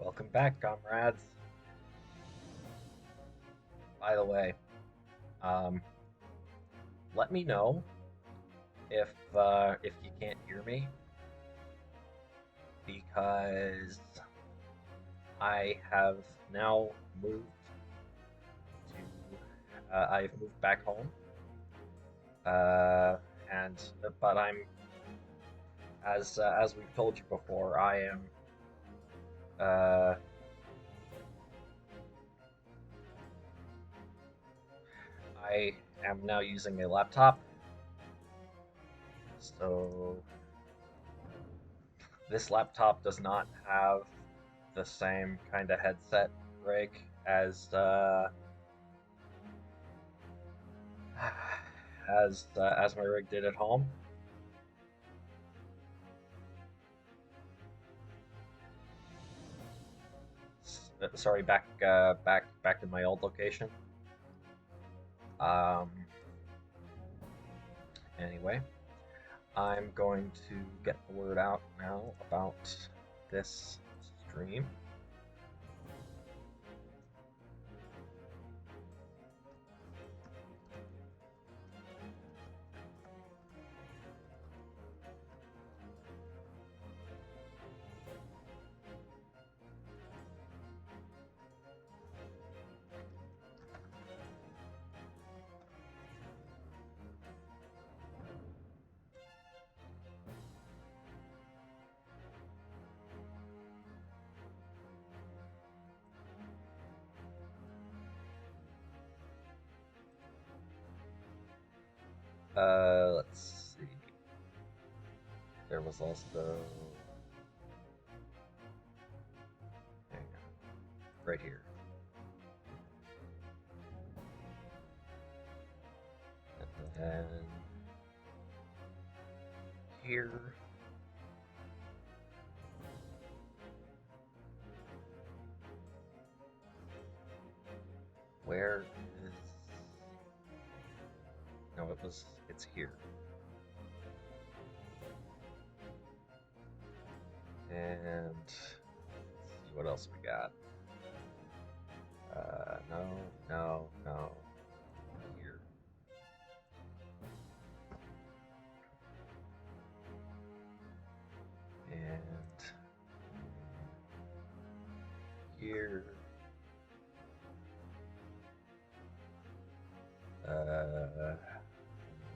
Welcome back, comrades. By the way, um, let me know if you can't hear me because I have now moved I've moved back home, uh, and but I'm as we've told you before, uh, I am now using a laptop, so this laptop does not have the same kind of headset rig as my rig did at home. Sorry, back to my old location. Um, anyway, I'm going to get the word out now about this stream. Let's see. There was also, hang on, right here. And then here. Where is... No, it's here. And let's see what else we got. No. Here. And here.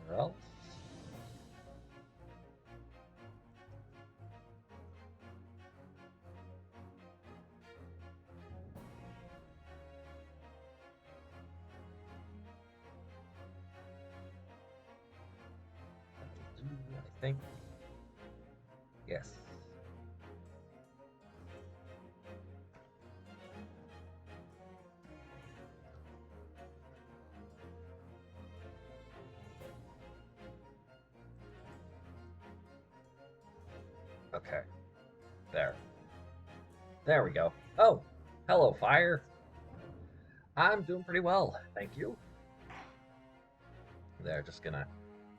Where else? I think. Yes. Okay. There. There we go. Oh, hello, fire. I'm doing pretty well, thank you. There, just gonna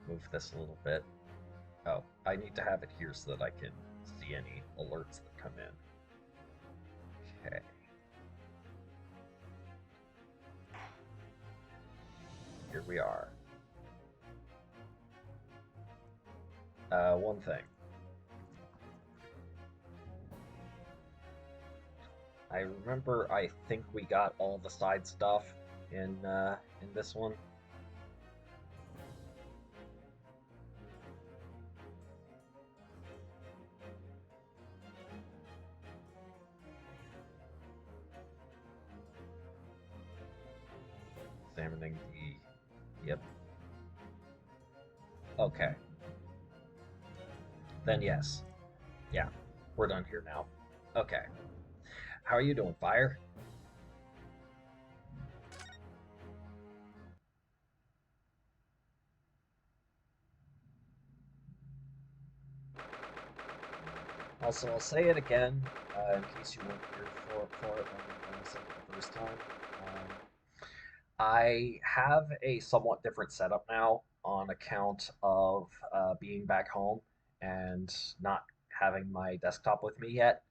move this a little bit. Oh, I need to have it here so that I can see any alerts that come in. Okay. Here we are. One thing. I remember I think we got all the side stuff in this one. Examining the... Yep. Okay. Then yes. Yeah, we're done here now. Okay. How are you doing, Fire? Also, I'll say it again, in case you weren't here for it when I said it the first time. Um, I have a somewhat different setup now on account of being back home and not having my desktop with me yet.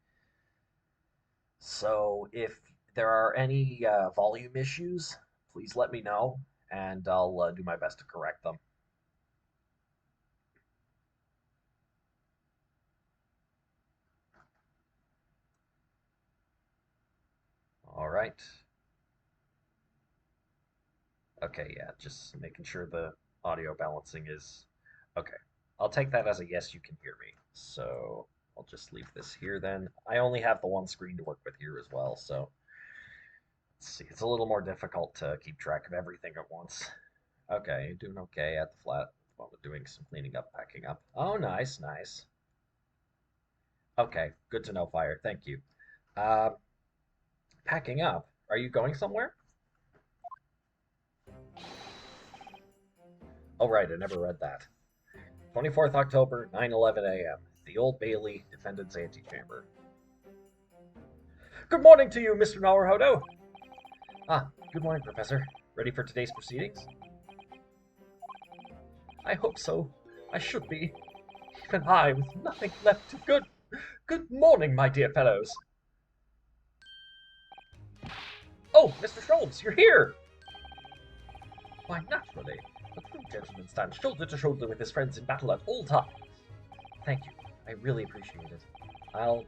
So if there are any volume issues, please let me know, and I'll do my best to correct them. All right. Okay, yeah, just making sure the audio balancing is okay. I'll take that as a yes, you can hear me. So I'll just leave this here then. I only have the one screen to work with here as well, so let's see. It's a little more difficult to keep track of everything at once. Okay, doing okay at the flat while we're doing some cleaning up, packing up. Oh, nice, nice. Okay, good to know, Fire. Thank you. Uh, Packing up. Are you going somewhere? Oh, right, I never read that. 24th October, 9:11 a.m. The Old Bailey, Defendant's Antechamber. Good morning to you, Mr. Naruhodo. Ah, good morning, Professor. Ready for today's proceedings? I hope so. I should be. Even I, with nothing left to good. Good morning, my dear fellows. Oh, Mr. Sholmes, you're here! Why, naturally. A true gentleman stands shoulder to shoulder with his friends in battle at all times. Thank you. I really appreciate it. I'll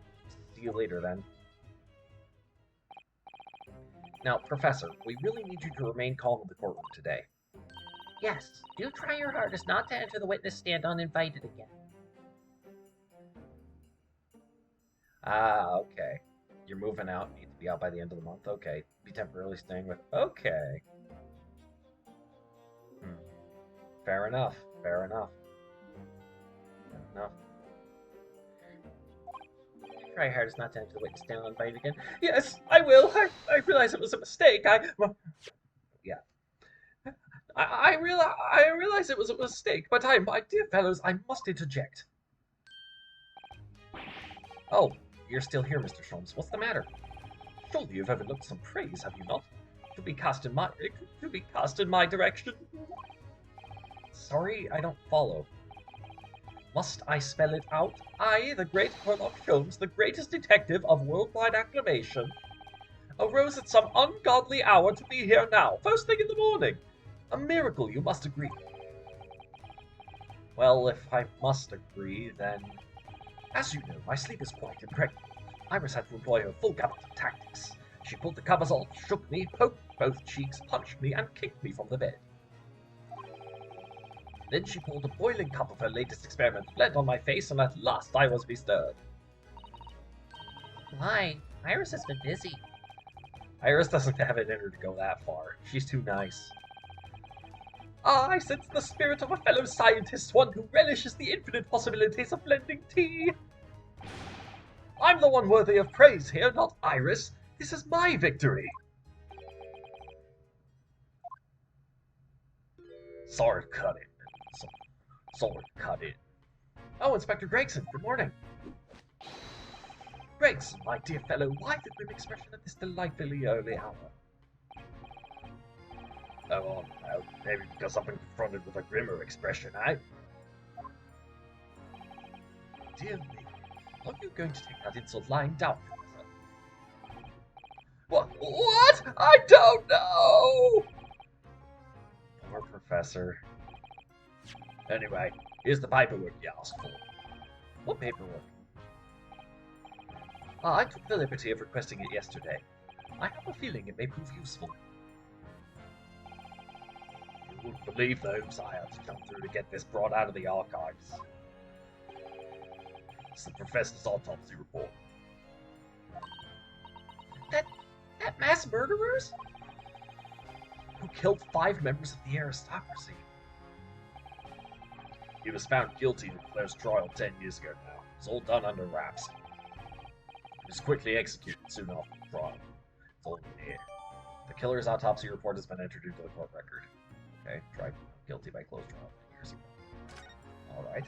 see you later then. Now, Professor, we really need you to remain calm in the courtroom today. Yes, do try your hardest not to enter the witness stand uninvited again. Ah, okay. You're moving out, need to be out by the end of the month. Okay. Be temporarily staying with. Okay. Hmm. Fair enough. Fair enough. Fair enough. Try your hardest not to enter the witness stand uninvited again. Yes, I will. I realize it was a mistake. Yeah. I realize it was a mistake, but my dear fellows, I must interject. Oh, you're still here, Mr. Sholmes. What's the matter? Surely you've overlooked some praise, have you not? It could be cast in my direction. Sorry, I don't follow. Must I spell it out? I, the great Sherlock Holmes, the greatest detective of worldwide acclamation, arose at some ungodly hour to be here now, first thing in the morning. A miracle, you must agree. Well, if I must agree, then... As you know, my sleep is quite impregnable. Iris had to employ her full gamut of tactics. She pulled the covers off, shook me, poked both cheeks, punched me, and kicked me from the bed. Then she poured a boiling cup of her latest experiment, bled on my face, and at last I was bestirred. Why? Iris has been busy. Iris doesn't have it in her to go that far. She's too nice. Ah, I sense the spirit of a fellow scientist, one who relishes the infinite possibilities of blending tea. I'm the one worthy of praise here, not Iris. This is my victory. Sword cut it. Sword cut it. Oh, Inspector Gregson, good morning. Gregson, my dear fellow, why the grim expression at this delightfully early hour? Oh, no, maybe because I've been confronted with a grimmer expression, eh? Dear me, are you going to take that insult lying down, Professor? What? I don't know! Poor Professor. Anyway, here's the paperwork you asked for. What paperwork? I took the liberty of requesting it yesterday. I have a feeling it may prove useful. You wouldn't believe the hoops I had to jump through to get this brought out of the archives. It's the professor's autopsy report. That mass murderers? Who killed 5 members of the aristocracy? He was found guilty in Claire's trial 10 years ago now. It's all done under wraps. He was quickly executed soon after the trial. It's all in here. The killer's autopsy report has been entered into the court record. Okay, tried guilty by closed trial 10 years ago. Alright.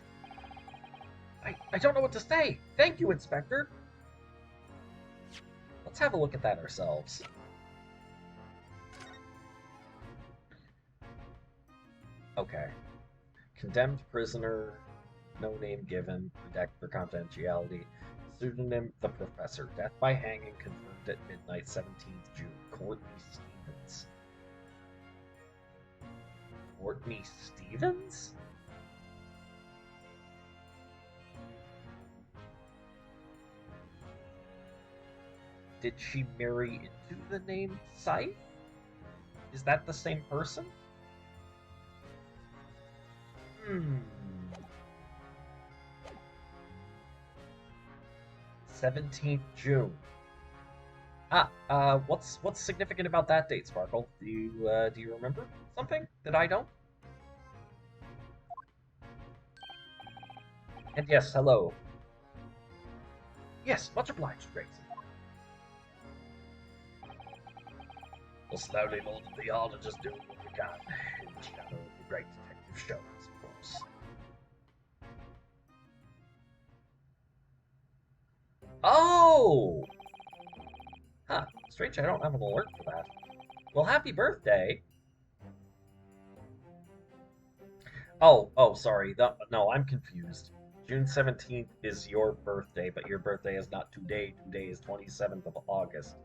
I don't know what to say. Thank you, Inspector. Let's have a look at that ourselves. Okay. Condemned prisoner, no name given, redacted for confidentiality. Pseudonym The Professor. Death by hanging confirmed at midnight, 17th June. Courtney Stevens. Courtney Stevens? Did she marry into the name Scythe? Is that the same person? 17th June. What's significant about that date, Sparkle? Do you remember something that I don't? And yes, hello. Yes, much obliged, Gracie. We'll slowly load the yard and just do what we can in the shadow of the great detective shows, of course. Oh! Huh, strange I don't have an alert for that. Well, happy birthday! Oh, sorry. No, I'm confused. June 17th is your birthday, but your birthday is not today. Today is 27th of August.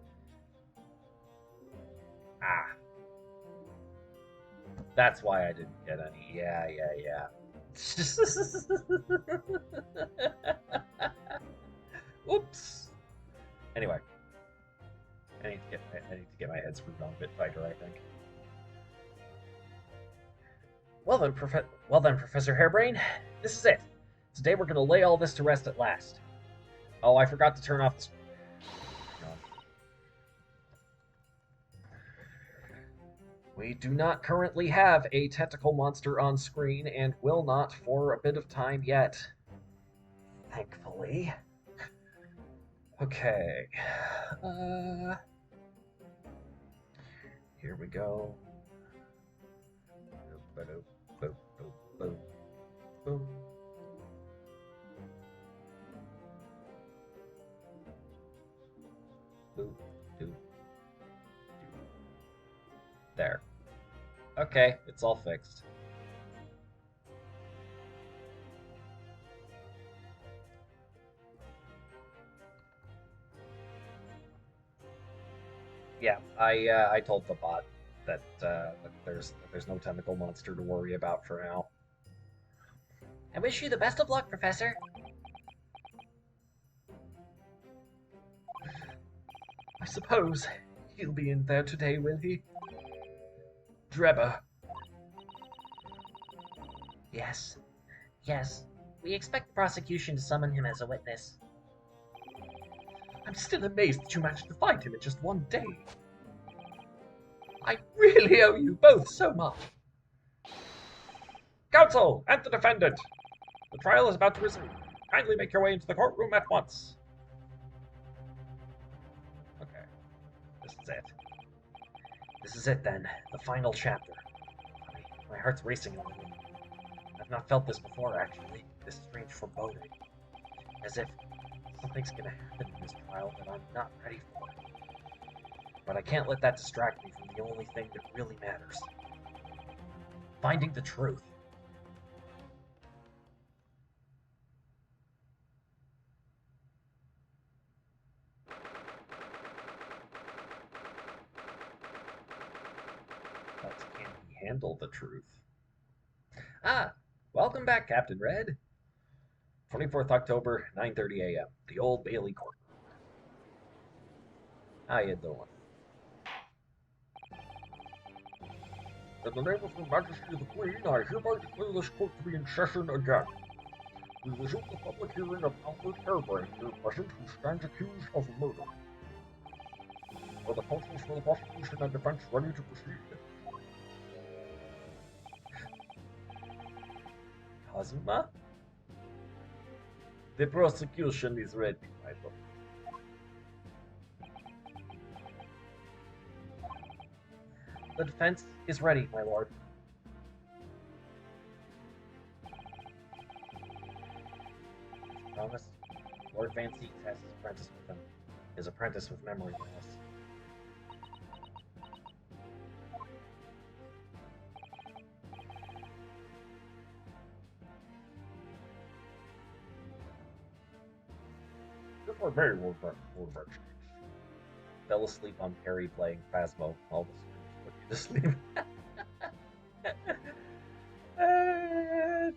Ah. That's why I didn't get any. Yeah. Oops. Anyway. I need to get my head screwed on a bit tighter, I think. Well then, Professor Hairbrain, this is it. Today we're going to lay all this to rest at last. Oh, I forgot to turn off the... We do not currently have a tentacle monster on screen, and will not for a bit of time yet. Thankfully. Okay. Here we go. Boom. There. Okay, it's all fixed. Yeah, I told the bot that there's no tentacle monster to worry about for now. I wish you the best of luck, Professor. I suppose he'll be in there today, will he? Drebber. Yes. We expect the prosecution to summon him as a witness. I'm still amazed that you managed to find him in just one day. I really owe you both so much. Counsel and the defendant! The trial is about to resume. Kindly make your way into the courtroom at once. Okay. This is it. This is it, then. The final chapter. My heart's racing a little. I've not felt this before, actually. This strange foreboding. As if something's gonna happen in this trial that I'm not ready for. But I can't let that distract me from the only thing that really matters. Finding the truth. But can he handle the truth? Ah, welcome back, Captain Red. 24th October, 9:30 a.m. The Old Bailey Court. How you doing? In the name of Her Majesty the Queen, I hereby declare this court to be in session again. We resume the public hearing of Albert Hairbrain, here present, who stands accused of murder. Are the counsels for the prosecution and defense ready to proceed? Kazuma? The prosecution is ready, my lord. The defense is ready, my lord. Promise. Lord Van Seek has his apprentice with him. His apprentice with memory loss. Fell asleep on Perry playing Phasmo. All the screams put you to sleep.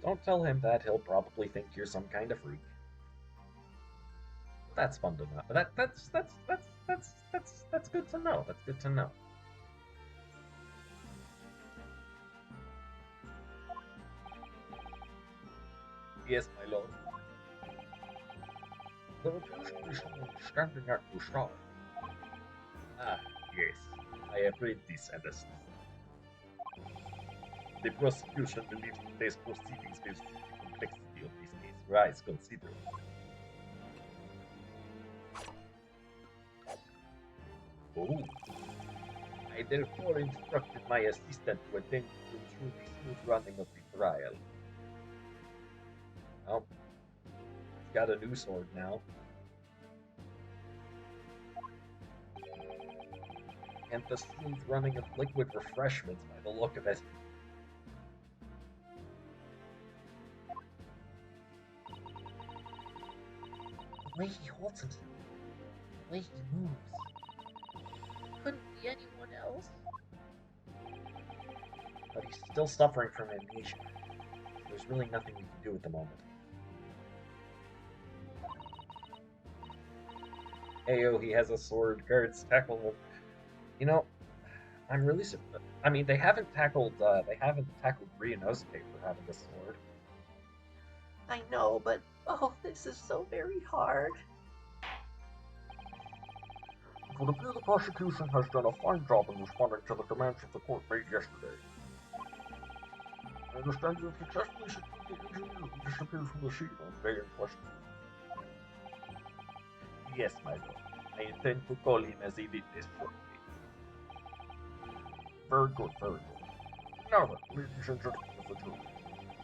Don't tell him that. He'll probably think you're some kind of freak. That's fun to know. That's good to know. That's good to know. Yes, my lord. The accusation is standing at your side. Ah, yes. I have read this and assist. The prosecution believes today's proceedings will see the complexity of this case rise considerably. Oh. I therefore instructed my assistant to attend to ensure the smooth running of the trial. Well, he's got a new sword now. And the smooth running of liquid refreshments by the look of it. The way he holds himself, the way he moves. Couldn't be anyone else. But he's still suffering from amnesia. There's really nothing we can do at the moment. Ayo, he has a sword. Guards, tackle him. You know, I'm really surprised. I mean, they haven't tackled Ryunosuke for having a sword. I know, but oh, this is so very hard. It would appear the prosecution has done a fine job in responding to the demands of the court made yesterday. I understand you have successfully secured the engineer who disappeared from the scene on the day in question. Yes, my lord. I intend to call him as a witness shortly. Very good, very good. Now then, ladies and gentlemen of the jury,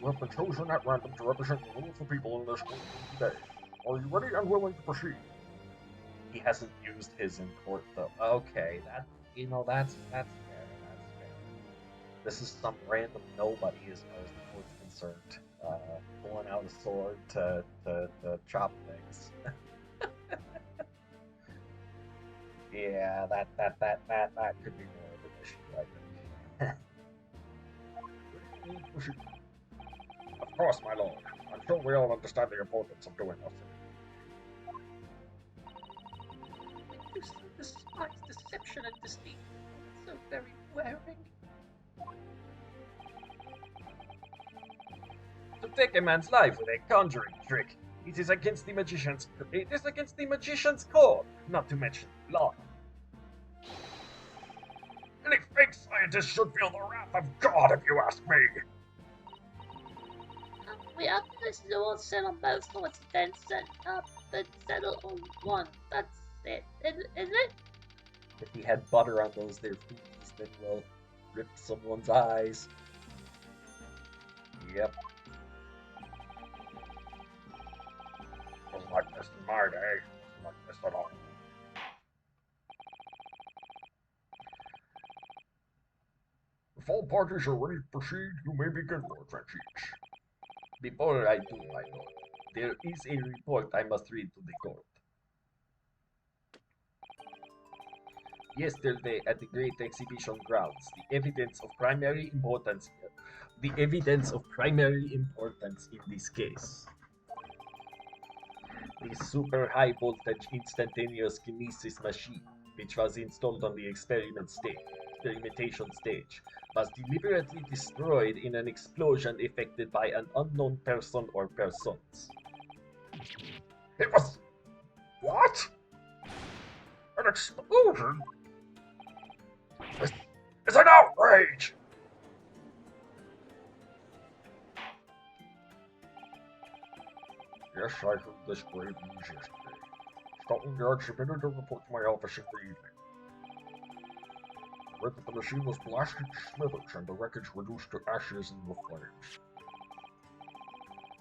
you have been chosen at random to represent the will of the people in this courtroom today. Are you ready and willing to proceed? He hasn't used his in court though. Okay, that's fair. That's fair. This is some random nobody as far as the court's concerned, pulling out a sword to chop things. Yeah, that could be more of an issue, I think. Proceed. Of course, my lord. I'm sure we all understand the importance of doing this. You so despise deception and deceit. It's so very wearing. To take a man's life with a conjuring trick. It is against the magician's code, not to mention law. Any fake scientist should feel the wrath of God, if you ask me. We have to all settle most sorts then settle on one. That's it, isn't it? If he had butter on those there footies, then we'll rip someone's eyes. Yep. Wasn't like this in my day. Wasn't like this at all. If all parties are ready to proceed, you may begin, Lord Francis. Before I do, my lord, there is a report I must read to the court. Yesterday at the Great Exhibition grounds, the evidence of primary importance in this case. The super high voltage instantaneous kinesis machine, which was installed on the experimentation stage, was deliberately destroyed in an explosion effected by an unknown person or persons. It was... What? An explosion? It's an outrage! Yes, I heard this grave news yesterday. Scotland Yard submitted a report to my office in the evening. I read that the machine was blasted to smithers and the wreckage reduced to ashes in the flames.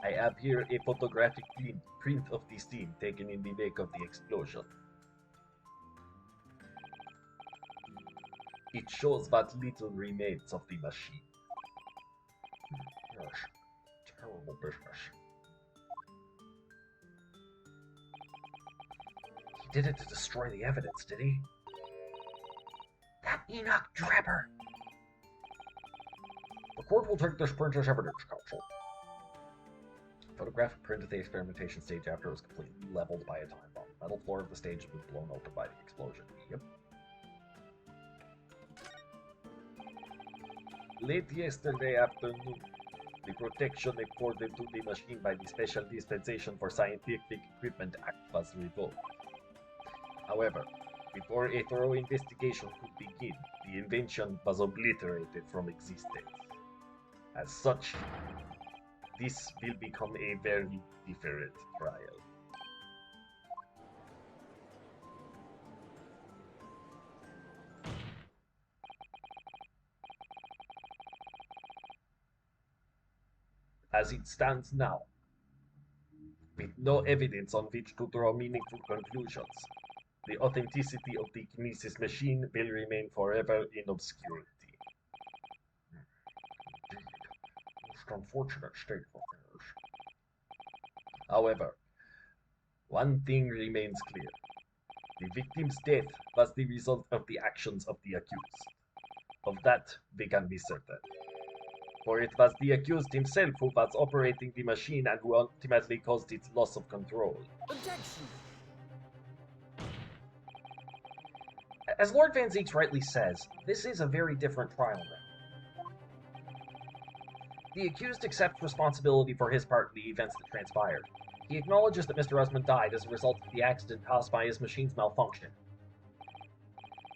I have here a photographic print of the scene taken in the wake of the explosion. It shows what little remains of the machine. Yes, terrible business. did it to destroy the evidence, did he? That Enoch Drebber! The court will take this print as evidence, counsel. Photographic print of the experimentation stage after it was completely leveled by a time bomb. The metal floor of the stage was blown open by the explosion. Yep. Late yesterday afternoon, the protection afforded to the machine by the Special Dispensation for Scientific Equipment Act was revoked. However, before a thorough investigation could begin, the invention was obliterated from existence. As such, this will become a very different trial. As it stands now, with no evidence on which to draw meaningful conclusions, the authenticity of the Kinesis machine will remain forever in obscurity. Indeed. Most unfortunate state of affairs. However, one thing remains clear. The victim's death was the result of the actions of the accused. Of that we can be certain. For it was the accused himself who was operating the machine and who ultimately caused its loss of control. Objection! As Lord Van Zeeks rightly says, this is a very different trial now. The accused accepts responsibility for his part in the events that transpired. He acknowledges that Mr. Usman died as a result of the accident caused by his machine's malfunction.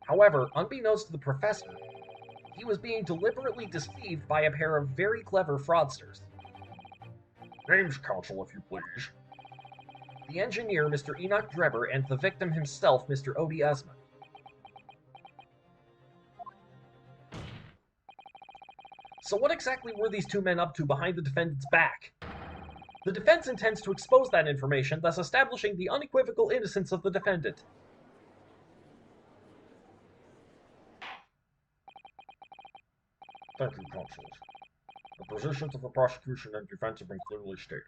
However, unbeknownst to the professor, he was being deliberately deceived by a pair of very clever fraudsters. Names, counsel, if you please. The engineer, Mr. Enoch Drebber, and the victim himself, Mr. Odie Usman. So what exactly were these two men up to behind the defendant's back? The defense intends to expose that information, thus establishing the unequivocal innocence of the defendant. Thank you, counsels. The positions of the prosecution and defense have been clearly stated.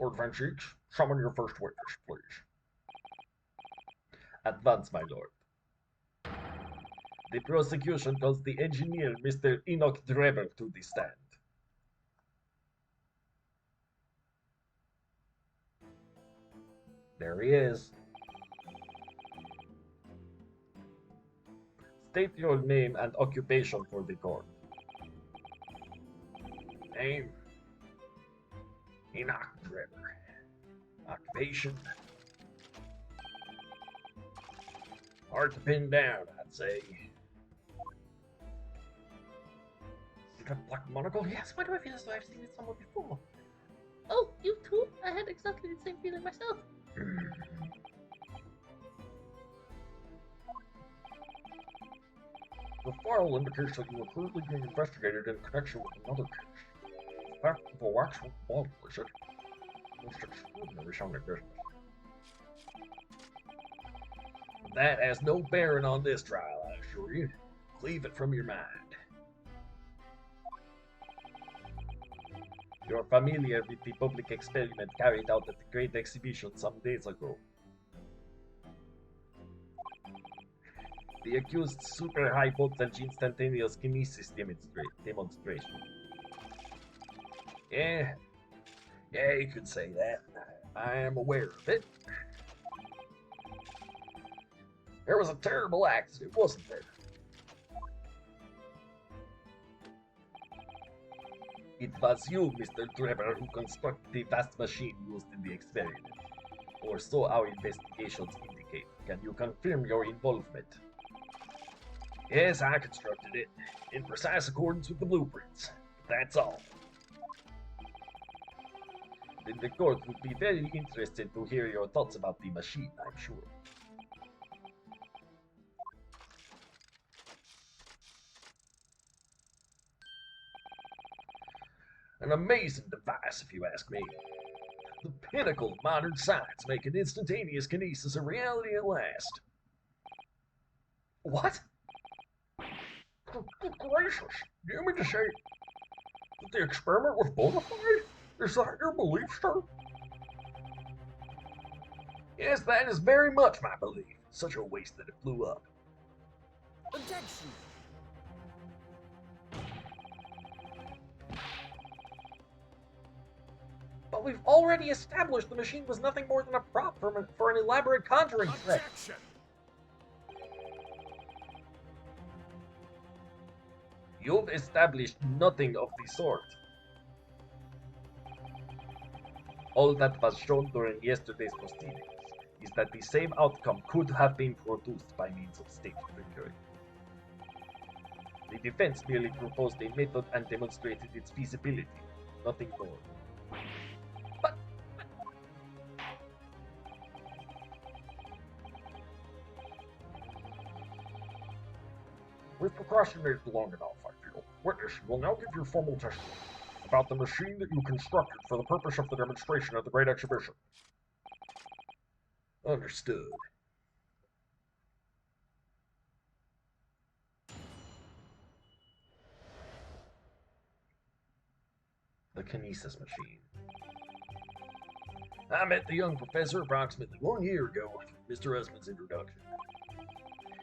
Lord Van Zeeks, summon your first witness, please. At once, my lord. The prosecution calls the engineer, Mr. Enoch Drebber, to the stand. There he is. State your name and occupation for the court. Name? Enoch Drebber. Occupation? Hard to pin down, I'd say. You got a black monocle? Yes, why do I feel as though I've seen it somewhere before? Oh, you too? I had exactly the same feeling myself. The file indicates that you are currently being investigated in connection with another case. That of a waxwork bottle, is it? Most extraordinary sounding business. That has no bearing on this trial, I assure you. Cleave it from your mind. You're familiar with the public experiment carried out at the Great Exhibition some days ago. The accused super high voltage instantaneous kinesis demonstration. Yeah, you could say that. I am aware of it. There was a terrible accident, wasn't there? It was you, Mr. Drebber, who constructed the vast machine used in the experiment. Or so our investigations indicate. Can you confirm your involvement? Yes, I constructed it, in precise accordance with the blueprints. That's all. Then the court would be very interested to hear your thoughts about the machine, I'm sure. An amazing device, if you ask me. The pinnacle of modern science, making instantaneous kinesis a reality at last. What? Good gracious! Do you mean to say that the experiment was bona fide? Is that your belief, sir? Yes, that is very much my belief. Such a waste that it blew up. Objection! But we've already established the machine was nothing more than a prop for an elaborate conjuring trick. Objection! You've established nothing of the sort. All that was shown during yesterday's proceedings is that the same outcome could have been produced by means of state trickery. The defense merely proposed a method and demonstrated its feasibility, nothing more. But We've procrastinated long enough, I feel. Witness, you will now give your formal testimony about the machine that you constructed for the purpose of the demonstration at the Great Exhibition. understood. The kinesis machine. I met the young professor approximately 1 year ago through Mr. Usman's introduction.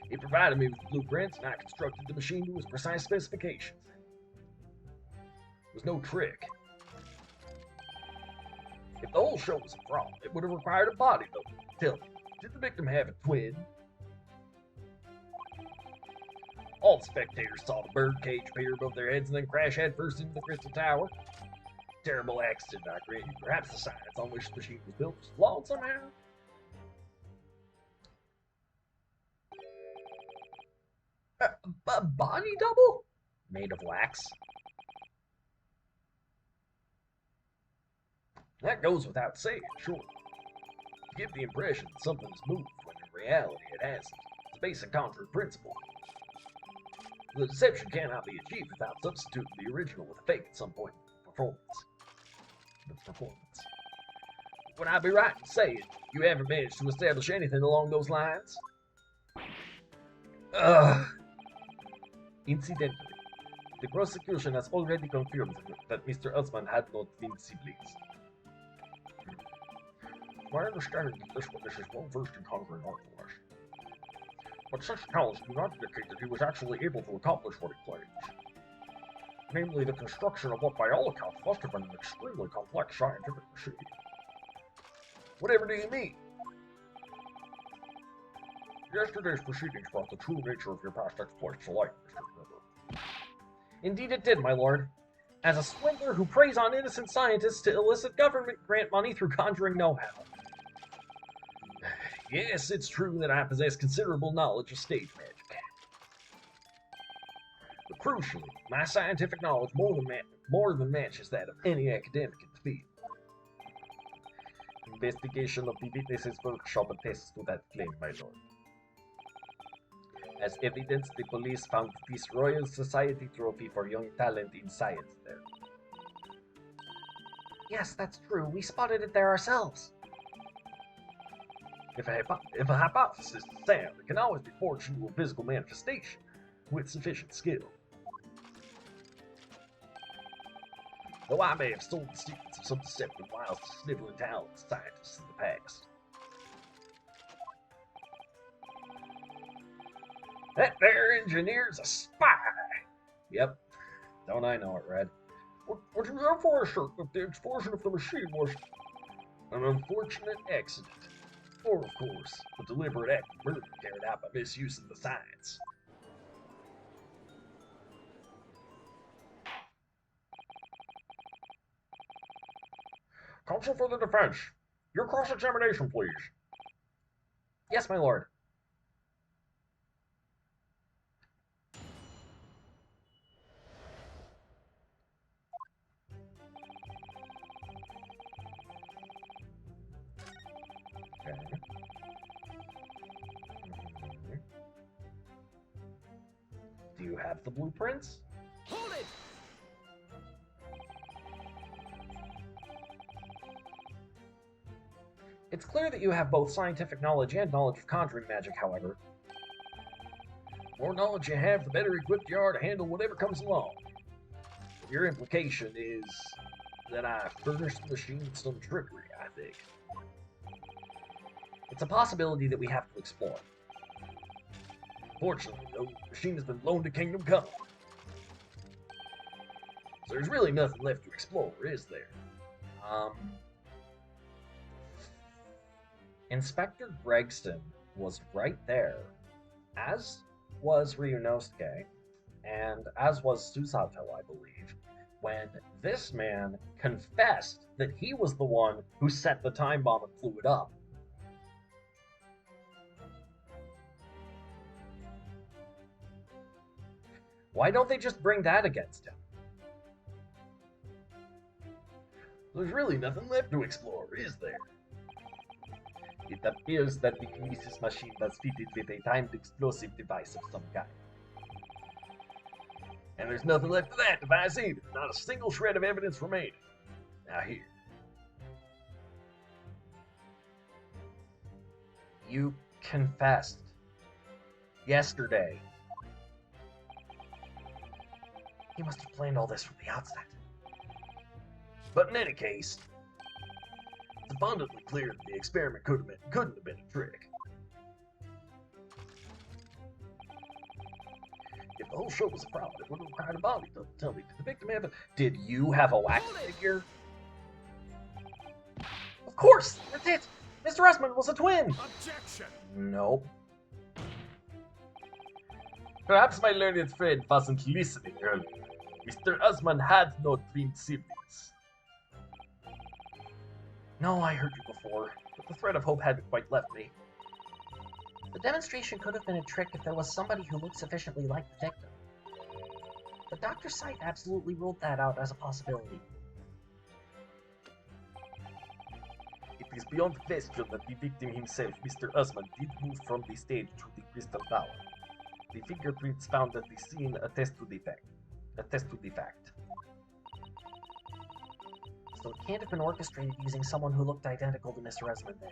He provided me with the blueprints and I constructed the machine to his precise specifications. It was no trick. If the whole show was a fraud, it would have required a body double. Tell me, did the victim have a twin? All the spectators saw the birdcage appear above their heads and then crash headfirst into the crystal tower. Terrible accident, I grant you. Perhaps the science on which the machine was built was flawed somehow. A body double? Made of wax? That goes without saying, sure. To give the impression that something is moved when in reality it hasn't. It's a basic conjuring principle. The deception cannot be achieved without substituting the original with a fake at some point in the performance. Would I be right in saying you haven't managed to establish anything along those lines? Incidentally, the prosecution has already confirmed that Mr. Usman had no twin siblings. My understanding is this witness is well versed in conjuring art force. But such accounts do not indicate that he was actually able to accomplish what he claims. Namely, the construction of what by all accounts must have been an extremely complex scientific machine. Whatever do you mean? Yesterday's proceedings brought the true nature of your past exploits to light, Mr. River. Indeed it did, my lord. As a swindler who preys on innocent scientists to elicit government grant money through conjuring know-how. Yes, it's true that I possess considerable knowledge of stage magic. But crucially, my scientific knowledge more than matches that of any academic in the field. Investigation of the witness's workshop attests to that claim, my lord. As evidence, the police found this Royal Society trophy for young talent in science there. Yes, that's true. We spotted it there ourselves. If a hypothesis is sound, it can always be forged into a physical manifestation with sufficient skill. Though I may have stolen the secrets of some deceptive wiles to sniveling talented scientists in the past. That there engineer's a spy! Yep. Don't I know it, Red? Would you therefore assert that the explosion of the machine was An unfortunate accident. Or, of course, a deliberate act of murder carried out by misuse of the science. counsel for the defense? Your cross-examination, please. Yes, my lord. Okay. Do you have the blueprints? Hold it! It's clear that you have both scientific knowledge and knowledge of conjuring magic, however. The more knowledge you have, the better equipped you are to handle whatever comes along. Your implication is that I furnished the machine with some trickery, I think. It's a possibility that we have to explore. Fortunately, though, the machine has been loaned to Kingdom Come. So there's really nothing left to explore, is there? Inspector Gregston was right there, as was Ryunosuke, and as was Susato, I believe, when this man confessed that he was the one who set the time bomb and blew it up. Why don't they just bring that against him? There's really nothing left to explore, is there? It appears that the Kinesis machine was fitted with a timed explosive device of some kind. And there's nothing left of that device either. Not a single shred of evidence remaining. Now here. You confessed yesterday. He must have planned all this from the outset. But in any case, it's abundantly clear that the experiment couldn't have been a trick. If the whole show was a problem, it wouldn't have required a body. Don't tell me. Did the victim have a... Did you have a wax figure? Of course! That's it! Mr. Usman was a twin! Objection! Nope. Perhaps my learned friend wasn't listening earlier. Mr. Usman had no twin siblings. No, I heard you before, but the thread of hope hadn't quite left me. The demonstration could have been a trick if there was somebody who looked sufficiently like the victim. But Dr. Sight absolutely ruled that out as a possibility. It is beyond question that the victim himself, Mr. Usman, did move from the stage to the Crystal Tower. The fingerprints found at the scene attest to the fact. So it can't have been orchestrated using someone who looked identical to Mr. Usman then.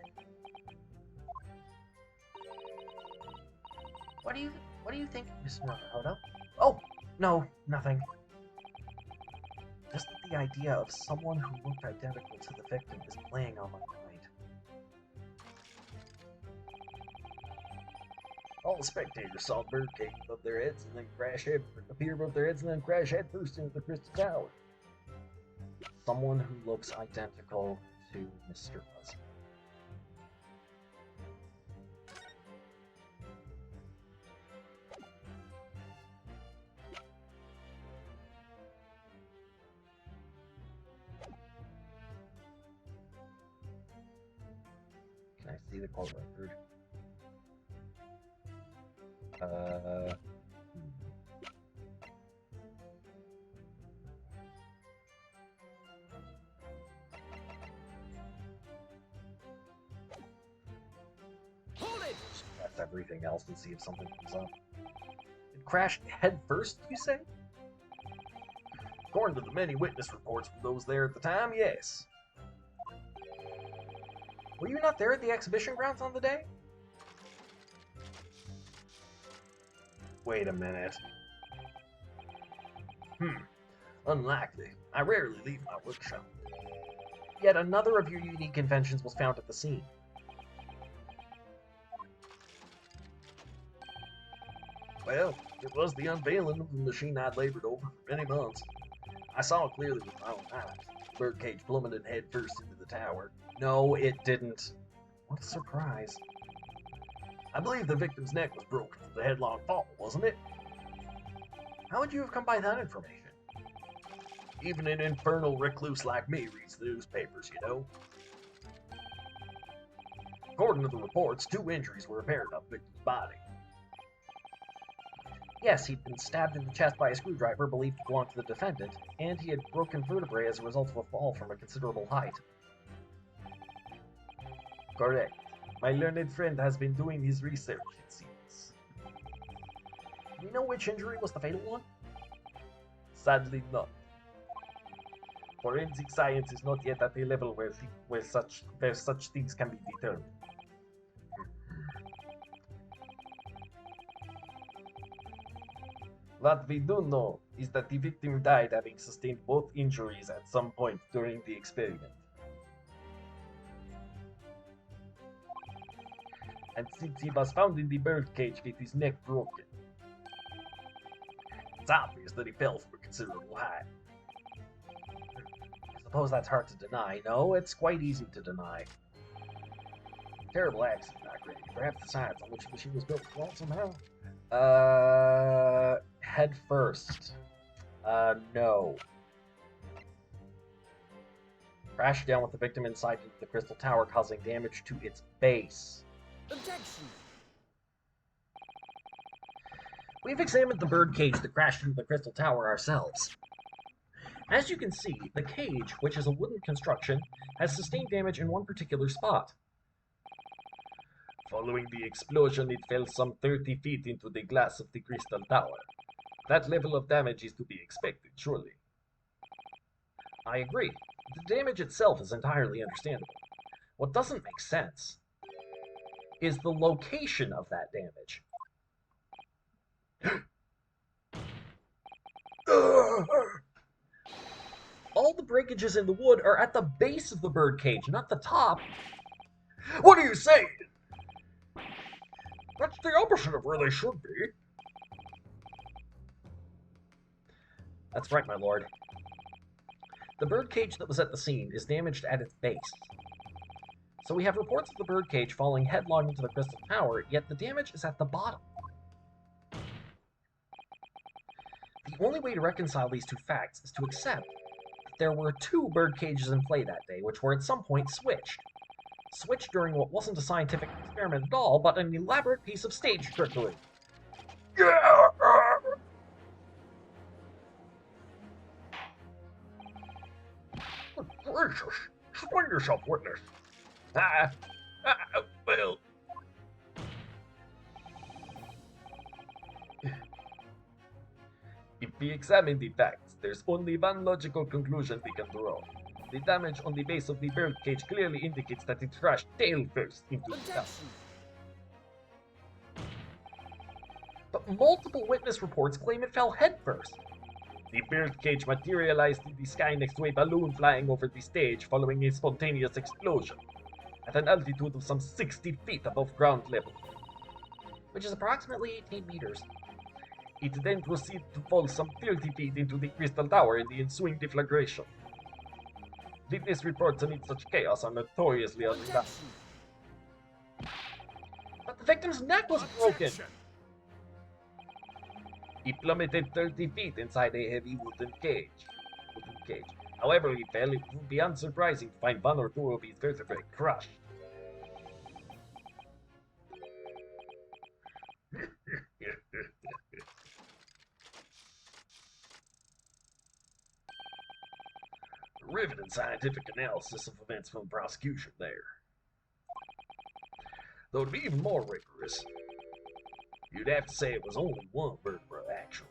What do you think, Mr. Naruto? Oh, no, nothing. Just that the idea of someone who looked identical to the victim is playing on my mind. All the spectators saw the birdcage above their heads and then appear above their heads and then crash headfirst into the Crystal Tower. Someone who looks identical to Mr. Usman. Can I see the court record? Hold it! That's everything else and see if something comes up. It crashed head first, you say? According to the many witness reports from those there at the time, yes. Were you not there at the exhibition grounds on the day? Wait a minute. Unlikely. I rarely leave my workshop. Yet another of your unique inventions was found at the scene. Well, it was the unveiling of the machine I'd labored over for many months. I saw it clearly with my own eyes. The birdcage plummeted head first into the tower. No, it didn't. What a surprise. I believe the victim's neck was broken from the headlong fall, wasn't it? How would you have come by that information? Even an infernal recluse like me reads the newspapers, you know. According to the reports, 2 injuries were apparent on the victim's body. Yes, he'd been stabbed in the chest by a screwdriver believed to belong to the defendant, and he had broken vertebrae as a result of a fall from a considerable height. Correct. My learned friend has been doing his research, it seems. Do we know which injury was the fatal one? Sadly not. Forensic science is not yet at a level where such things can be determined. What we do know is that the victim died having sustained both injuries at some point during the experiment. and since he was found in the birdcage with his neck broken, it's obvious that he fell from a considerable height. I suppose that's hard to deny. No, it's quite easy to deny. Terrible accident, not great. Perhaps the science on which the machine was built was flawed somehow. Head first. No. Crashed down with the victim inside the crystal tower, causing damage to its base. Objection! We've examined the birdcage that crashed into the crystal tower ourselves. As you can see, the cage, which is a wooden construction, has sustained damage in one particular spot. Following the explosion, it fell some 30 feet into the glass of the crystal tower. That level of damage is to be expected, surely. I agree. The damage itself is entirely understandable. What doesn't make sense is the location of that damage. All the breakages in the wood are at the base of the birdcage, not the top. What are you saying? That's the opposite of where they should be. That's right, my lord. The birdcage that was at the scene is damaged at its base. So we have reports of the birdcage falling headlong into the crystal tower, yet the damage is at the bottom. The only way to reconcile these two facts is to accept that there were two bird cages in play that day, which were at some point switched. Switched during what wasn't a scientific experiment at all, but an elaborate piece of stage trickery. Yeah! Good gracious! Explain yourself, witness. Well... If we examine the facts, there's only one logical conclusion we can draw. The damage on the base of the birdcage clearly indicates that it crashed tail first into the tower. Objection! But multiple witness reports claim it fell head first. The birdcage materialized in the sky next to a balloon flying over the stage following a spontaneous explosion, at an altitude of some 60 feet above ground level, which is approximately 18 meters. It then proceeded to fall some 30 feet into the crystal tower in the ensuing deflagration. Witness reports amid such chaos are notoriously unreliable. Objection! But the victim's neck was broken! Objection! He plummeted 30 feet inside a heavy wooden cage. However he fell, it would be unsurprising to find one or two of his vertebrae crushed. Riveting scientific analysis of events from the prosecution there. Though to be even more rigorous, you'd have to say it was only one vertebra, actually.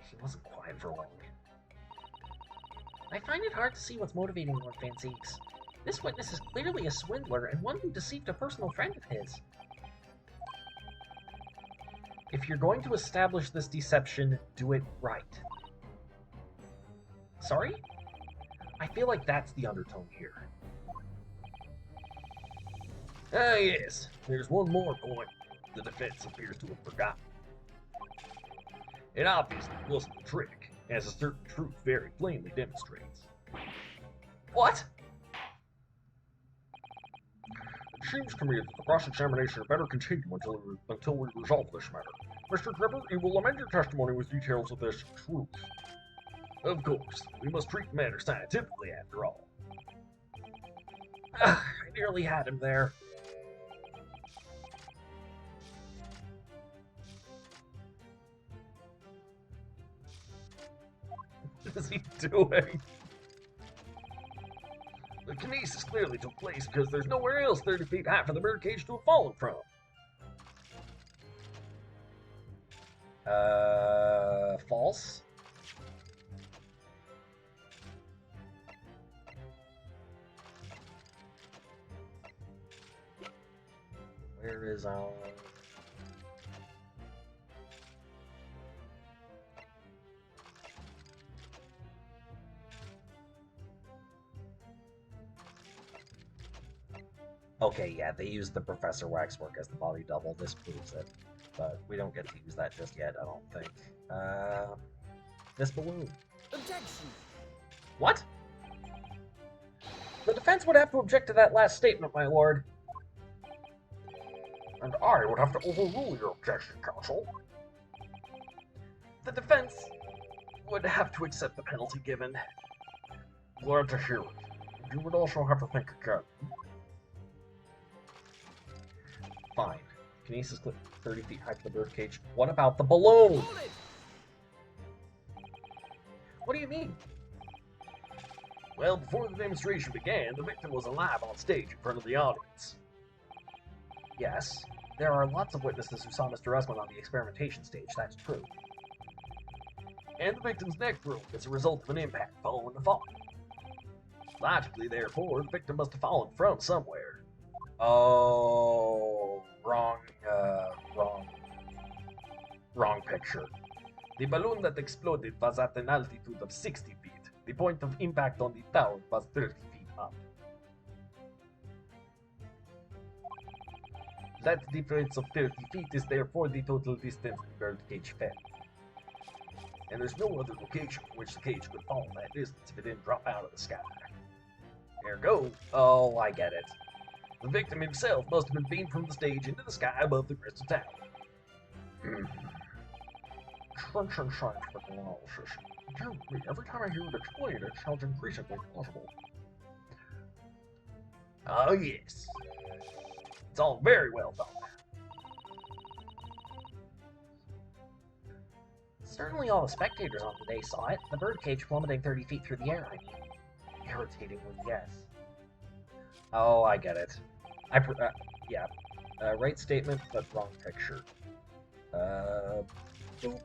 He wasn't quiet for long. I find it hard to see what's motivating Lord Van Zeeks. This witness is clearly a swindler and one who deceived a personal friend of his. If you're going to establish this deception, do it right. Sorry? I feel like that's the undertone here. Ah, yes. There's one more point the defense appears to have forgotten. It obviously wasn't a trick, as a certain truth very plainly demonstrates. What? It seems to me that the cross-examination had better continue until we resolve this matter. Mr. Trevor, you will amend your testimony with details of this truth. Of course, we must treat the matter scientifically after all. I nearly had him there. What is he doing? The kinesis clearly took place because there's nowhere else 30 feet high for the birdcage to have fallen from. False. Where is our... Okay, yeah, they used the Professor Waxwork as the body double. This proves it. But we don't get to use that just yet, I don't think. This balloon. Objection! What? The defense would have to object to that last statement, my lord. And I would have to overrule your objection, counsel. The defense would have to accept the penalty given. Glad to hear it. You would also have to think again. Fine. Kinesis clip 30 feet high to the birdcage. What about the balloon? Hold it! What do you mean? Well, before the demonstration began, the victim was alive on stage in front of the audience. Yes. There are lots of witnesses who saw Mr. Usman on the experimentation stage, that's true. And the victim's neck broke as a result of an impact following the fall. Logically, therefore, the victim must have fallen from somewhere. Oh, wrong picture. The balloon that exploded was at an altitude of 60 feet. The point of impact on the tower was 30 feet up. That difference of 30 feet is therefore the total distance the birdcage fell. And there's no other location from which the cage could fall that distance if it didn't drop out of the sky. Ergo, Oh, I get it. the victim himself must have been beamed from the stage into the sky above the crystal tower. Trench and scientific analysis. Dear me, every time I hear it explained, it sounds increasingly plausible. Oh, yes. It's all very well thought out. Certainly all the spectators on the day saw it. The birdcage plummeting 30 feet through the air, I mean. Irritatingly, yes. Oh, I get it. Yeah. Right statement, but wrong picture. Boop.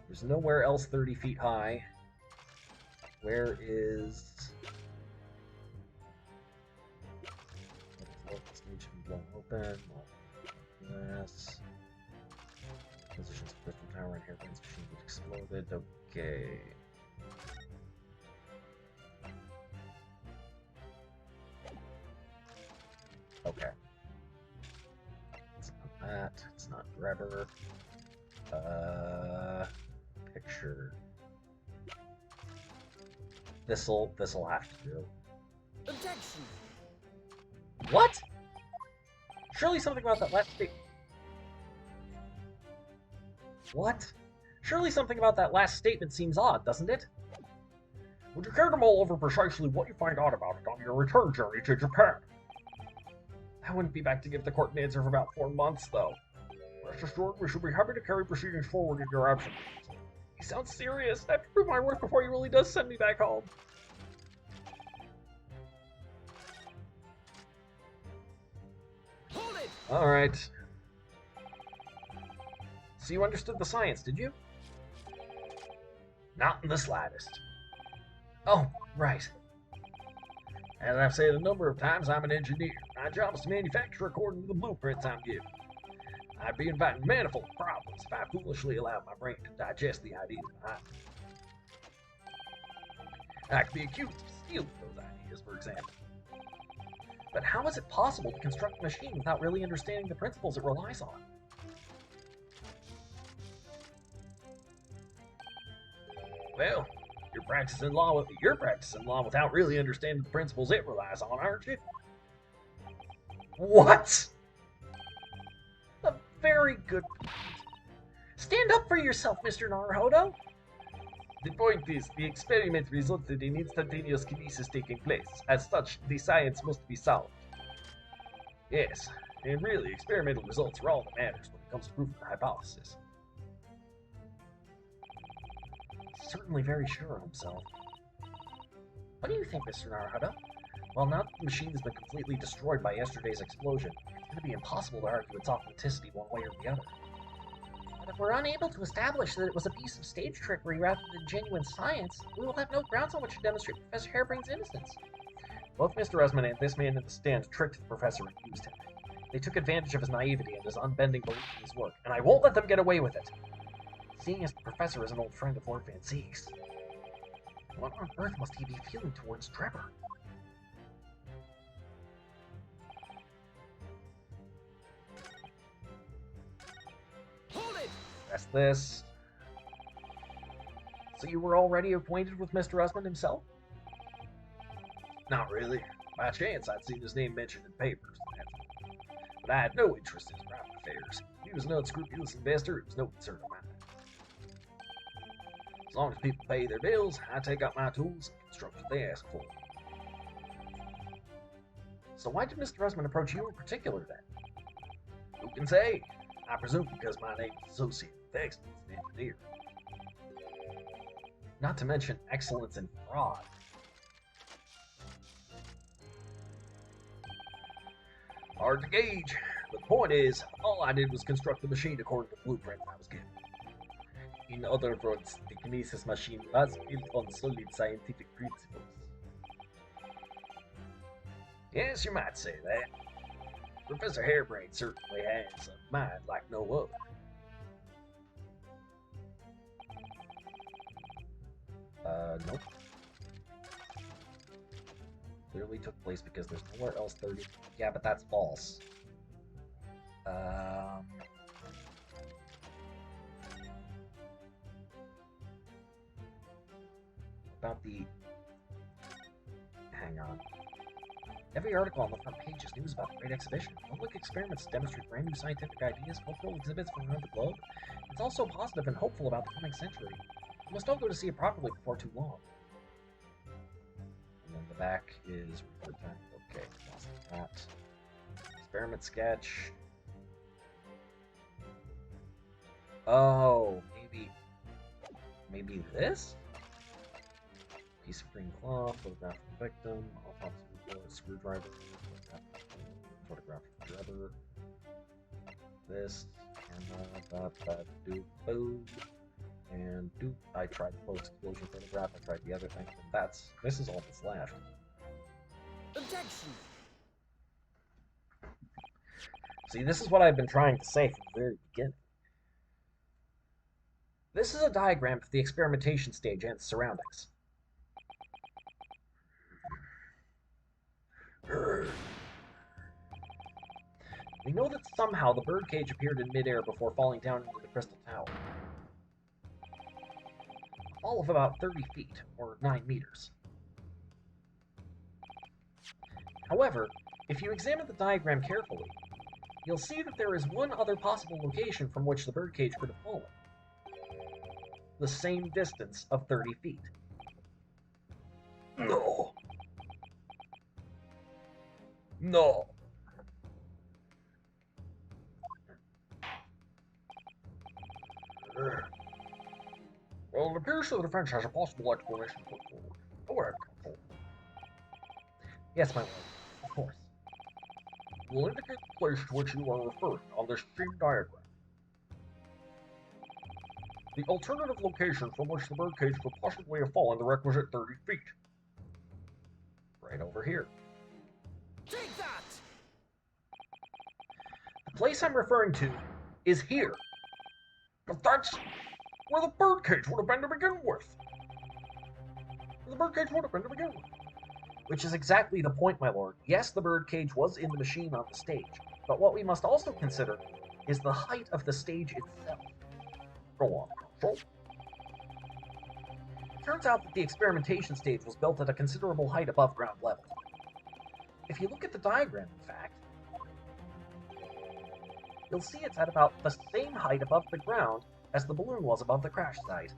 There's nowhere else 30 feet high. Where is... Stage blown open. Yes. Positions of crystal tower and hairpins machine that exploded. Okay. Okay. It's not that. It's not grabber. Picture. This'll have to do. Objection! What? Surely something about that last statement. What? Surely something about that last statement seems odd, doesn't it? Would you care to mull over precisely what you find out about it on your return journey to Japan? I wouldn't be back to give the court an answer for about 4 months, though. Rest assured, we shall be happy to carry proceedings forward in your absence. He sounds serious. I have to prove my worth before he really does send me back home. Hold it! Alright. So you understood the science, did you? Not in the slightest. Oh, right. As I've said a number of times, I'm an engineer. My job is to manufacture according to the blueprints I'm given. I'd be inviting manifold problems if I foolishly allowed my brain to digest the ideas behind them. I could be accused of stealing those ideas, for example. But how is it possible to construct a machine without really understanding the principles it relies on? Well, you're practicing law without really understanding the principles it relies on, aren't you? What? A very good point. Stand up for yourself, Mr. Naruhodo. The point is, the experiment resulted in instantaneous kinesis taking place. As such, the science must be solved. Yes, and really, experimental results are all that matters when it comes to proving the hypothesis. Certainly very sure of himself. What do you think, Mr. Naruhodo? Well, now that the machine has been completely destroyed by yesterday's explosion, it's going to be impossible to argue its authenticity one way or the other. But if we're unable to establish that it was a piece of stage trickery rather than genuine science, we will have no grounds on which to demonstrate Professor Harebrain's innocence. Both Mr. Usman and this man in the stand tricked the professor and used him. They took advantage of his naivety and his unbending belief in his work, and I won't let them get away with it. Seeing as the professor is an old friend of Lord Van Zeke's, what on earth must he be feeling towards Trevor? Press this. So you were already acquainted with Mr. Usman himself? Not really. By chance, I'd seen his name mentioned in papers. But I had no interest in his private affairs. He was an unscrupulous investor. It was no concern of mine. As long as people pay their bills, I take out my tools and construct what they ask for. So why did Mr. Usman approach you in particular then? Who can say? I presume because my name is associated with excellence as an engineer. Not to mention excellence in fraud. Hard to gauge, but the point is, all I did was construct the machine according to the blueprint I was given. In other words, the Kinesis machine was built on solid scientific principles. Yes, you might say that. Professor Harebrain certainly has a mind like no other. Nope. Clearly took place because there's nowhere else 30. Yeah, but that's false. About the... Hang on. Every article on the front page is news about the Great Exhibition. Public experiments demonstrate brand new scientific ideas, cultural exhibits from around the globe. It's also positive and hopeful about the coming century. We must all go to see it properly before too long. And then the back is report time. Okay, lost that. Experiment sketch. Oh, maybe this? Piece of green cloth, photograph of the victim, autopsy report, screwdriver, photograph of the other. This, camera, doop, boom, and doop. I tried the post-explosion photograph, I tried the other thing, and this is all that's left. Objection! See, this is what I've been trying to say from the very beginning. This is a diagram of the experimentation stage and its surroundings. We know that somehow the birdcage appeared in midair before falling down into the crystal tower. A fall of about 30 feet, or 9 meters. However, if you examine the diagram carefully, you'll see that there is one other possible location from which the birdcage could have fallen. The same distance of 30 feet. No. No. Well, it appears that the defense has a possible explanation for forward. Go ahead, Control. Yes, my lord. Of course. Will indicate the place to which you are referring on this same diagram. The alternative location from which the birdcage could possibly have fallen the requisite 30 feet. Right over here. Take that! The place I'm referring to is here. But that's where the birdcage would have been to begin with. Which is exactly the point, my lord. Yes, the birdcage was in the machine on the stage, but what we must also consider is the height of the stage itself. Go on, Control. It turns out that the experimentation stage was built at a considerable height above ground level. If you look at the diagram, in fact, you'll see it's at about the same height above the ground as the balloon was above the crash site.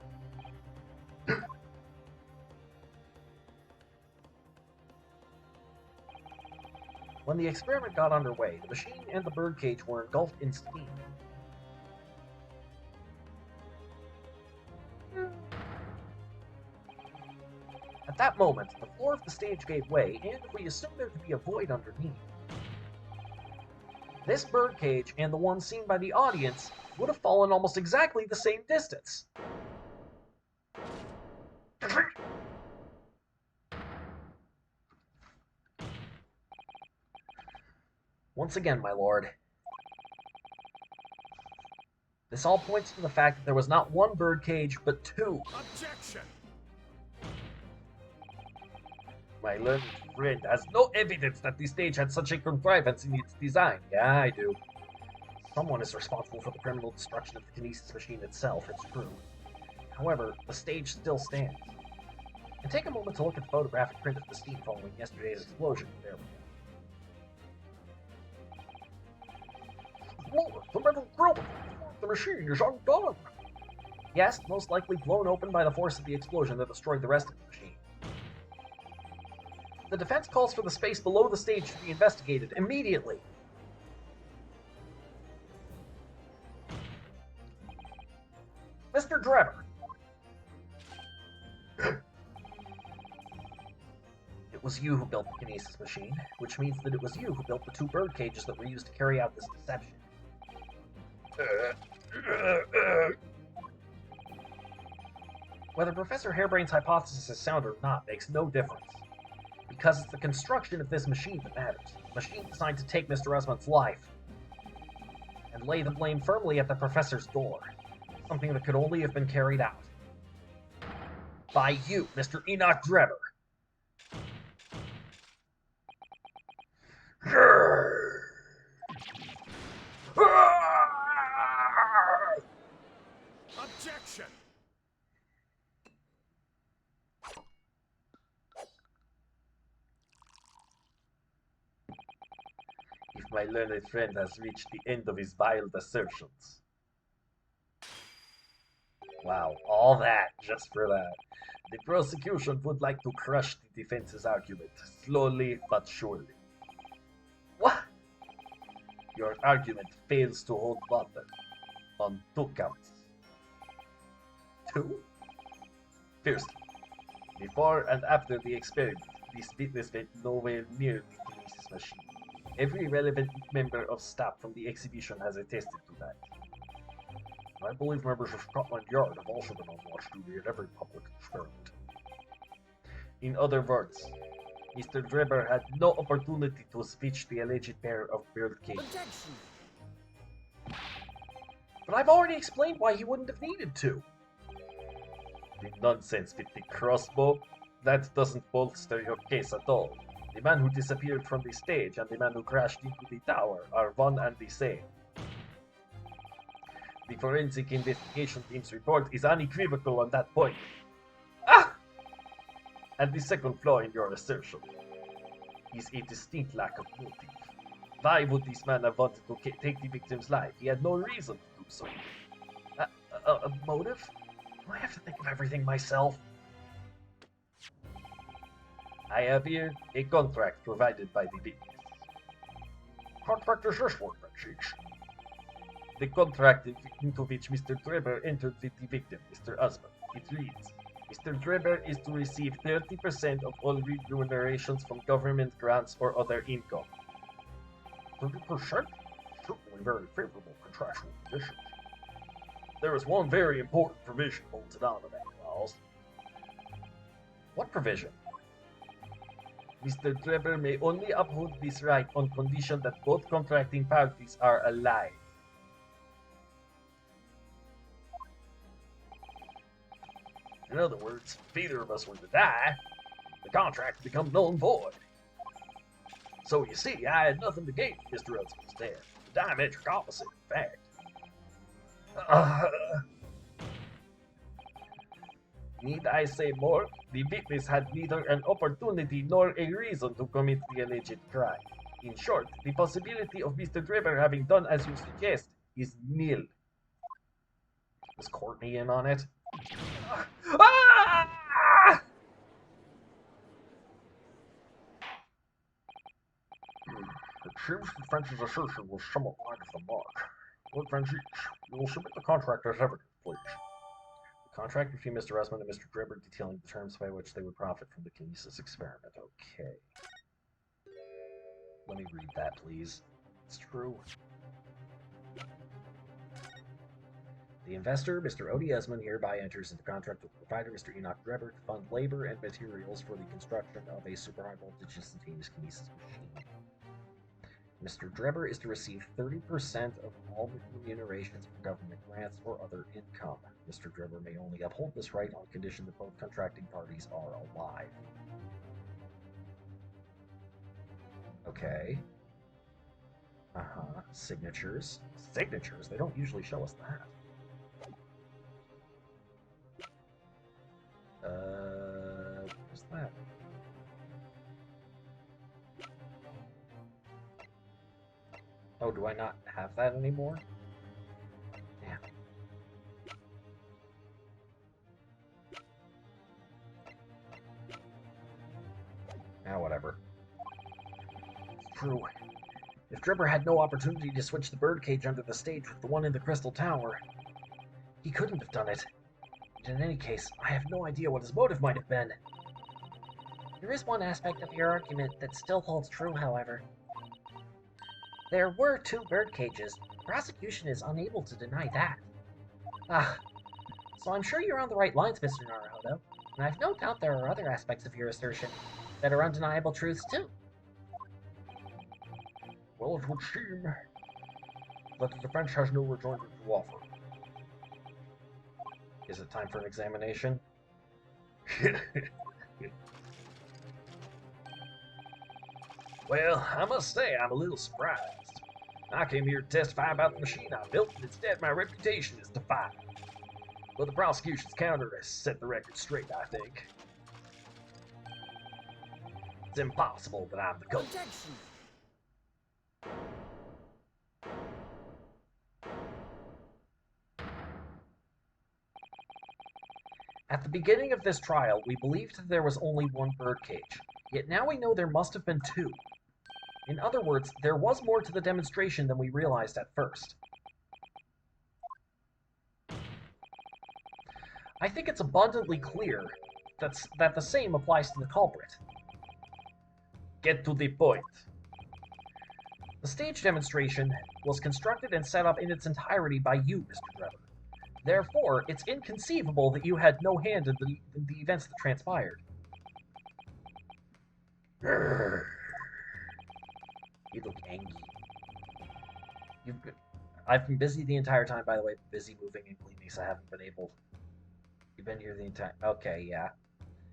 When the experiment got underway, the machine and the birdcage were engulfed in steam. At that moment, the floor of the stage gave way, and we assumed there to be a void underneath. This birdcage and the one seen by the audience would have fallen almost exactly the same distance. Once again, my lord, this all points to the fact that there was not one birdcage, but two. Objection! My learned friend has no evidence that the stage had such a contrivance in its design. Yeah, I do. Someone is responsible for the criminal destruction of the kinesis machine itself, it's true. However, the stage still stands. And take a moment to look at the photographic print of the steam following yesterday's explosion. There we go. Lord, the metal grill! The machine is undone! Yes, most likely blown open by the force of the explosion that destroyed the rest of the machine. The defense calls for the space below the stage to be investigated immediately. Mr. Drebber! It was you who built the kinesis machine, which means that it was you who built the two bird cages that were used to carry out this deception. Whether Professor Harebrain's hypothesis is sound or not makes no difference. Because it's the construction of this machine that matters. A machine designed to take Mr. Usman's life. And lay the blame firmly at the professor's door. Something that could only have been carried out by you, Mr. Enoch Drebber. Objection! If my learned friend has reached the end of his wild assertions. Wow, all that just for that. The prosecution would like to crush the defense's argument, slowly but surely. What? Your argument fails to hold water on 2 counts. 2? Firstly, before and after the experiment, this witness went nowhere near the kinesis machine. Every relevant member of staff from the exhibition has attested to that. I believe members of Scotland Yard have also been on watch duty at every public experiment. In other words, Mr. Drebber had no opportunity to switch the alleged pair of bird cages. Objection! But I've already explained why he wouldn't have needed to. The nonsense with the crossbow, that doesn't bolster your case at all. The man who disappeared from the stage and the man who crashed into the tower are one and the same. The forensic investigation team's report is unequivocal on that point. Ah! And the second flaw in your assertion is a distinct lack of motive. Why would this man have wanted to take the victim's life? He had no reason to do so. A motive? Do I have to think of everything myself? I have here a contract provided by the witness. Contract is this one, Chiefs. The contract into which Mr. Drebber entered with the victim, Mr. Usman. It reads, Mr. Drebber is to receive 30% of all remunerations from government grants or other income. 30%? Certainly very favorable contractual conditions. There is one very important provision bolted onto that clause. What provision? Mr. Drebber may only uphold this right on condition that both contracting parties are alive. In other words, if either of us were to die, the contract would become null and void. So you see, I had nothing to gain from Mr. Usman's death. The diametric opposite, in fact. Need I say more? The witness had neither an opportunity nor a reason to commit the alleged crime. In short, the possibility of Mr. Drebber having done as you suggest is nil. Was Courtney in on it? Ah! It seems the defense's assertion was somewhat wide of the mark. Lord Van Zeech, you will submit the contract as evidence, please. The contract between Mr. Usman and Mr. Drebber detailing the terms by which they would profit from the kinesis experiment. Okay. Let me read that, please. It's true. The investor, Mr. Odie Usman, hereby enters into contract with the provider, Mr. Enoch Drebber, to fund labor and materials for the construction of a super high voltage instantaneous kinesis machine. Mr. Drebber is to receive 30% of all remunerations from government grants or other income. Mr. Drebber may only uphold this right on condition that both contracting parties are alive. Okay. Uh-huh. Signatures. Signatures? They don't usually show us that. What's that? Oh, do I not have that anymore? Damn. Now, whatever. It's true. If Dribber had no opportunity to switch the birdcage under the stage with the one in the Crystal Tower, he couldn't have done it. And in any case, I have no idea what his motive might have been. There is one aspect of your argument that still holds true, however. There were 2 birdcages. Prosecution is unable to deny that. Ah, so I'm sure you're on the right lines, Mr. Naruhodo, and I've no doubt there are other aspects of your assertion that are undeniable truths too. Well, it would seem that the defense has no rejoinder to offer. Is it time for an examination? Well, I must say I'm a little surprised. I came here to testify about the machine I built, and instead my reputation is defied. But the prosecution's counter has set the record straight, I think. It's impossible that I'm the culprit. Objection! At the beginning of this trial, we believed that there was only 1 birdcage, yet now we know there must have been 2. In other words, there was more to the demonstration than we realized at first. I think it's abundantly clear that the same applies to the culprit. Get to the point. The stage demonstration was constructed and set up in its entirety by you, Mr. Drebber. Therefore, it's inconceivable that you had no hand in the events that transpired. You look angry. I've been busy the entire time, by the way, busy moving and cleaning, so I haven't been able... You've been here the entire... Okay, yeah.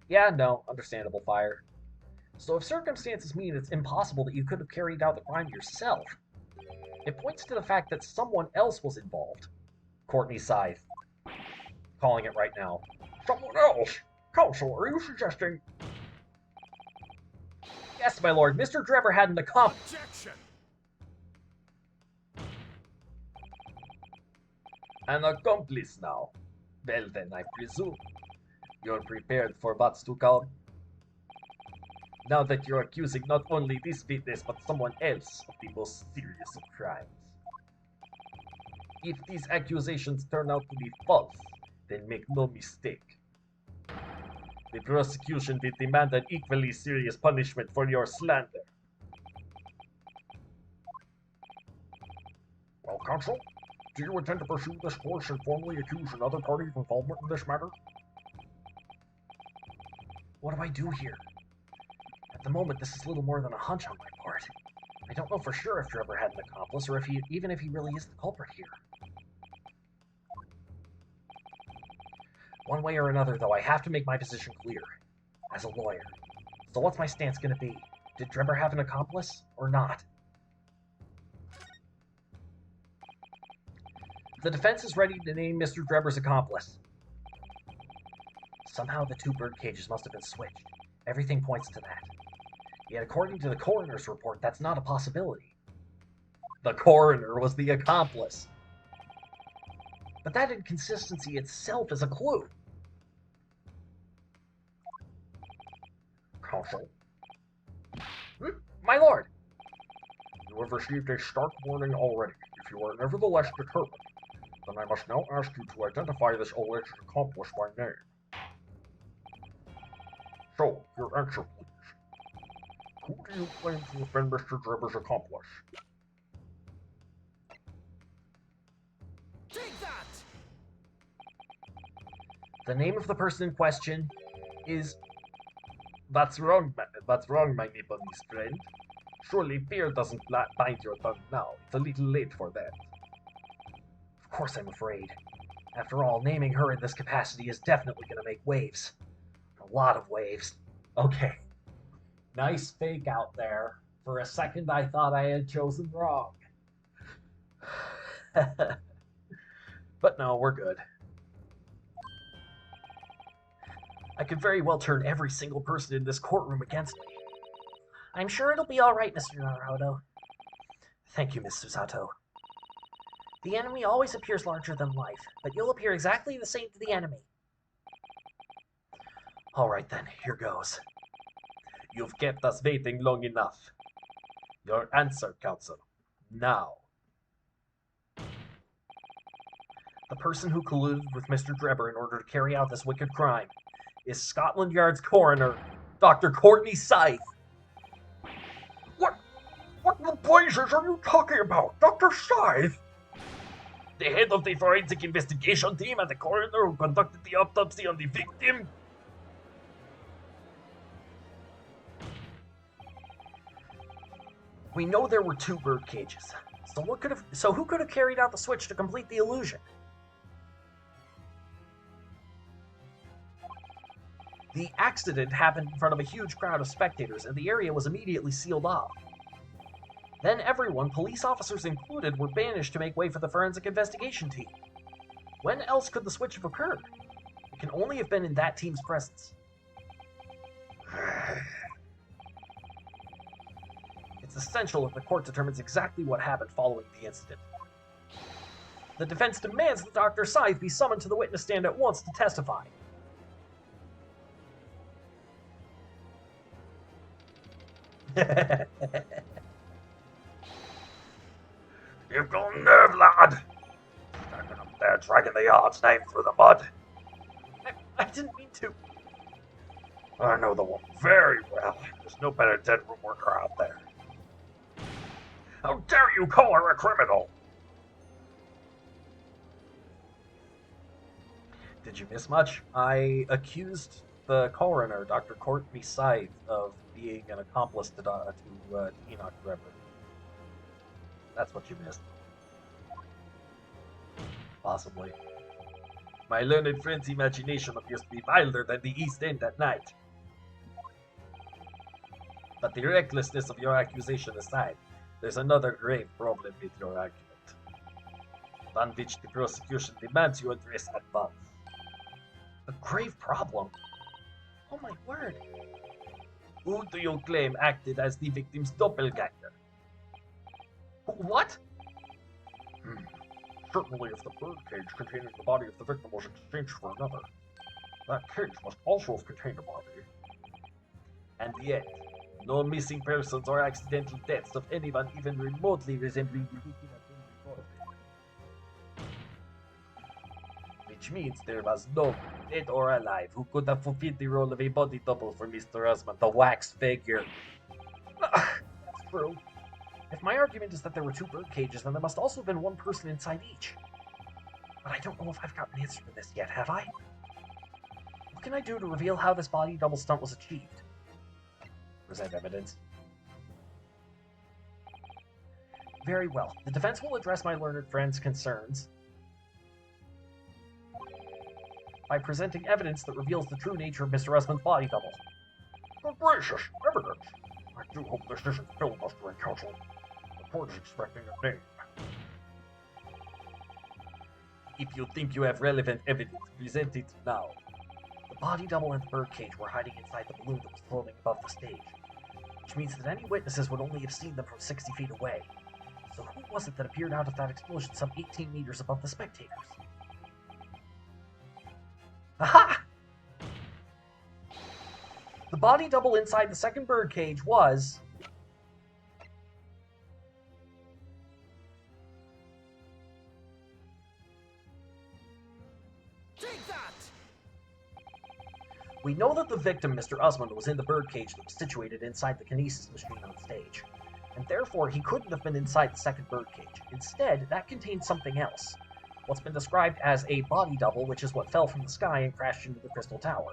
Yeah, no, understandable, Fire. So if circumstances mean it's impossible that you could have carried out the crime yourself, it points to the fact that someone else was involved. Courtney Scythe. Calling it right now. Someone else? Counsel, are you suggesting... Yes, my lord, Mr. Drebber had an accomplice. Objection! An accomplice now. Well then, I presume you're prepared for what's to come. Now that you're accusing not only this witness, but someone else of the most serious of crimes. If these accusations turn out to be false, then make no mistake. The prosecution will demand an equally serious punishment for your slander. Well, counsel, do you intend to pursue this course and formally accuse another party of involvement in this matter? What do I do here? At the moment, this is little more than a hunch on my part. I don't know for sure if Drebber had an accomplice, or even if he really is the culprit here. One way or another, though, I have to make my position clear, as a lawyer. So what's my stance going to be? Did Drebber have an accomplice, or not? The defense is ready to name Mr. Drebber's accomplice. Somehow the 2 bird cages must have been switched. Everything points to that. Yet according to the coroner's report, that's not a possibility. The coroner was the accomplice. But that inconsistency itself is a clue. Counsel, My lord! you have received a stark warning already. If you are nevertheless determined, then I must now ask you to identify this alleged accomplice by name. So, your answer, please. Who do you claim to have been Mr. Drebber's accomplice? Take that! The name of the person in question is... That's wrong, my Nepalese friend. Surely fear doesn't bind your tongue now. It's a little late for that. Of course I'm afraid. After all, naming her in this capacity is definitely going to make waves. A lot of waves. Okay. Nice fake out there. For a second I thought I had chosen wrong. But no, we're good. I could very well turn every single person in this courtroom against me. I'm sure it'll be all right, Mr. Naruto. Thank you, Miss Susato. The enemy always appears larger than life, but you'll appear exactly the same to the enemy. All right then, here goes. You've kept us waiting long enough. Your answer, Counsel. Now. The person who colluded with Mr. Drebber in order to carry out this wicked crime is Scotland Yard's coroner, Dr. Courtney Scythe. What in the blazes are you talking about, Dr. Scythe? The head of the forensic investigation team and the coroner who conducted the autopsy on the victim? We know there were 2 bird cages. So who could have carried out the switch to complete the illusion? The accident happened in front of a huge crowd of spectators, and the area was immediately sealed off. Then everyone, police officers included, were banished to make way for the forensic investigation team. When else could the switch have occurred? It can only have been in that team's presence. It's essential that the court determines exactly what happened following the incident. The defense demands that Dr. Scythe be summoned to the witness stand at once to testify. You've got nerve, lad. Standing up there dragging the yard's name through the mud. I didn't mean to. I know the one very well. There's no better dead room worker out there. How dare you call her a criminal? Did you miss much? I accused the coroner, Dr. Courtney Scythe, of being an accomplice to Enoch Drebber. That's what you missed. Possibly. My learned friend's imagination appears to be wilder than the East End at night. But the recklessness of your accusation aside, there's another grave problem with your argument, one which the prosecution demands you address at once. A grave problem? Oh my word. Who do you claim acted as the victim's doppelganger? What? Certainly if the bird cage containing the body of the victim was exchanged for another, that cage must also have contained a body. And yet, no missing persons or accidental deaths of anyone even remotely resembling the victim have been reported. Which means there was no one, dead or alive, who could have fulfilled the role of a body double for Mr. Osmond, the wax figure. That's true. If my argument is that there were 2 bird cages, then there must also have been 1 person inside each. But I don't know if I've got an answer to this yet, have I? What can I do to reveal how this body double stunt was achieved? Present evidence. Very well. The defense will address my learned friend's concerns by presenting evidence that reveals the true nature of Mr. Usman's body double. Good gracious, evidence! I do hope this isn't filibustering, counsel. The court is expecting a name. If you think you have relevant evidence, present it now. The body double and the bird cage were hiding inside the balloon that was floating above the stage, which means that any witnesses would only have seen them from 60 feet away. So who was it that appeared out of that explosion some 18 meters above the spectators? Aha! The body double inside the second bird cage was... Take that! We know that the victim, Mr. Usmond, was in the bird cage that was situated inside the kinesis machine on stage, and therefore he couldn't have been inside the second bird cage. Instead, that contained something else. What's been described as a body double, which is what fell from the sky and crashed into the Crystal Tower.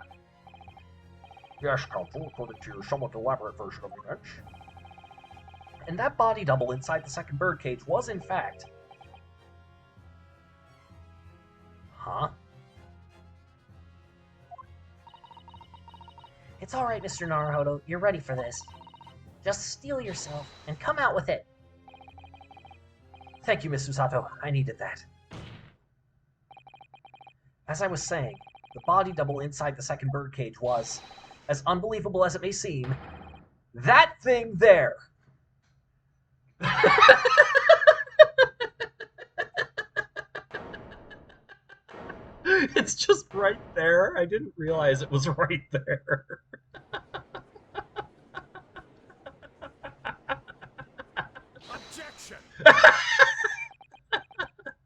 Yes, counsel, according to your somewhat elaborate version of events. And that body double inside the second bird cage was, in fact... Huh? It's alright, Mr. Naruhodo. You're ready for this. Just steel yourself and come out with it. Thank you, Miss Susato. I needed that. As I was saying, the body double inside the second birdcage was, as unbelievable as it may seem, that thing there. It's just right there. I didn't realize it was right there. Objection!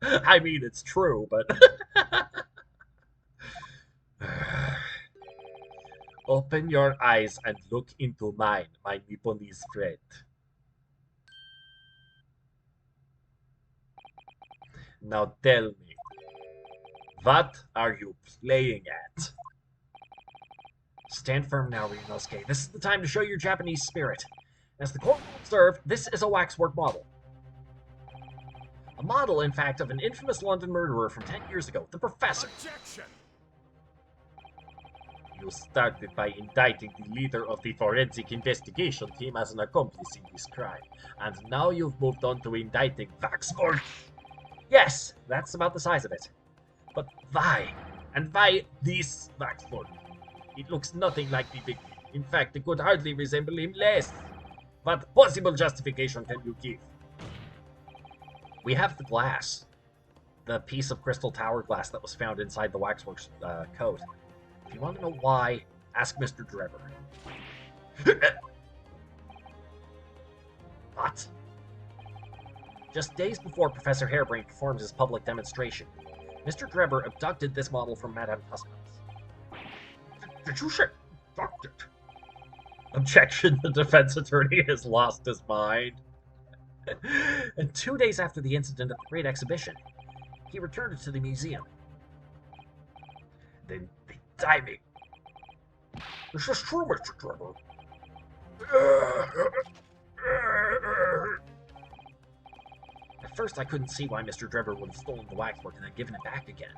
I mean, it's true, but... Open your eyes and look into mine, my Nipponese friend. Now tell me, what are you playing at? Stand firm now, Ryunosuke. This is the time to show your Japanese spirit. As the court will observe, this is a waxwork model. A model, in fact, of an infamous London murderer from 10 years ago, the Professor. Objection! You started by indicting the leader of the forensic investigation team as an accomplice in this crime, and now you've moved on to indicting Waxwork. Yes, that's about the size of it. But why? And why this Waxwork? It looks nothing like the victim. In fact, it could hardly resemble him less. What possible justification can you give? We have the glass. The piece of crystal tower glass that was found inside the Waxworks coat. If you want to know why, ask Mr. Drebber. What? Just days before Professor Harebrain performed his public demonstration, Mr. Drebber abducted this model from Madame Tussauds. Did you say abducted? Objection, the defense attorney has lost his mind. And 2 days after the incident at the Great Exhibition, he returned it to the museum. Then the timing. This is true, Mr. Trevor. At first, I couldn't see why Mr. Drebber would have stolen the waxwork and then given it back again.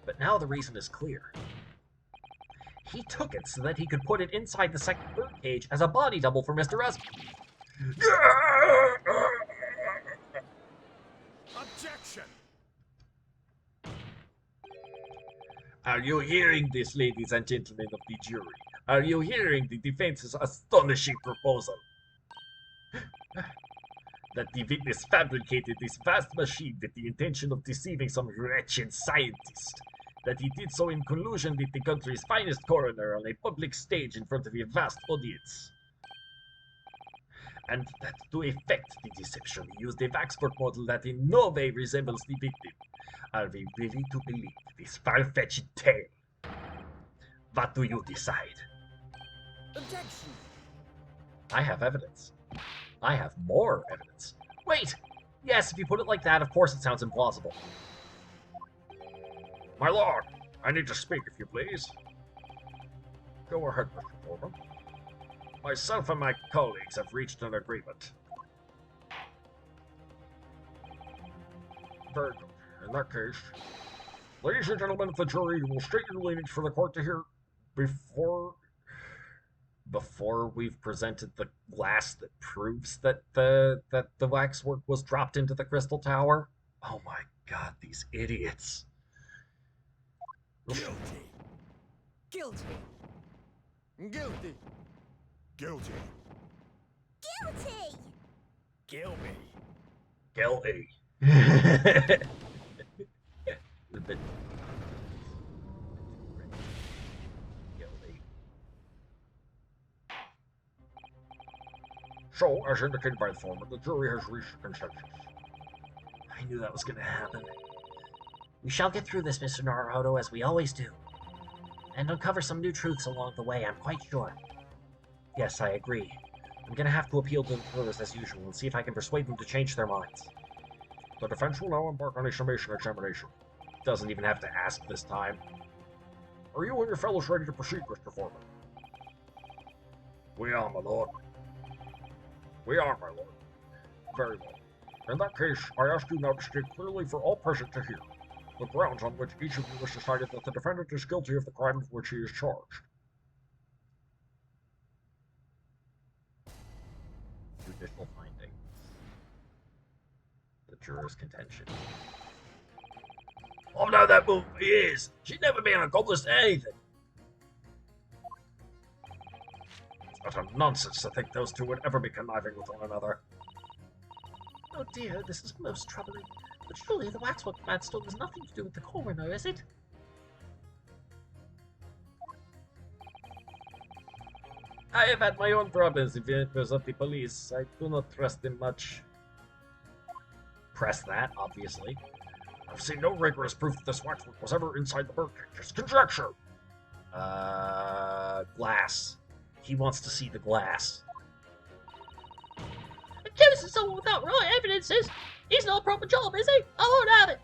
But now the reason is clear. He took it so that he could put it inside the second birdcage as a body double for Mr. Esmond. Objection! Are you hearing this, ladies and gentlemen of the jury? Are you hearing the defense's astonishing proposal? That the witness fabricated this vast machine with the intention of deceiving some wretched scientist. That he did so in collusion with the country's finest coroner on a public stage in front of a vast audience. And that to effect the deception, he used a waxwork model that in no way resembles the victim. Are we ready to believe this far-fetched tale? What do you decide? Objection! I have evidence. I have more evidence. Wait! Yes, if you put it like that, of course it sounds implausible. My lord, I need to speak, if you please. Go ahead, Mr. Foreman. Myself and my colleagues have reached an agreement. Very good. In that case, ladies and gentlemen of the jury, you will state your leanings for the court to hear before we've presented the glass that proves that the waxwork was dropped into the crystal tower. Oh my god, these idiots. Guilty! Guilty! Guilty! Guilty! Guilty! Kill me! Guilty. Guilty. So, as indicated by the foreman, the jury has reached a consensus. I knew that was going to happen. We shall get through this, Mr. Naruhodo, as we always do. And uncover some new truths along the way, I'm quite sure. Yes, I agree. I'm going to have to appeal to the jurors as usual and see if I can persuade them to change their minds. The defense will now embark on a summation examination. Doesn't even have to ask this time. Are you and your fellows ready to proceed, Mr. Foreman? We are, my lord. We are, my lord. Very well. In that case, I ask you now to state clearly for all present to hear the grounds on which each of you has decided that the defendant is guilty of the crime of which he is charged. Judicial findings. The Juror's contention. I've known that woman for years. She'd never been accomplice to anything. It's utter nonsense to think those two would ever be conniving with one another. Oh dear, this is most troubling. But surely the waxwork man still has nothing to do with the coroner, is it? I have had my own problems with members of the police. I do not trust them much. Press that, obviously. I've seen no rigorous proof that this waxwork was ever inside the birdcage. Just conjecture. Glass. He wants to see the glass. Accusing someone without right evidences? He's not a proper job, is he? I won't have it!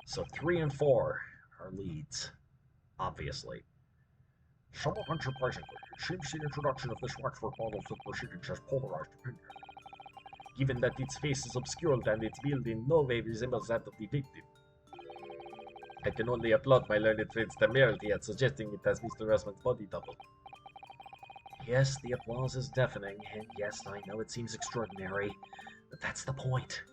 So 3 and 4 are leads, obviously. Somewhat unsurprisingly, it seems the introduction of this waxwork model to the proceedings has polarized opinion. Given that its face is obscured and its build in no way resembles that of the victim. I can only applaud my learned friend's temerity at suggesting it as Mr. Russman's body double. Yes, the applause is deafening, and yes, I know it seems extraordinary, but that's the point.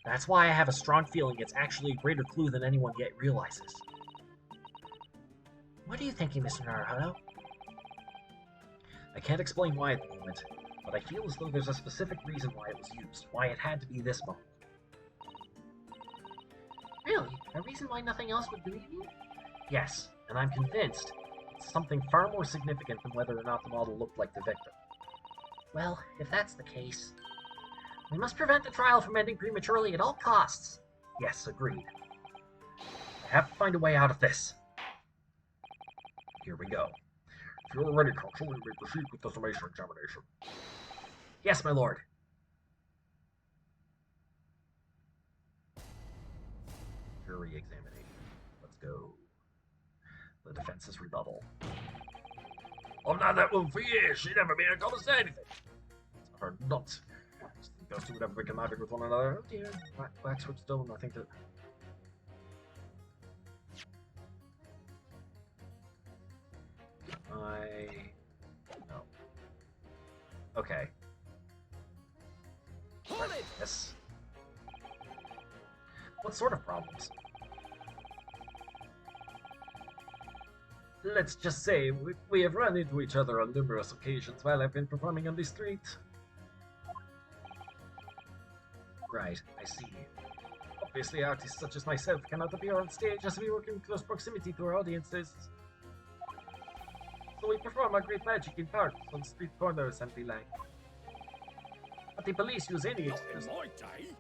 That's why I have a strong feeling it's actually a greater clue than anyone yet realizes. What are you thinking, Mr. Naruhodo? I can't explain why at the moment, but I feel as though there's a specific reason why it was used, why it had to be this model. Really? A reason why nothing else would do, you mean? Yes, and I'm convinced it's something far more significant than whether or not the model looked like the victim. Well, if that's the case, we must prevent the trial from ending prematurely at all costs. Yes, agreed. I have to find a way out of this. Here we go. If you're ready, counsel, we may proceed with the summation examination. Yes, my lord. Jury examination. Let's go. The defense's rebuttal. I've known that woman for years. She'd never been accomplice to anything. It's her nuts. Those two would ever be conniving with one another. Oh dear. Waxwork stone, I think that... No. Okay. Hold it! Yes. What sort of problems? Let's just say we have run into each other on numerous occasions while I've been performing on the street. Right, I see. Obviously, artists such as myself cannot appear on stage as we work in close proximity to our audiences. So we perform our great magic in parks, on street corners, and the like. But the police use any excuse In my day,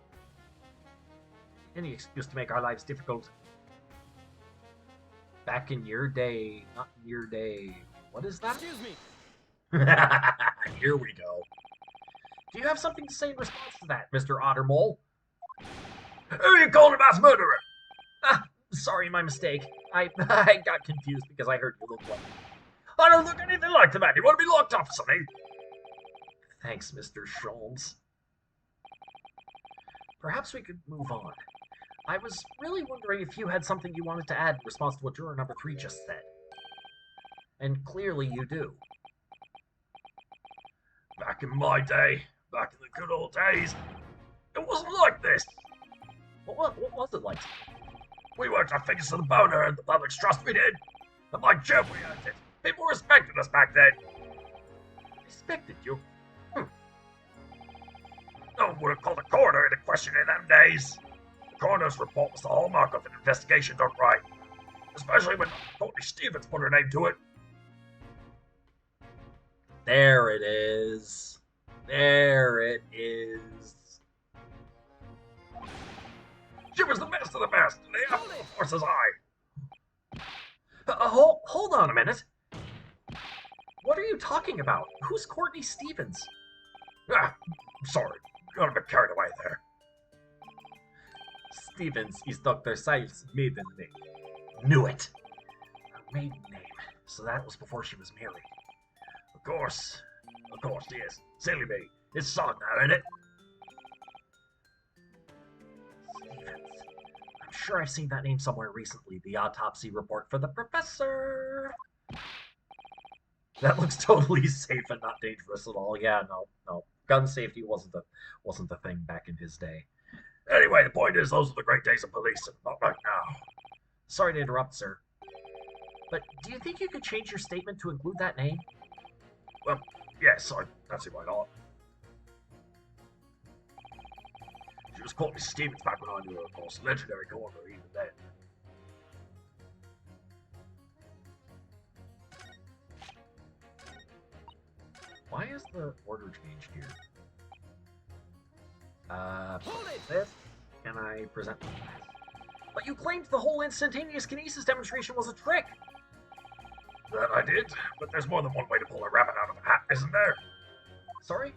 to make our lives difficult. Back in your day, not in your day. What is that? excuse me. Here we go. Do you have something to say in response to that, Mr. Ottermole? Who are you calling a mass murderer? Ah, sorry, my mistake. I got confused because I heard you look like... I don't look anything like the man. You want to be locked up, sonny? Thanks, Mr. Sholmes. Perhaps we could move on. I was really wondering if you had something you wanted to add in response to what juror number 3 just said. And clearly you do. Back in my day, back in the good old days, it wasn't like this. What was it like? We worked our fingers to the bone to earn the public's trust, we did. And by Jove, we earned it. People respected us back then. Respected you? No one would have called a coroner into question in them days. The coroner's report was the hallmark of an investigation done right. Especially when Courtney Stevens put her name to it. There it is. There it is. She was the best of the best, and the apple of the horse's eye. Hold on a minute. What are you talking about? Who's Courtney Stevens? Ah, sorry. Got a bit carried away there. Stevens is Dr. Sylph's maiden name. Knew it. Her maiden name. So that was before she was married. Of course, yes. Silly me. It's son now, ain't it? Stevens. I'm sure I've seen that name somewhere recently. The autopsy report for the professor. That looks totally safe and not dangerous at all. Yeah, no. gun safety wasn't the thing back in his day. Anyway, the point is, those are the great days of policing, not right now. Sorry to interrupt, sir. But do you think you could change your statement to include that name? Well, yes, I don't see why not. You just called me Stevens back when I knew the most legendary corner even then. Why is the order changed here? Hold it! This? Can I present? But you claimed the whole instantaneous kinesis demonstration was a trick! That I did, but there's more than one way to pull a rabbit out of a hat, isn't there? Sorry?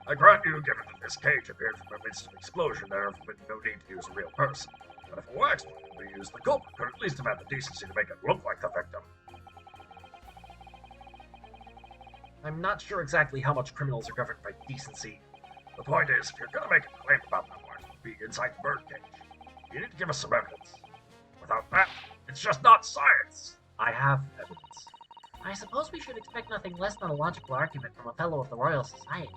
I grant you, given that this cage appeared from an instant explosion, there have been no need to use a real person. But if a wax one could be used, the culprit could at least have had the decency to make it look like the victim. I'm not sure exactly how much criminals are governed by decency. The point is, if you're gonna make a claim about that wax would be inside the birdcage, you need to give us some evidence. Without that, it's just not science. I have evidence. I suppose we should expect nothing less than a logical argument from a fellow of the Royal Society.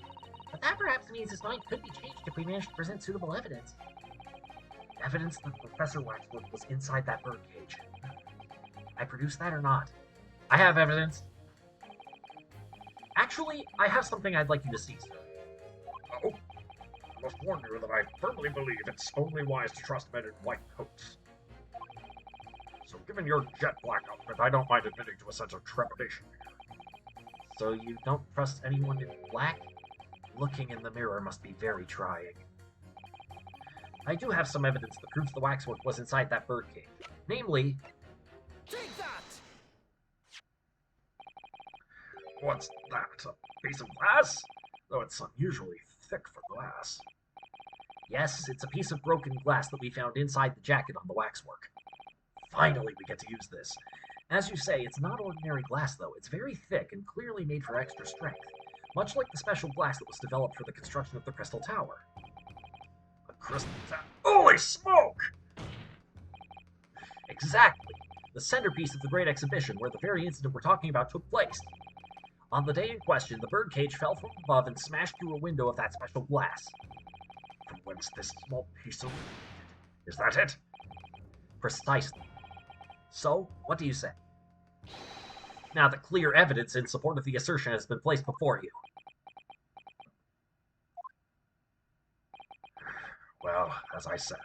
But that perhaps means his mind could be changed if we manage to present suitable evidence. Evidence that Professor Waxwork was inside that birdcage. I produced that or not? I have evidence. Actually, I have something I'd like you to see, sir. Oh, I must warn you that I firmly believe it's only wise to trust men in white coats. So given your jet black outfit, I don't mind admitting to a sense of trepidation here. So you don't trust anyone in black? Looking in the mirror must be very trying. I do have some evidence that proves the waxwork was inside that birdcage. Namely, Take that! What's that? A piece of glass? Though it's unusually thick for glass. yes, it's a piece of broken glass that we found inside the jacket on the waxwork. Finally, we get to use this. As you say, it's not ordinary glass, though. It's very thick and clearly made for extra strength, much like the special glass that was developed for the construction of the Crystal Tower. A crystal tower? Holy smoke! Exactly! The centerpiece of the Great Exhibition, where the very incident we're talking about took place. On the day in question, the birdcage fell from above and smashed through a window of that special glass. From whence this small piece of... Is that it? Precisely. So, what do you say? Now that clear evidence in support of the assertion has been placed before you. Well, as I said,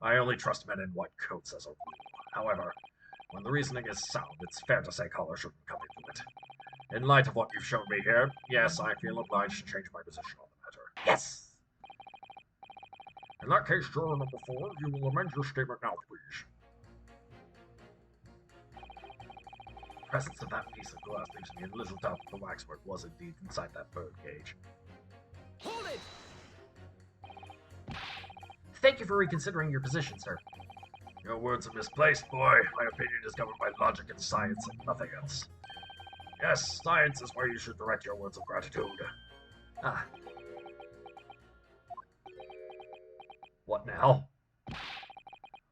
I only trust men in white coats as a rule. However, when the reasoning is sound, it's fair to say color shouldn't come into it. In light of what you've shown me here, yes, I feel obliged to change my position on the matter. Yes! In that case, juror number 4, you will amend your statement now, please. The presence of that piece of glass leaves me in little doubt that the waxwork was indeed inside that birdcage. Hold it! Thank you for reconsidering your position, sir. Your words are misplaced, boy. My opinion is governed by logic and science and nothing else. Yes, science is where you should direct your words of gratitude. Ah. What now?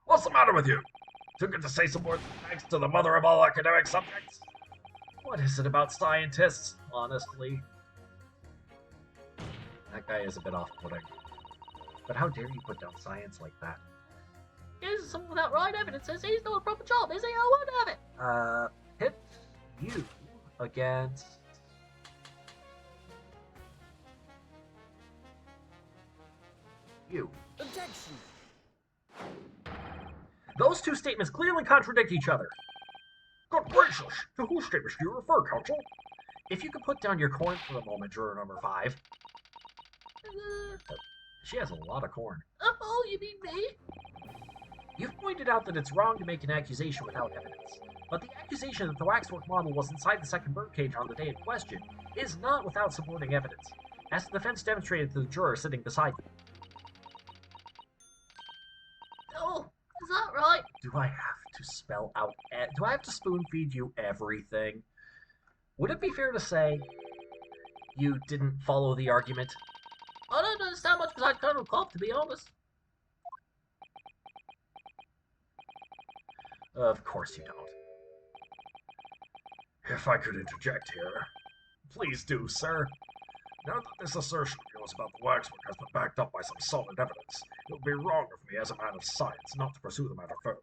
What's the matter with you? Too good to say some more thanks to the mother of all academic subjects? What is it about scientists, honestly? That guy is a bit off-putting. But how dare you put down science like that? Here's someone without right evidence says he's doing a proper job, is he? I won't have it. Pit you against... you. Objection! Those two statements clearly contradict each other. Good gracious! To whose statements do you refer, counsel? If you could put down your corn for a moment, juror number 5. She has a lot of corn. Oh, you mean me? You've pointed out that it's wrong to make an accusation without evidence, but the accusation that the waxwork model was inside the second birdcage on the day in question is not without supporting evidence, as the defense demonstrated to the juror sitting beside them. Oh, is that right? Do I have to spell out... do I have to spoon-feed you everything? Would it be fair to say you didn't follow the argument? I don't understand much beside Colonel Cobb, to be honest. Of course you don't. If I could interject here. Please do, sir. Now that this assertion of yours about the waxwork has been backed up by some solid evidence, it would be wrong of me as a man of science not to pursue the matter further.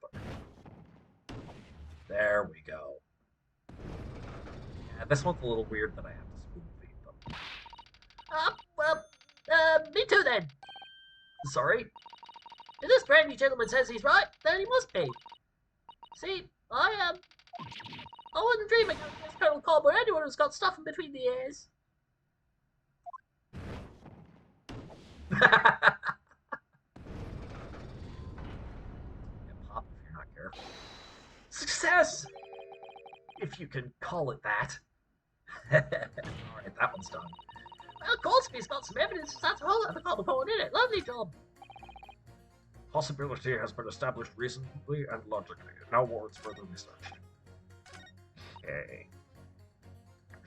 There we go. Yeah, this one's a little weird that I have to spoon feed them. Well, me too then. Sorry? If this brandy gentleman says he's right, then he must be. See, I wouldn't dream of going against Colonel Cobb or anyone who's got stuff in between the ears. Yeah, Pop, if you're not careful. Success! If you can call it that. Alright, that one's done. Well, Goldsby's got some evidence that's a whole lot of Cobb in it. Lovely job. Possibility has been established reasonably and logically. It now warrants further research. Okay.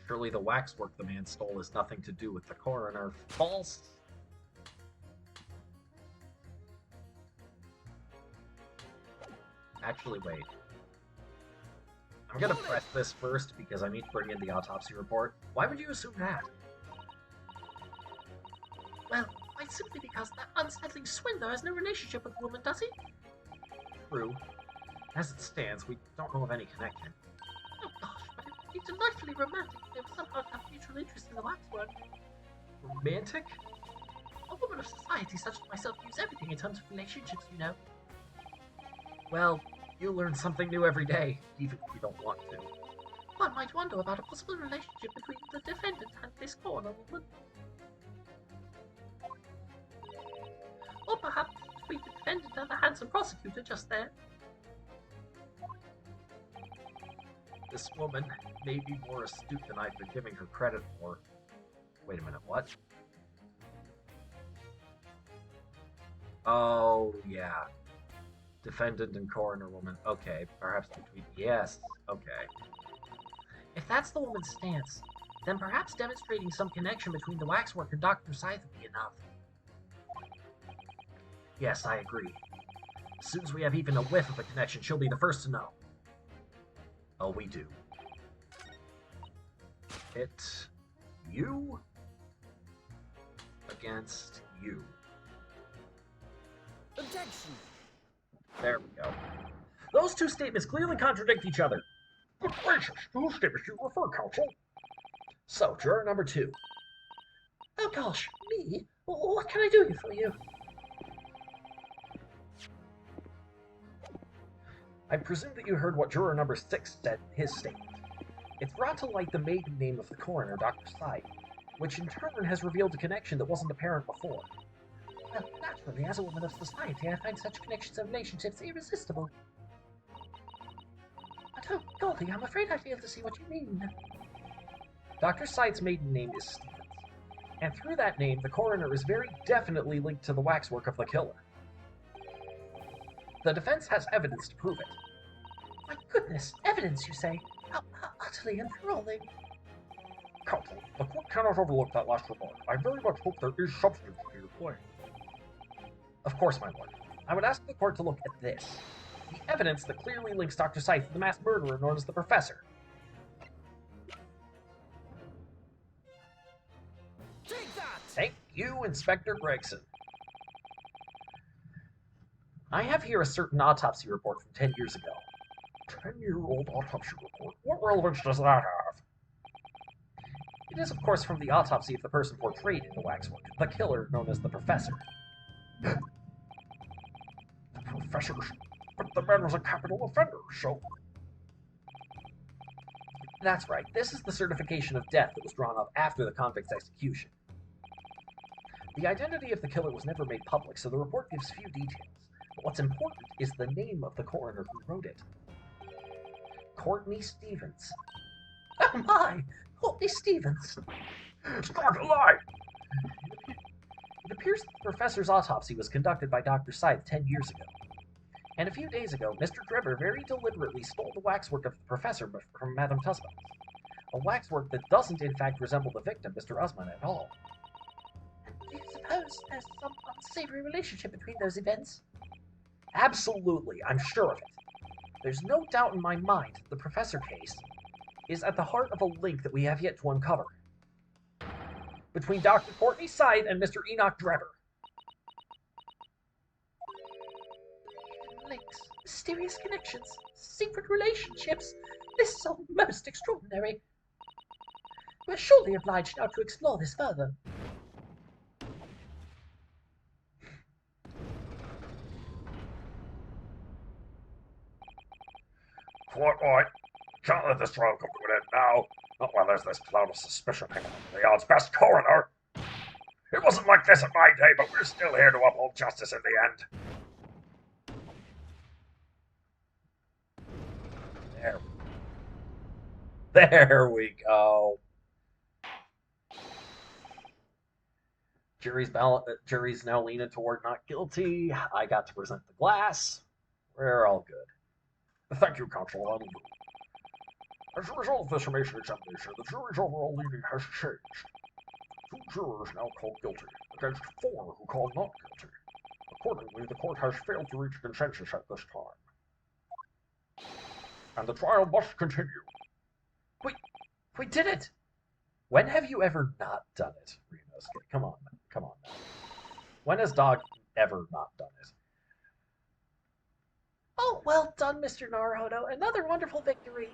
Surely the waxwork the man stole has nothing to do with the coroner. False. Actually, wait. I'm gonna press this first because I need to bring in the autopsy report. Why would you assume that? Well, why simply because that unsettling swindler has no relationship with the woman, does he? True. As it stands, we don't know of any connection. Oh gosh, but it would be delightfully romantic if they were somehow to have mutual interest in the waxwork. Romantic? A woman of society such as myself views everything in terms of relationships, you know. Well, you learn something new every day, even if you don't want to. One might wonder about a possible relationship between the defendant and this coroner woman. Or perhaps between the defendant and the handsome prosecutor just there. This woman may be more astute than I've been giving her credit for. Wait a minute, what? Oh, yeah. Defendant and coroner woman. Okay, perhaps between... Yes, okay. If that's the woman's stance, then perhaps demonstrating some connection between the waxwork and Dr. Scythe would be enough. Yes, I agree. As soon as we have even a whiff of a connection, she'll be the first to know. Oh, we do. It's you against you. Objection! There we go. Those two statements clearly contradict each other. Good gracious, to whose statements you refer, counsel? So, juror number 2. Oh gosh, me? What can I do for you? I presume that you heard what juror number 6 said in his statement. It's brought to light the maiden name of the coroner, Dr. Scythe, which in turn has revealed a connection that wasn't apparent before. Well, naturally, as a woman of society, I find such connections and relationships irresistible. But oh, golly, I'm afraid I fail to see what you mean. Dr. Scythe's maiden name is Stevens, and through that name, the coroner is very definitely linked to the waxwork of the killer. The defense has evidence to prove it. My goodness, evidence, you say? How utterly enthralling. Counsel, the court cannot overlook that last remark. I very much hope there is substance to your claim. Of course, my lord. I would ask the court to look at this. The evidence that clearly links Dr. Scythe to the masked murderer known as the Professor. Take that! Thank you, Inspector Gregson. I have here a certain autopsy report from 10 years ago. 10-year-old autopsy report? What relevance does that have? It is, of course, from the autopsy of the person portrayed in the waxwork, the killer known as the Professor. The professor? But the man was a capital offender, so... That's right, this is the certification of death that was drawn up after the convict's execution. The identity of the killer was never made public, so the report gives few details. But what's important is the name of the coroner who wrote it. Courtney Stevens. Oh my! Courtney Stevens! Start a lie! It appears that the professor's autopsy was conducted by Dr. Scythe 10 years ago. And a few days ago, Mr. Trevor very deliberately stole the waxwork of the professor from Madame Tussauds. A waxwork that doesn't in fact resemble the victim, Mr. Usman, at all. Do you suppose there's some unsavory relationship between those events? Absolutely, I'm sure of it. There's no doubt in my mind that the professor case is at the heart of a link that we have yet to uncover. between Dr. Courtney Scythe and Mr. Enoch Drebber. Links, mysterious connections, secret relationships. This is all most extraordinary. We're surely obliged now to explore this further. Quite right. Can't let this trial come to an end now. Not while there's this cloud of suspicion hanging over the yard's best coroner. It wasn't like this in my day, but we're still here to uphold justice in the end. There we go. Jury's now leaning toward not guilty. I got to present the glass. We're all good. Thank you, counsel. That'll do. As a result of this information examination, the jury's overall leaning has changed. 2 jurors now called guilty, against 4 who called not guilty. Accordingly, the court has failed to reach consensus at this time. And the trial must continue. We did it! When have you ever not done it, Ryunosuke? Come on, man. Come on, man. When has Dog ever not done it? Oh, well done, Mr. Naruhodo. Another wonderful victory.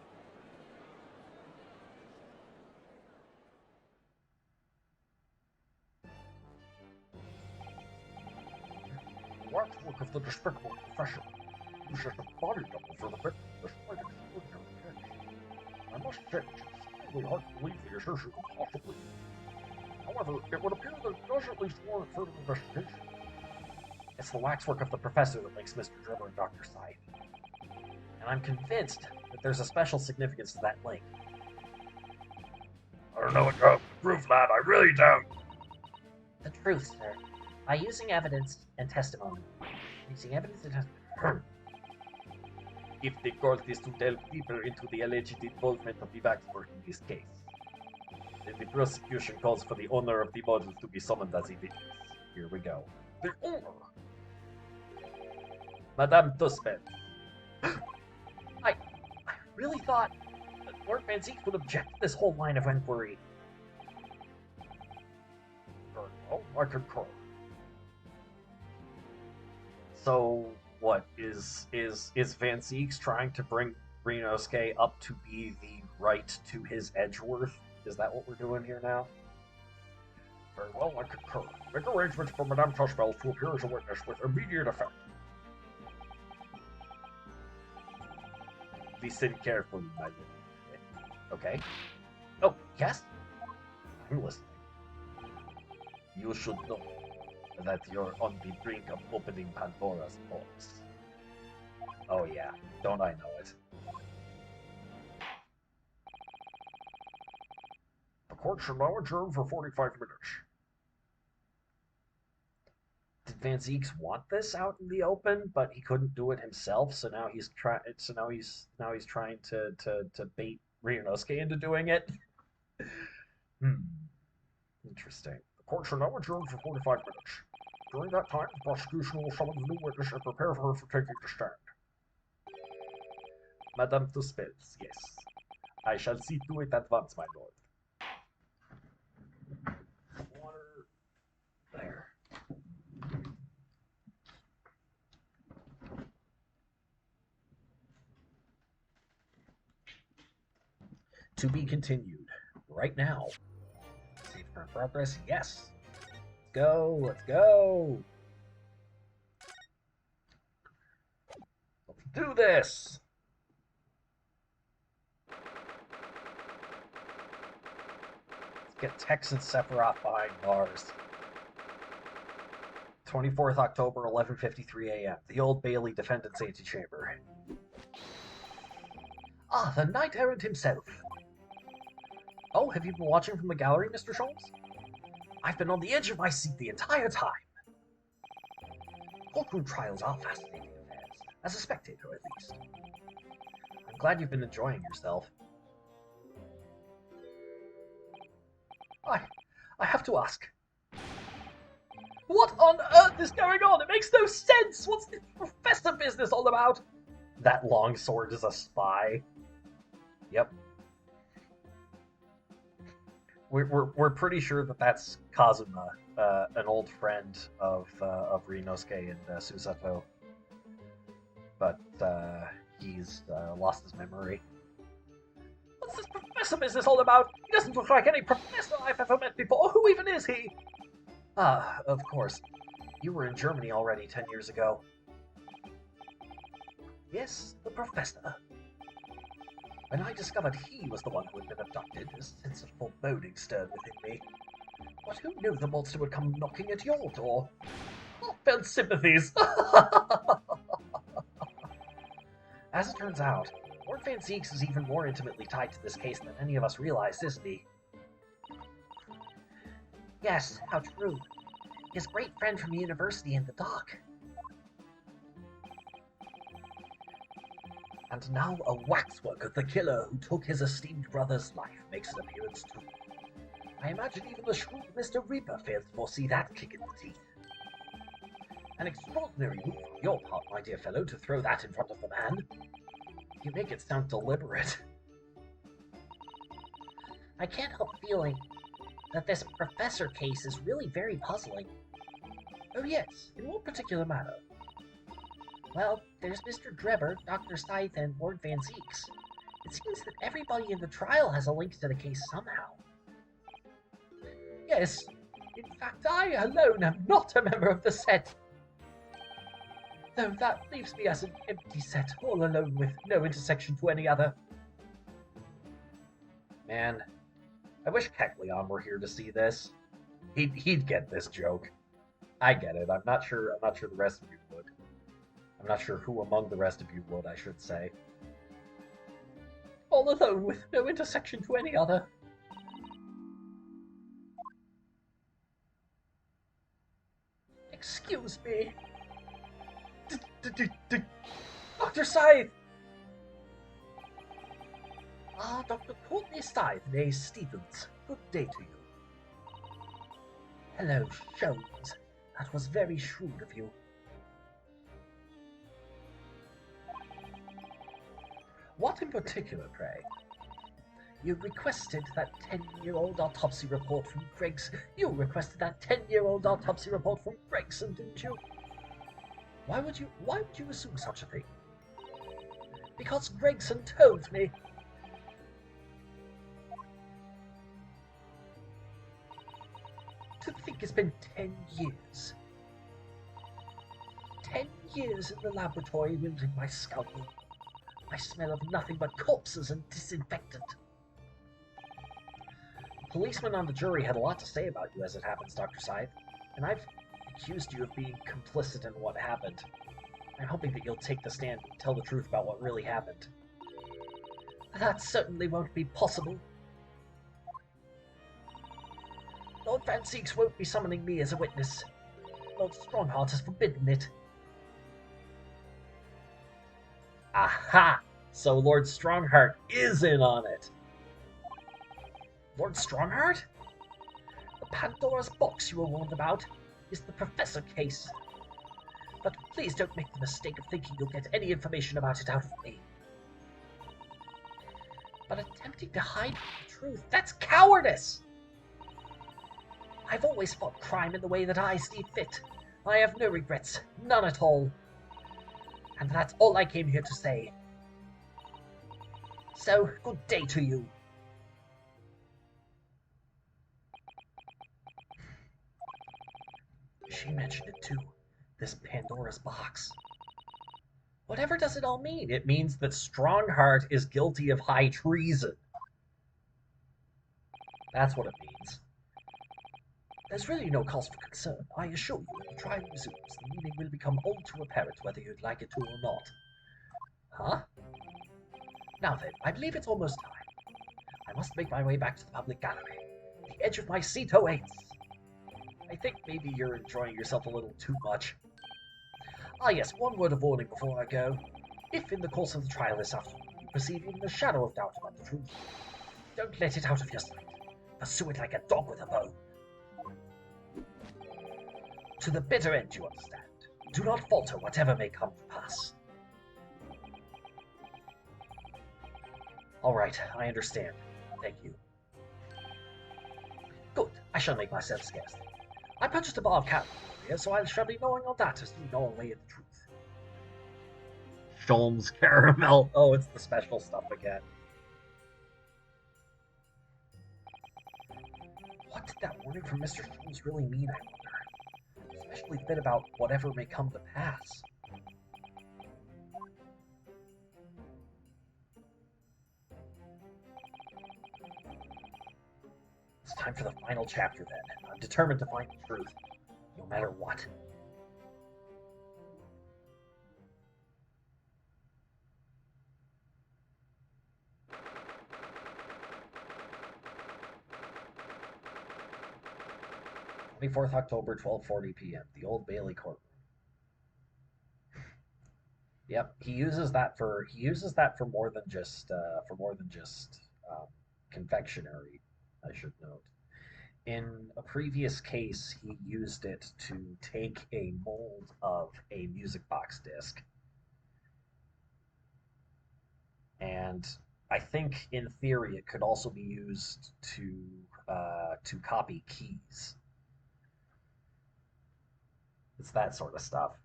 The waxwork of the despicable profession used as a body double for the victim is quite extraordinary case. I must say, it's really hard to believe the assertion could possibly. However, it would appear that it does at least warrant further investigation. It's the waxwork of the professor that makes Mr. Drebber and Dr. Scythe. And I'm convinced that there's a special significance to that link. I don't know what you have to prove, lad. I really don't. The truth, sir. By using evidence and testimony. Using evidence and testimony. If the court is to delve deeper into the alleged involvement of the waxwork in this case, then the prosecution calls for the owner of the model to be summoned as a witness. Here we go. The owner? Madame Tussman. I really thought that Lord Van Zeke would object to this whole line of inquiry. Very well, I concur. So, what, is Van Zeke's trying to bring Ryunosuke up to be the right to his Edgeworth? Is that what we're doing here now? Very well, I concur. Make arrangements for Madame Tussbell to appear as a witness with immediate effect. Listen carefully, my lord. Okay. Oh, yes? I'm listening. You should know that you're on the brink of opening Pandora's box. Oh yeah, don't I know it? The court shall now adjourn for 45 minutes. Did Van Zeeks want this out in the open, but he couldn't do it himself? So now he's trying. So now he's trying to bait Ryunosuke into doing it. Interesting. The court shall now adjourn for 45 minutes. During that time, the prosecution will summon the new witness and prepare for her for taking the stand. Madame Tuspels, yes. I shall see to it at once, my lord. Water. There. To be continued. Right now. Save for progress. Yes. Let's go. Let's go. Let's do this. Let's get Texan Sephiroth behind bars. 24th October, 11:53 a.m. The Old Bailey Defendant's Antechamber. Ah, the Knight Errant himself. Oh, have you been watching from the gallery, Mr. Sholmes? I've been on the edge of my seat the entire time. Courtroom trials are fascinating affairs, as a spectator at least. I'm glad you've been enjoying yourself. I have to ask. What on earth is going on? It makes no sense! What's this professor business all about? That longsword is a spy. Yep. we're pretty sure that that's Kazuma, an old friend of Rinosuke and Susato, but he's lost his memory. What's this professor business all about? He doesn't look like any professor I've ever met before. Who even is he? Ah, of course. You were in Germany already 10 years ago. Yes, the professor. When I discovered he was the one who had been abducted, a sense of foreboding stirred within me. But who knew the monster would come knocking at your door? Heartfelt sympathies! As it turns out, Lord Van Zeeks is even more intimately tied to this case than any of us realized, isn't he? Yes, how true. His great friend from university in the dock. And now a waxwork of the killer who took his esteemed brother's life makes an appearance too. I imagine even the shrewd Mr. Reaper failed to foresee that kick in the teeth. An extraordinary move on your part, my dear fellow, to throw that in front of the man. You make it sound deliberate. I can't help feeling that this professor case is really very puzzling. Oh yes, in what particular matter? Well, there's Mr. Drebber, Dr. Scythe, and Lord Van Zeeks. It seems that everybody in the trial has a link to the case somehow. Yes, in fact I alone am not a member of the set. Though that leaves me as an empty set, all alone with no intersection to any other. Man, I wish Kekleon were here to see this. He'd get this joke. I get it. I'm not sure the rest of you would. I'm not sure who among the rest of you would, I should say. All alone with no intersection to any other. Excuse me. Dr. Scythe! Ah, Dr. Courtney Scythe, née Stevens. Good day to you. Hello, Sholmes. That was very shrewd of you. What in particular, pray? You requested that 10-year-old autopsy report from Gregson. You requested that 10-year-old autopsy report from Gregson, didn't you? Why would you assume such a thing? Because Gregson told me. To think it's been 10 years. 10 years in the laboratory wielding my scalpel. I smell of nothing but corpses and disinfectant. The policeman on the jury had a lot to say about you as it happens, Dr. Scythe, and I've accused you of being complicit in what happened. I'm hoping that you'll take the stand and tell the truth about what really happened. That certainly won't be possible. Lord Van Zeeks won't be summoning me as a witness. Lord Strongheart has forbidden it. Aha! So Lord Strongheart is in on it. Lord Strongheart? The Pandora's box you were warned about is the Professor case. But please don't make the mistake of thinking you'll get any information about it out of me. But attempting to hide the truth, that's cowardice! I've always fought crime in the way that I see fit. I have no regrets, none at all. And that's all I came here to say. So, good day to you. She mentioned it too, this Pandora's box. Whatever does it all mean? It means that Strongheart is guilty of high treason. That's what it means. There's really no cause for concern. I assure you, when the trial resumes, the meaning will become all too apparent whether you'd like it to or not. Huh? Now then, I believe it's almost time. I must make my way back to the public gallery. The edge of my seat awaits. I think maybe you're enjoying yourself a little too much. Ah yes, one word of warning before I go. If in the course of the trial this afternoon you perceive even a shadow of doubt about the truth, don't let it out of your sight. Pursue it like a dog with a bone. To the bitter end, you understand. Do not falter, whatever may come to pass. All right, I understand. Thank you. shall make myself scarce. I purchased a bar of caramel earlier, so I shall be knowing all that as you know away of the truth. Sholmes caramel. Oh, it's the special stuff again. What did that warning from Mr. Sholmes really mean, I wonder? Especially the bit about whatever may come to pass. It's time for the final chapter then. I'm determined to find the truth, no matter what. October, 12:40 p.m. The Old Bailey courtroom. Yep, he uses that for more than just confectionery. I should note. In a previous case, he used it to take a mold of a music box disc, and I think in theory it could also be used to copy keys. It's that sort of stuff.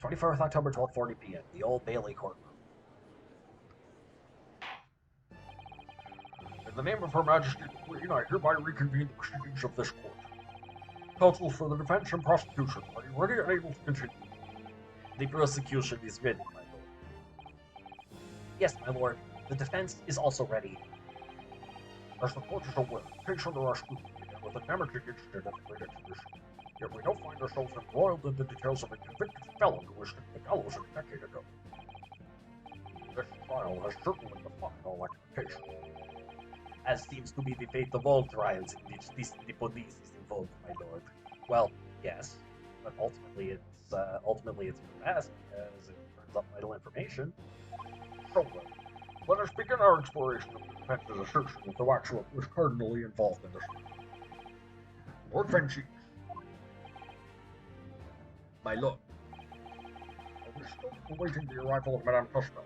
24th October, 12:40 p.m. The Old Bailey courtroom. In the name of Her Majesty the Queen, I hereby reconvene the proceedings of this court. Counsel for the defense and prosecution, are you ready and able to continue? The prosecution is ready, my lord. Yes, my lord. The defense is also ready. As the court is aware, the case under our scrutiny began with a damaging incident at the great exhibition. Yet we now find ourselves embroiled in the details of a convicted felon who was the gallows a decade ago. This trial has certainly defied all expectations. As seems to be the fate of all trials in which the police is involved, my lord. Well, yes, but ultimately it's for the best, as it turns up vital information. So then, let us begin our exploration of the defense's assertion that the waxwork was cardinally involved in this. Lord Vengeance. My lord. Are we still awaiting the arrival of Madame Tussauds?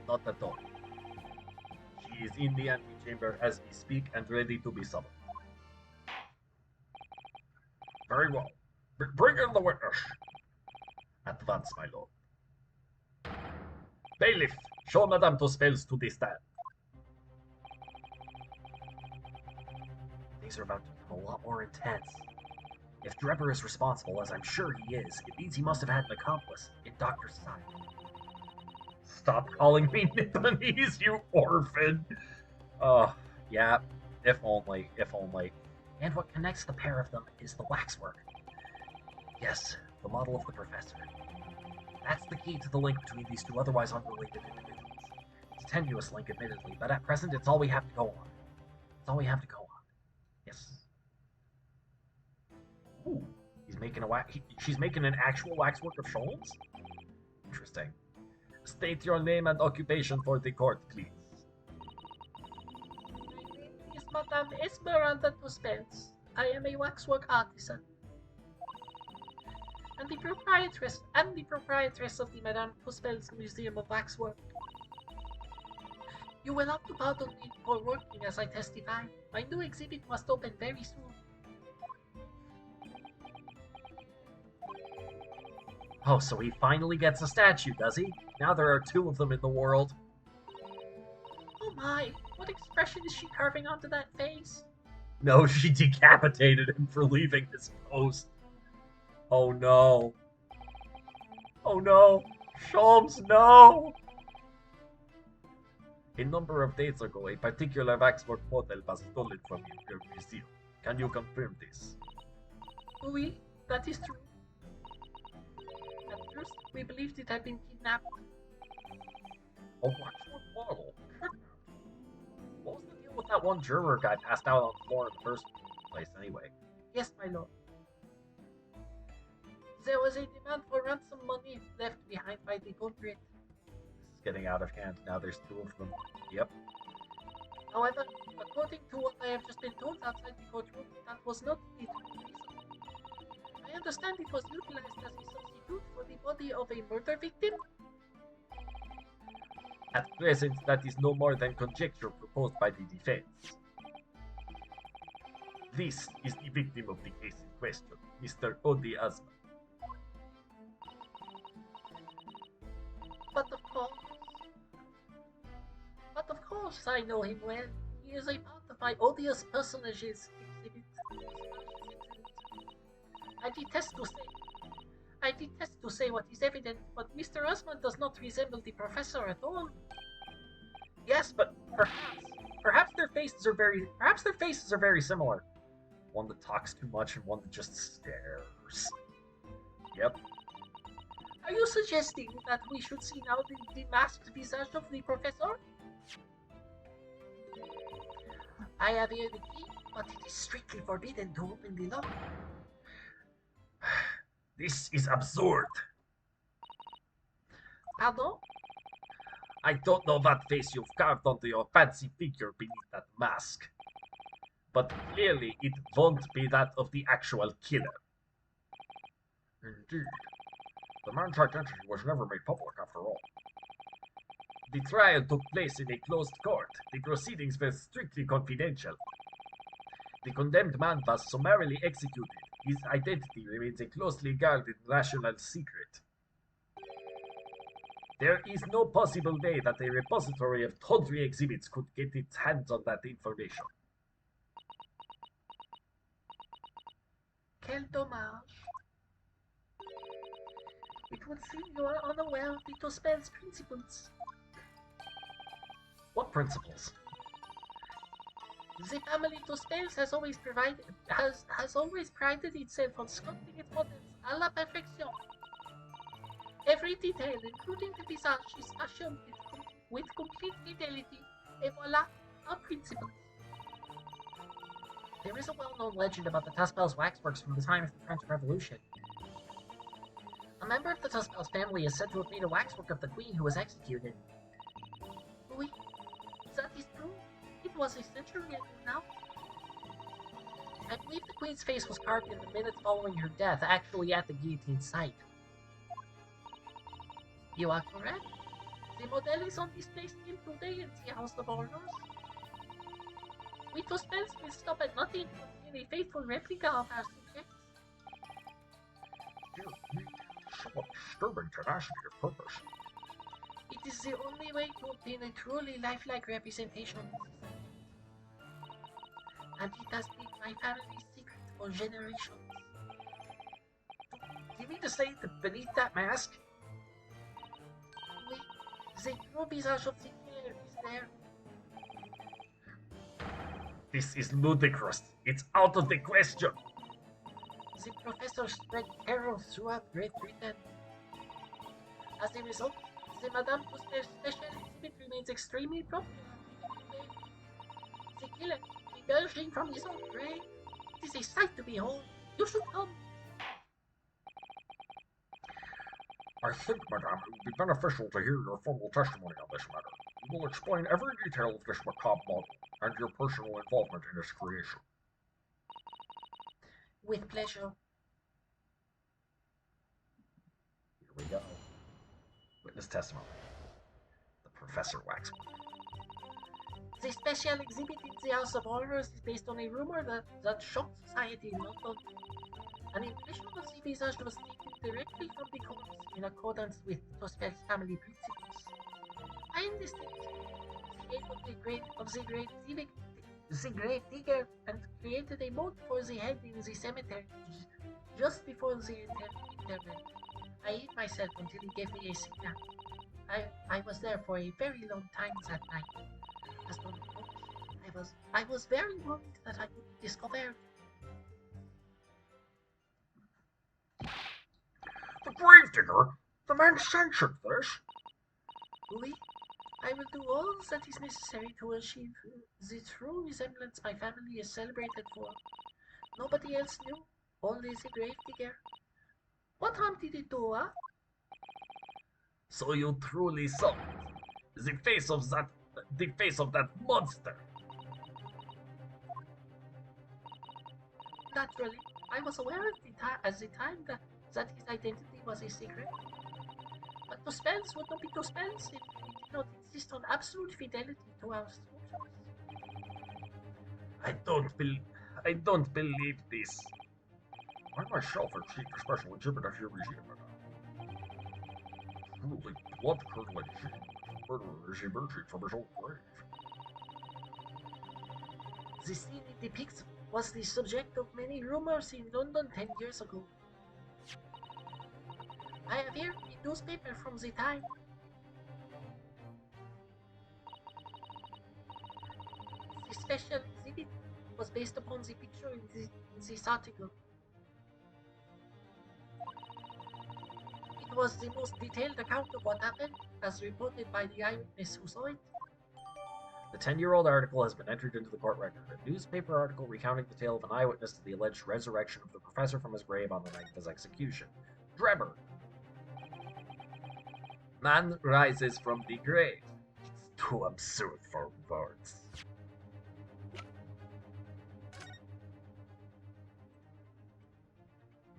Not at all. She is in the antechamber as we speak and ready to be summoned. Very well. Bring in the witness. At once, my lord. Bailiff, show Madame Tussauds to the stand. Things are about to become a lot more intense. If Drebber is responsible, as I'm sure he is, it means he must have had an accomplice in Dr. Stein. Stop calling me Nipponese, you orphan! Yeah, if only, if only. And what connects the pair of them is the waxwork. Yes, the model of the professor. That's the key to the link between these two otherwise unrelated individuals. It's a tenuous link, admittedly, but at present it's all we have to go on. It's all we have to go on. Yes. Ooh, she's making an actual waxwork of Sholmes? Interesting. State your name and occupation for the court, please. My name is Madame Esmeralda Tussauds. I am a waxwork artisan. And the proprietress of the Madame Tussauds Museum of Waxwork. You will have to pardon me for working as I testify. My new exhibit must open very soon. Oh, so he finally gets a statue, does he? Now there are two of them in the world. Oh my, what expression is she carving onto that face? No, she decapitated him for leaving his post. Oh no. Oh no. Sholmes, no! A number of days ago, a particular waxwork model was stolen from your museum. Can you confirm this? Oui, that is true. At first, we believed it had been kidnapped. A waxwork model? What was the deal with that one juror guy passed out on the floor in the first place, anyway? Yes, my lord. There was a demand for ransom money left behind by the culprit. This is getting out of hand. Now there's two of them. Yep. However, according to what I have just been told outside the courtroom, that was not the true reason. I understand it was utilized as a substitute for the body of a murder victim. At present, that is no more than conjecture proposed by the defense. This is the victim of the case in question, Mr. Odi Asma. But of course, I know him well. He is a part of my odious personages exhibit. I detest to say what is evident, but Mr. Osman does not resemble the professor at all. Yes, but perhaps their faces are very similar. One that talks too much and one that just stares. Yep. Are you suggesting that we should see now the masked visage of the professor? I have here the key, but it is strictly forbidden to open the lock. This is absurd. Pardon? I don't know what face you've carved onto your fancy figure beneath that mask, but clearly it won't be that of the actual killer. Indeed. The man's identity was never made public after all. The trial took place in a closed court. The proceedings were strictly confidential. The condemned man was summarily executed. His identity remains a closely guarded national secret. There is no possible way that a repository of tawdry exhibits could get its hands on that information. Quel dommage. It would seem you are unaware of the Tospel's principles. What principles? The family Tospels has always prided itself on sculpting its models à la perfection. Every detail, including the visage, is fashioned with complete fidelity, et voila, our principles. There is a well-known legend about the Tuspel's waxworks from the time of the French Revolution. A member of the Tuspel's family is said to have made a waxwork of the queen who was executed. Oui, that is true. It was a century ago now. I believe the queen's face was carved in the minutes following her death, actually at the guillotine site. You are correct. The model is on display still today in the House of Horrors. We Tospels will stop at nothing to obtain a faithful replica of our subjects. Dear me, somewhat disturbing tenacity of purpose. It is the only way to obtain a truly lifelike representation of the society. And it has been my family's secret for generations. Do you mean to say that beneath that mask? Oui, the true visage of the killer is there. This is ludicrous. It's out of the question. The professor spread terror throughout Great Britain. As a result, the Madame Tospel's special exhibit remains extremely popular. The killer, emerging from his own grave, it is a sight to behold. You should come. I think, madame, it would be beneficial to hear your formal testimony on this matter. You will explain every detail of this macabre model and your personal involvement in its creation. With pleasure. Here we go. Witness testimony. The Professor Waxwork. The special exhibit in the House of Horrors is based on a rumor that shocked society in London. An impression of the visage was taken directly from the corpse in accordance with Tospel's family principles. I understand the aim of the grave digger and created a mold for the head in the cemetery just before the interment. I hid myself until he gave me a signal. I was there for a very long time that night. As one approached, I was very worried that I would be discovered. The gravedigger? The man censured this? Oui, I will do all that is necessary to achieve the true resemblance my family is celebrated for. Nobody else knew, only the gravedigger. What harm did it do, huh? So you truly saw it. The face of that monster. Naturally, I was aware at the time that his identity was a secret. But Tospels would not be Tospels if we did not insist on absolute fidelity to our sculptures. I don't believe this. I myself have seen the special exhibit at your museum, madame. Truly blood-curdling scene. The murderer is emerging from his own grave. The scene it depicts was the subject of many rumors in London 10 years ago. I have here a newspaper from the time. The special exhibit was based upon the picture in this article. It was the most detailed account of what happened, as reported by the eyewitness who saw it. The 10-year-old article has been entered into the court record, a newspaper article recounting the tale of an eyewitness to the alleged resurrection of the professor from his grave on the night of his execution. Drebber. Man rises from the grave. It's too absurd for words.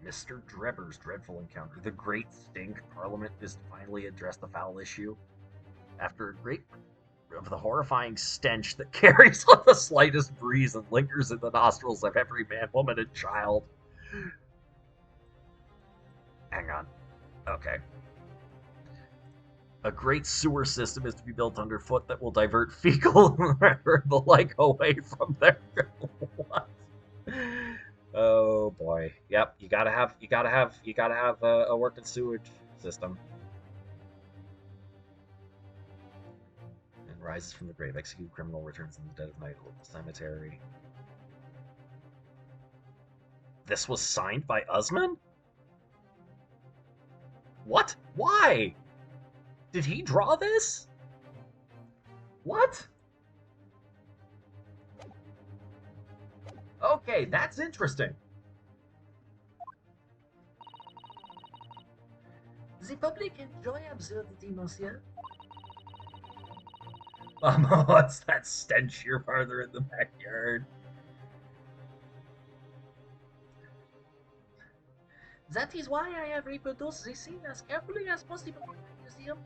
Mr. Drebber's dreadful encounter. The great stink. Parliament is to finally address the foul issue. After a great of the horrifying stench that carries on the slightest breeze and lingers in the nostrils of every man, woman, and child. Hang on. Okay. A great sewer system is to be built underfoot that will divert fecal matter and the like away from there. What? Oh boy. Yep, you gotta have a working sewage system. And rises from the grave. Executed criminal returns in the dead of night. Hold the cemetery. This was signed by Usman? What? Why? Did he draw this? What? Okay, that's interesting. The public enjoy absurdity, monsieur. What's that stench here farther in the backyard? That is why I have reproduced this scene as carefully as possible in my museum.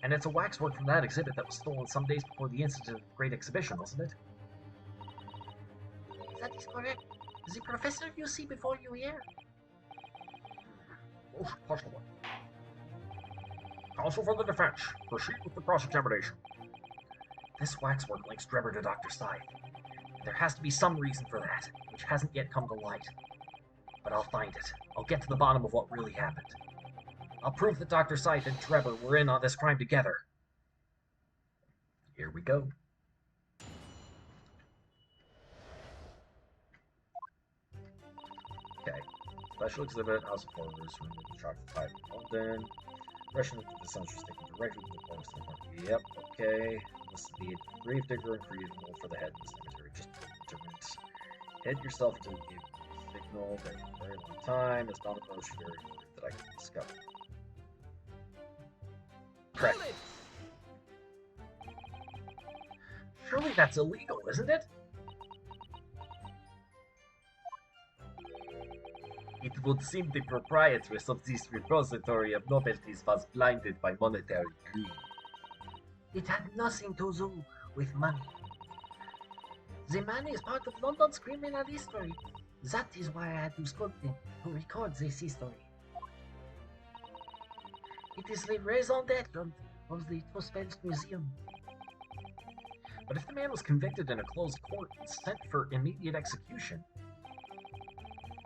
And it's a waxwork from that exhibit that was stolen some days before the incident of the Great Exhibition, wasn't it? That is correct. The professor you see before you here. Most puzzling. Counsel for the defense, proceed with the cross-examination. This waxwork links Drebber to Dr. Scythe. There has to be some reason for that, which hasn't yet come to light. But I'll find it. I'll get to the bottom of what really happened. I'll prove that Dr. Scythe and Drebber were in on this crime together. Here we go. Okay. Special exhibit, House of Horrors, room with the chocolate pie in London. Russian of the Sun's was taken directly to the forest. Yep, okay. This is the gravedigger and created mold for the head in the cemetery. Just determined. Head yourself to give a signal that for a very long time has not approached very worried that I can discover. Correct. Surely that's illegal, isn't it? It would seem the proprietress of this repository of novelties was blinded by monetary greed. It had nothing to do with money. The man is part of London's criminal history. That is why I had to sculpt him, to record this history. It is the raison d'etre of the Suspense Museum. But if the man was convicted in a closed court and sent for immediate execution,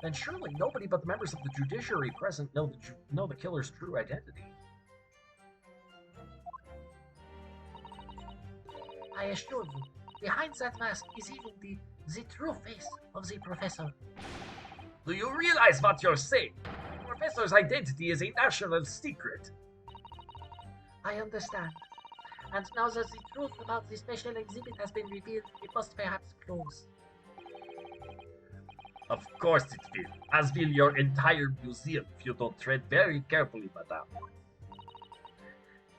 then surely nobody but the members of the judiciary present know the killer's true identity. I assure you, behind that mask is even the true face of the professor. Do you realize what you're saying? The professor's identity is a national secret. I understand. And now that the truth about the special exhibit has been revealed, it must perhaps close. Of course it will, as will your entire museum if you don't tread very carefully, madame.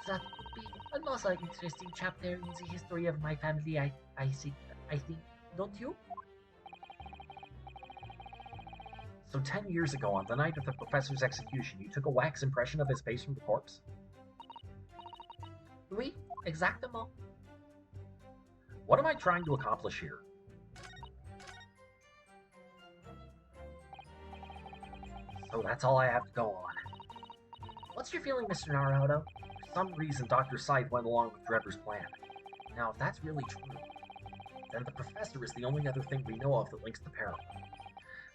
That would be another interesting chapter in the history of my family, I think, don't you? So 10 years ago, on the night of the professor's execution, you took a wax impression of his face from the corpse? Oui, exactement. What am I trying to accomplish here? So that's all I have to go on. What's your feeling, Mr. Naruto? For some reason, Dr. Scythe went along with Trevor's plan. Now, if that's really true, then the professor is the only other thing we know of that links the pair of them.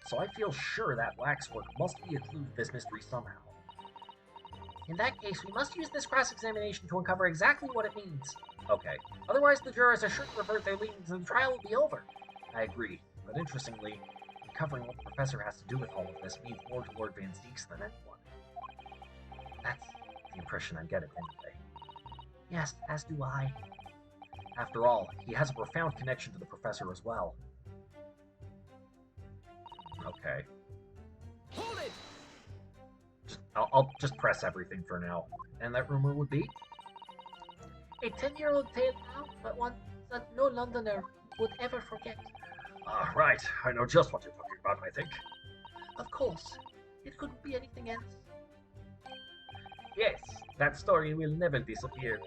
So I feel sure that waxwork must be a clue to this mystery somehow. In that case, we must use this cross-examination to uncover exactly what it means. Okay. Otherwise, the jurors are sure to revert their leanings and the trial will be over. I agree. But interestingly, uncovering what the professor has to do with all of this means more to Lord Van Zieks than anyone. That's the impression I'm getting anyway. Yes, as do I. After all, he has a profound connection to the professor as well. Okay. Hold it! I'll just press everything for now. And that rumor would be? A 10-year-old tale now, but one that no Londoner would ever forget. Ah, right. I know just what you're talking about, I think. Of course, it couldn't be anything else. Yes, that story will never disappear.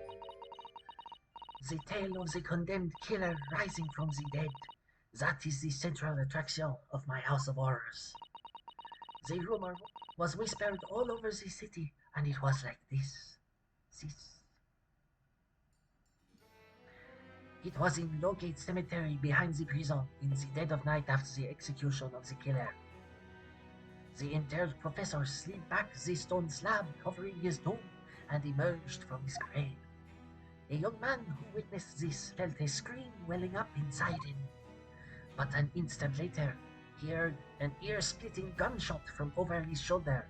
The tale of the condemned killer rising from the dead. That is the central attraction of my House of Horrors. The rumor was whispered all over the city, and it was like this. It was in Lowgate Cemetery behind the prison in the dead of night after the execution of the killer. The interred professor slid back the stone slab covering his tomb and emerged from his grave. A young man who witnessed this felt a scream welling up inside him. But an instant later, he heard an ear-splitting gunshot from over his shoulder.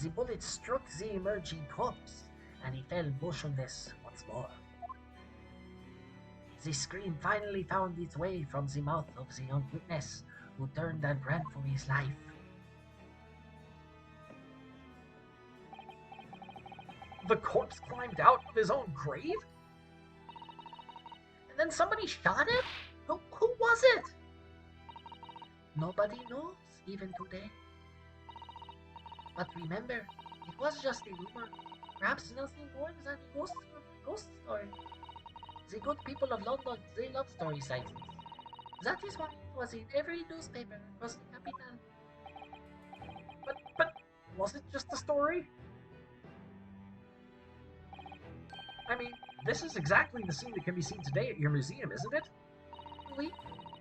The bullet struck the emerging corpse, and he fell motionless once more. The scream finally found its way from the mouth of the young witness, who turned and ran for his life. The corpse climbed out of his own grave? And then somebody shot him? Who was it? Nobody knows, even today. But remember, it was just a rumor. Perhaps nothing more than a ghost story. The good people of London, they love story sightings. That is why it was in every newspaper across the capital. But was it just a story? I mean, this is exactly the scene that can be seen today at your museum, isn't it? Oui,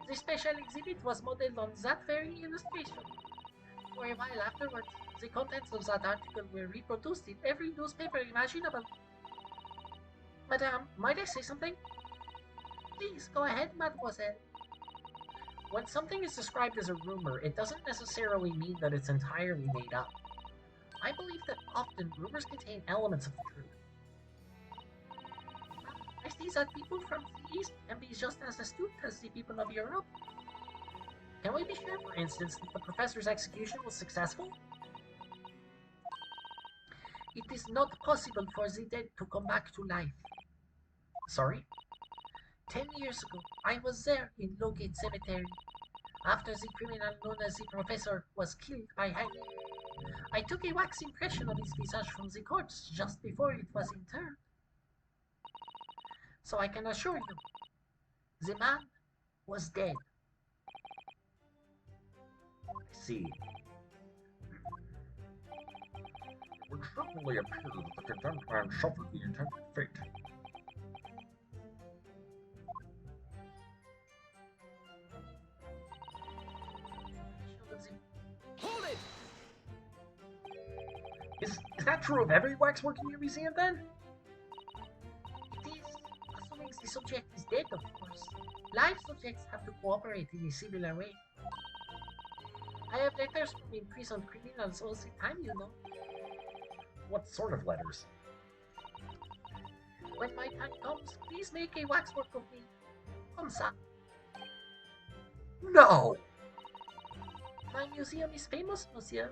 the special exhibit was modeled on that very illustration. For a while afterwards, the contents of that article were reproduced in every newspaper imaginable. Madame, might I say something? Please, go ahead, mademoiselle. When something is described as a rumor, it doesn't necessarily mean that it's entirely made up. I believe that often rumors contain elements of the truth. I see that people from the East can be just as astute as the people of Europe. Can we be sure, for instance, that the professor's execution was successful? It is not possible for the dead to come back to life. Sorry? 10 years ago, I was there in Lowgate Cemetery, after the criminal known as the Professor was killed by hanging. I took a wax impression of his visage from the corpse just before it was interred. So I can assure you, the man was dead. I see. It would certainly appear that the condemned man suffered the intended fate. Hold it! Is that true of every waxwork in your museum, then? It is, assuming the subject is dead, of course. Live subjects have to cooperate in a similar way. I have letters from imprisoned criminals all the time, you know. What sort of letters? When my time comes, please make a waxwork of me. Comme ça. No! My museum is famous, monsieur.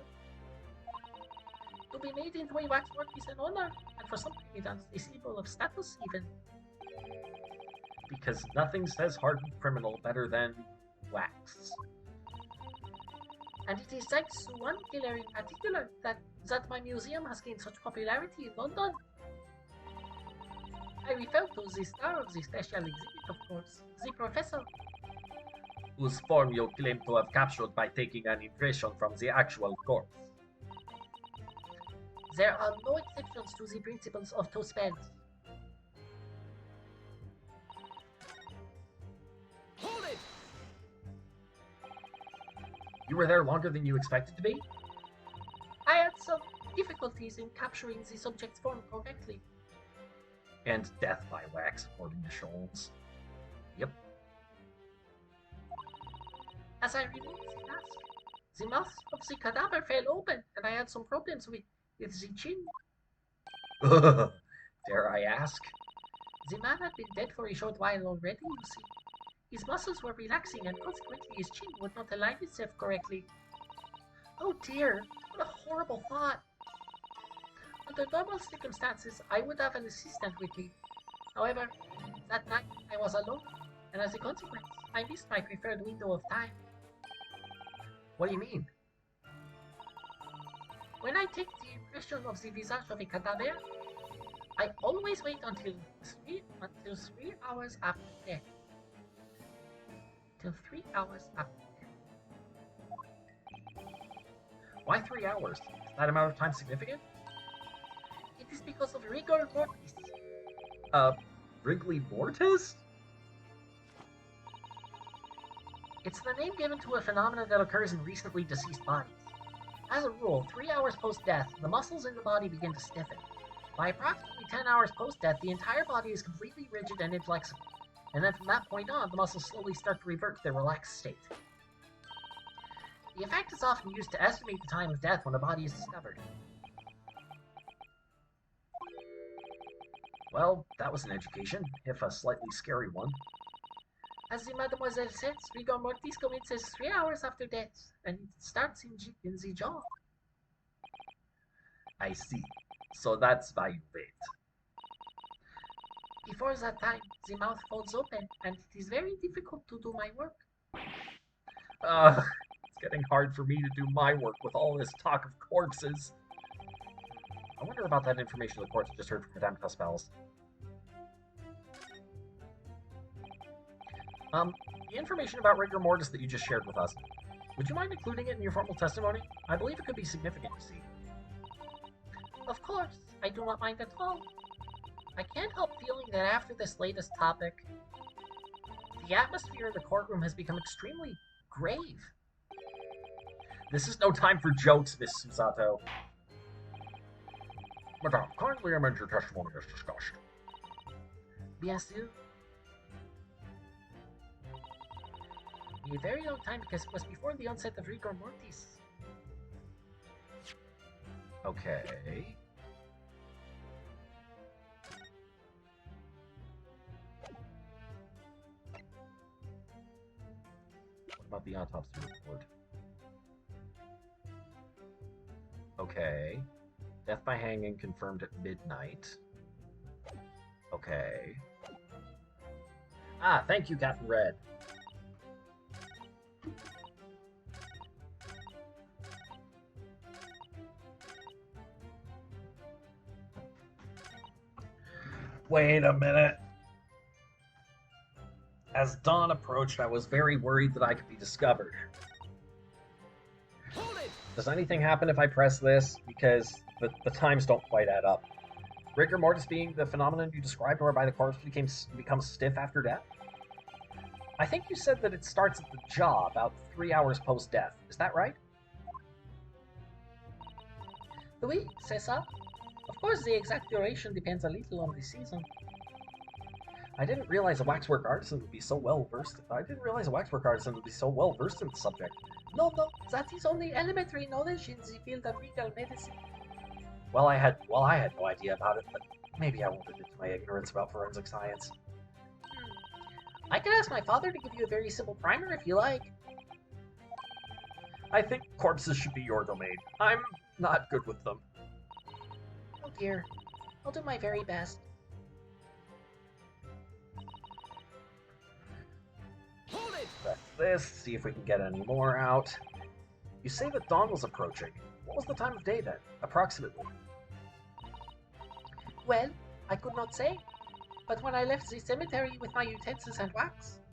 To be made into a waxwork is an honor, and for some criminals, a symbol of status even. Because nothing says hardened criminal better than wax. And it is thanks to one killer in particular that my museum has gained such popularity in London. I refer to the star of the special exhibit, of course, the professor. whose form you claim to have captured by taking an impression from the actual corpse. There are no exceptions to the principles of two spells. Hold it! You were there longer than you expected to be? I had some difficulties in capturing the subject's form correctly. And death by wax, according to Scholz. Yep. As I removed the mouth of the cadaver fell open, and I had some problems with the chin. Dare I ask? The man had been dead for a short while already, you see. His muscles were relaxing, and consequently his chin would not align itself correctly. Oh dear, what a horrible thought. Under normal circumstances, I would have an assistant with me. However, that night I was alone, and as a consequence, I missed my preferred window of time. What do you mean? When I take the impression of the visage of a cadaver, I always wait until 3 hours after death. Till 3 hours after death. Why 3 hours? Is that amount of time significant? It is because of rigor mortis. Wrigley Mortis? It's the name given to a phenomenon that occurs in recently deceased bodies. As a rule, 3 hours post-death, the muscles in the body begin to stiffen. By approximately 10 hours post-death, the entire body is completely rigid and inflexible. And then from that point on, the muscles slowly start to revert to their relaxed state. The effect is often used to estimate the time of death when a body is discovered. Well, that was an education, if a slightly scary one. As the Mademoiselle says, rigor mortis commences 3 hours after death, and it starts in the jaw. I see. So that's why you wait. Before that time, the mouth folds open, and it is very difficult to do my work. It's getting hard for me to do my work with all this talk of corpses. I wonder about that information the courts just heard from Madame Caspels. The information about rigor mortis that you just shared with us, would you mind including it in your formal testimony? I believe it could be significant to see. Of course, I do not mind at all. I can't help feeling that after this latest topic, the atmosphere of the courtroom has become extremely grave. This is no time for jokes, Miss Susato. Madame, kindly amend your testimony as discussed. Bien sûr. A very long time because it was before the onset of rigor mortis. Okay. What about the autopsy report? Okay. Death by hanging confirmed at midnight. Okay. Ah, thank you, Captain Red. Wait a minute. As dawn approached, I was very worried that I could be discovered. Hold it! Does anything happen if I press this? Because the times don't quite add up. Rigor mortis being the phenomenon you described whereby the corpse becomes stiff after death? I think you said that it starts at the jaw about 3 hours post-death. Is that right? Oui, c'est ça. Of course, the exact duration depends a little on the season. I didn't realize a waxwork artisan would be so well versed. I didn't realize a waxwork artisan would be so well versed in the subject. No, that is only elementary knowledge in the field of legal medicine. Well, I had no idea about it, but maybe I won't admit to my ignorance about forensic science. I can ask my father to give you a very simple primer if you like. I think corpses should be your domain. I'm not good with them. Oh dear. I'll do my very best. Hold it! Press this, see if we can get any more out. You say that dawn was approaching. What was the time of day then, approximately? Well, I could not say. But when I left the cemetery with my utensils and wax,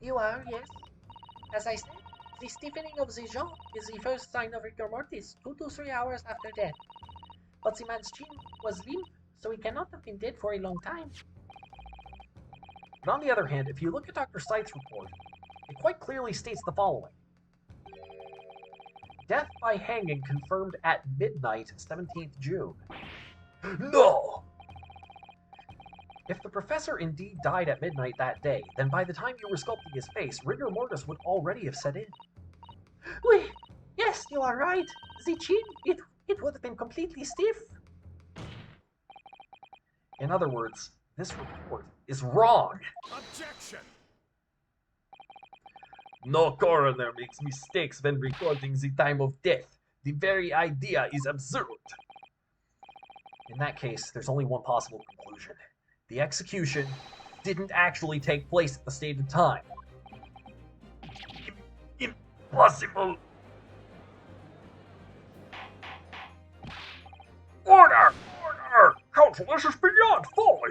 You are, yes. As I said, the stiffening of the jaw is the first sign of rigor mortis 2 to 3 hours after death. But the man's chin was limp, so he cannot have been dead for a long time. But on the other hand, if you look at Dr. Scythe's report, it quite clearly states the following. Death by hanging confirmed at midnight, 17th June. No! If the professor indeed died at midnight that day, then by the time you were sculpting his face, rigor mortis would already have set in. Oui, yes, you are right. The chin, it would have been completely stiff. In other words, this report is wrong. Objection! No coroner makes mistakes when recording the time of death. The very idea is absurd. In that case, there's only one possible conclusion. The execution didn't actually take place at the stated time. Impossible! Order! Order! Counsel, this is beyond folly!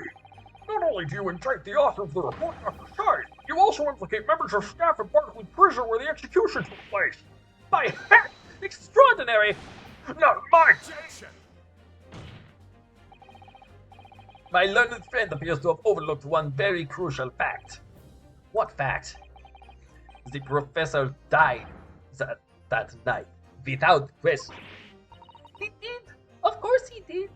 Not only do you indict the author of the report, Dr. Side, you also implicate members of staff in Berkeley Prison where the execution took place. By heck! Extraordinary! Not mine! Objection! My learned friend appears to have overlooked one very crucial fact. What fact? The professor died that night, without question. He did. Of course he did.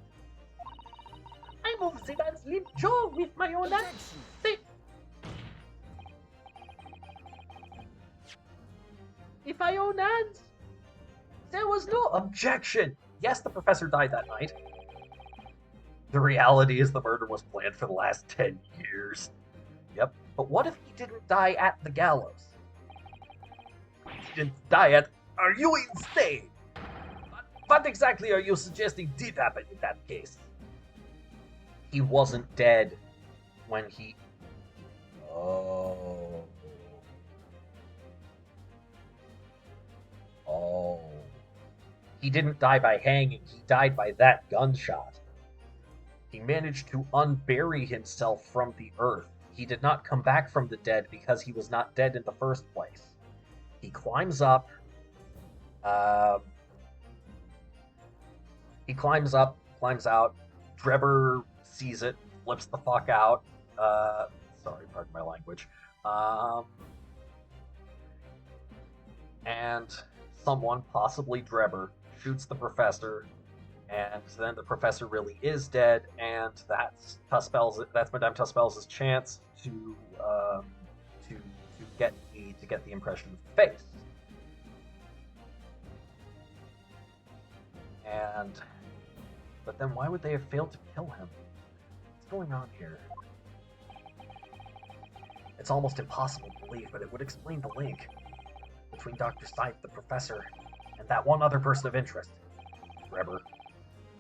I moved the man's limp jaw with my own hands. Objection! With my own hands. There was no Objection! Yes, the professor died that night. The reality is the murder was planned for the last 10 years. Yep. But what if he didn't die at the gallows? He didn't die at. Are you insane? What exactly are you suggesting did happen in that case? He wasn't dead when he... Oh. Oh. He didn't die by hanging, he died by that gunshot. He managed to unbury himself from the earth. He did not come back from the dead because he was not dead in the first place. He climbs up. He climbs up, climbs out. Drebber sees it, flips the fuck out. Sorry, pardon my language. And someone, possibly Drebber, shoots the professor. And then the professor really is dead, and that's Madame Tuspel's chance to get the impression of the face. But then why would they have failed to kill him? What's going on here? It's almost impossible to believe, but it would explain the link between Dr. Scythe, the professor, and that one other person of interest, Drebber.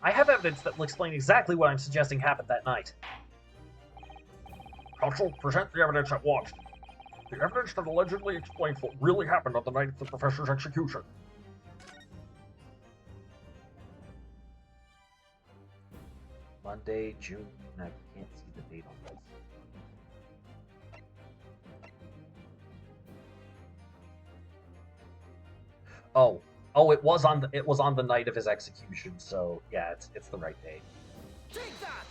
I have evidence that will explain exactly what I'm suggesting happened that night. Counsel, present the evidence at once. The evidence that allegedly explains what really happened on the night of the professor's execution. Monday, June. I can't see the date on this. Oh, it was on the night of his execution. So yeah, it's the right date. Take that!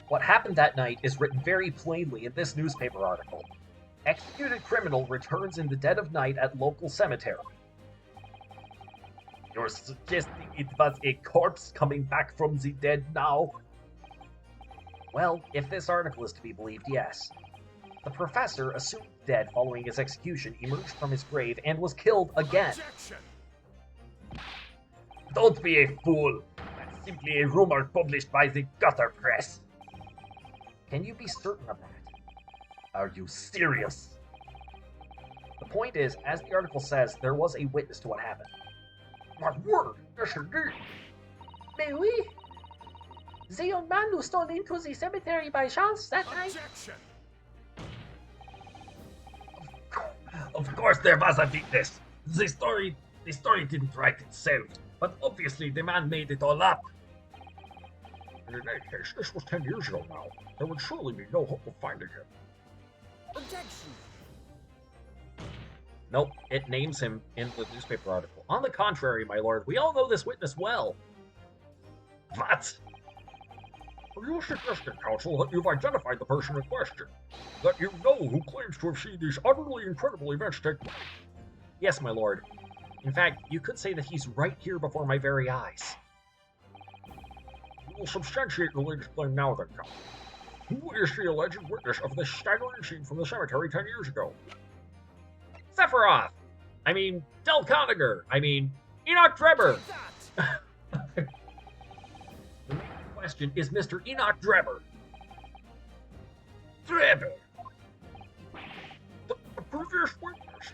What happened that night is written very plainly in this newspaper article. Executed criminal returns in the dead of night at local cemetery. You're suggesting it was a corpse coming back from the dead now? Well, if this article is to be believed, yes. The professor, assumed dead following his execution, emerged from his grave and was killed again. Objection! Don't be a fool. That's simply a rumor published by the gutter press. Can you be certain of that? Are you serious? The point is, as the article says, there was a witness to what happened. My word, yes indeed. Mais oui. The young man who stole into the cemetery by chance that night. Objection! Of course there was a witness. The story didn't write itself, but obviously the man made it all up. And in any case, this was 10 years ago now. There would surely be no hope of finding him. Objection! Nope, it names him in the newspaper article. On the contrary, my lord, we all know this witness well. What? Are you suggesting, counsel, that you've identified the person in question? That you know who claims to have seen these utterly incredible events take place? Yes, my lord. In fact, you could say that he's right here before my very eyes. You will substantiate the latest claim now then, counsel. Who is the alleged witness of this staggering scene from the cemetery 10 years ago? Sephiroth! I mean, Del Conager! I mean, Enoch Drebber! Take that! The man in question is Mr. Enoch Drebber. Drebber! The previous witness?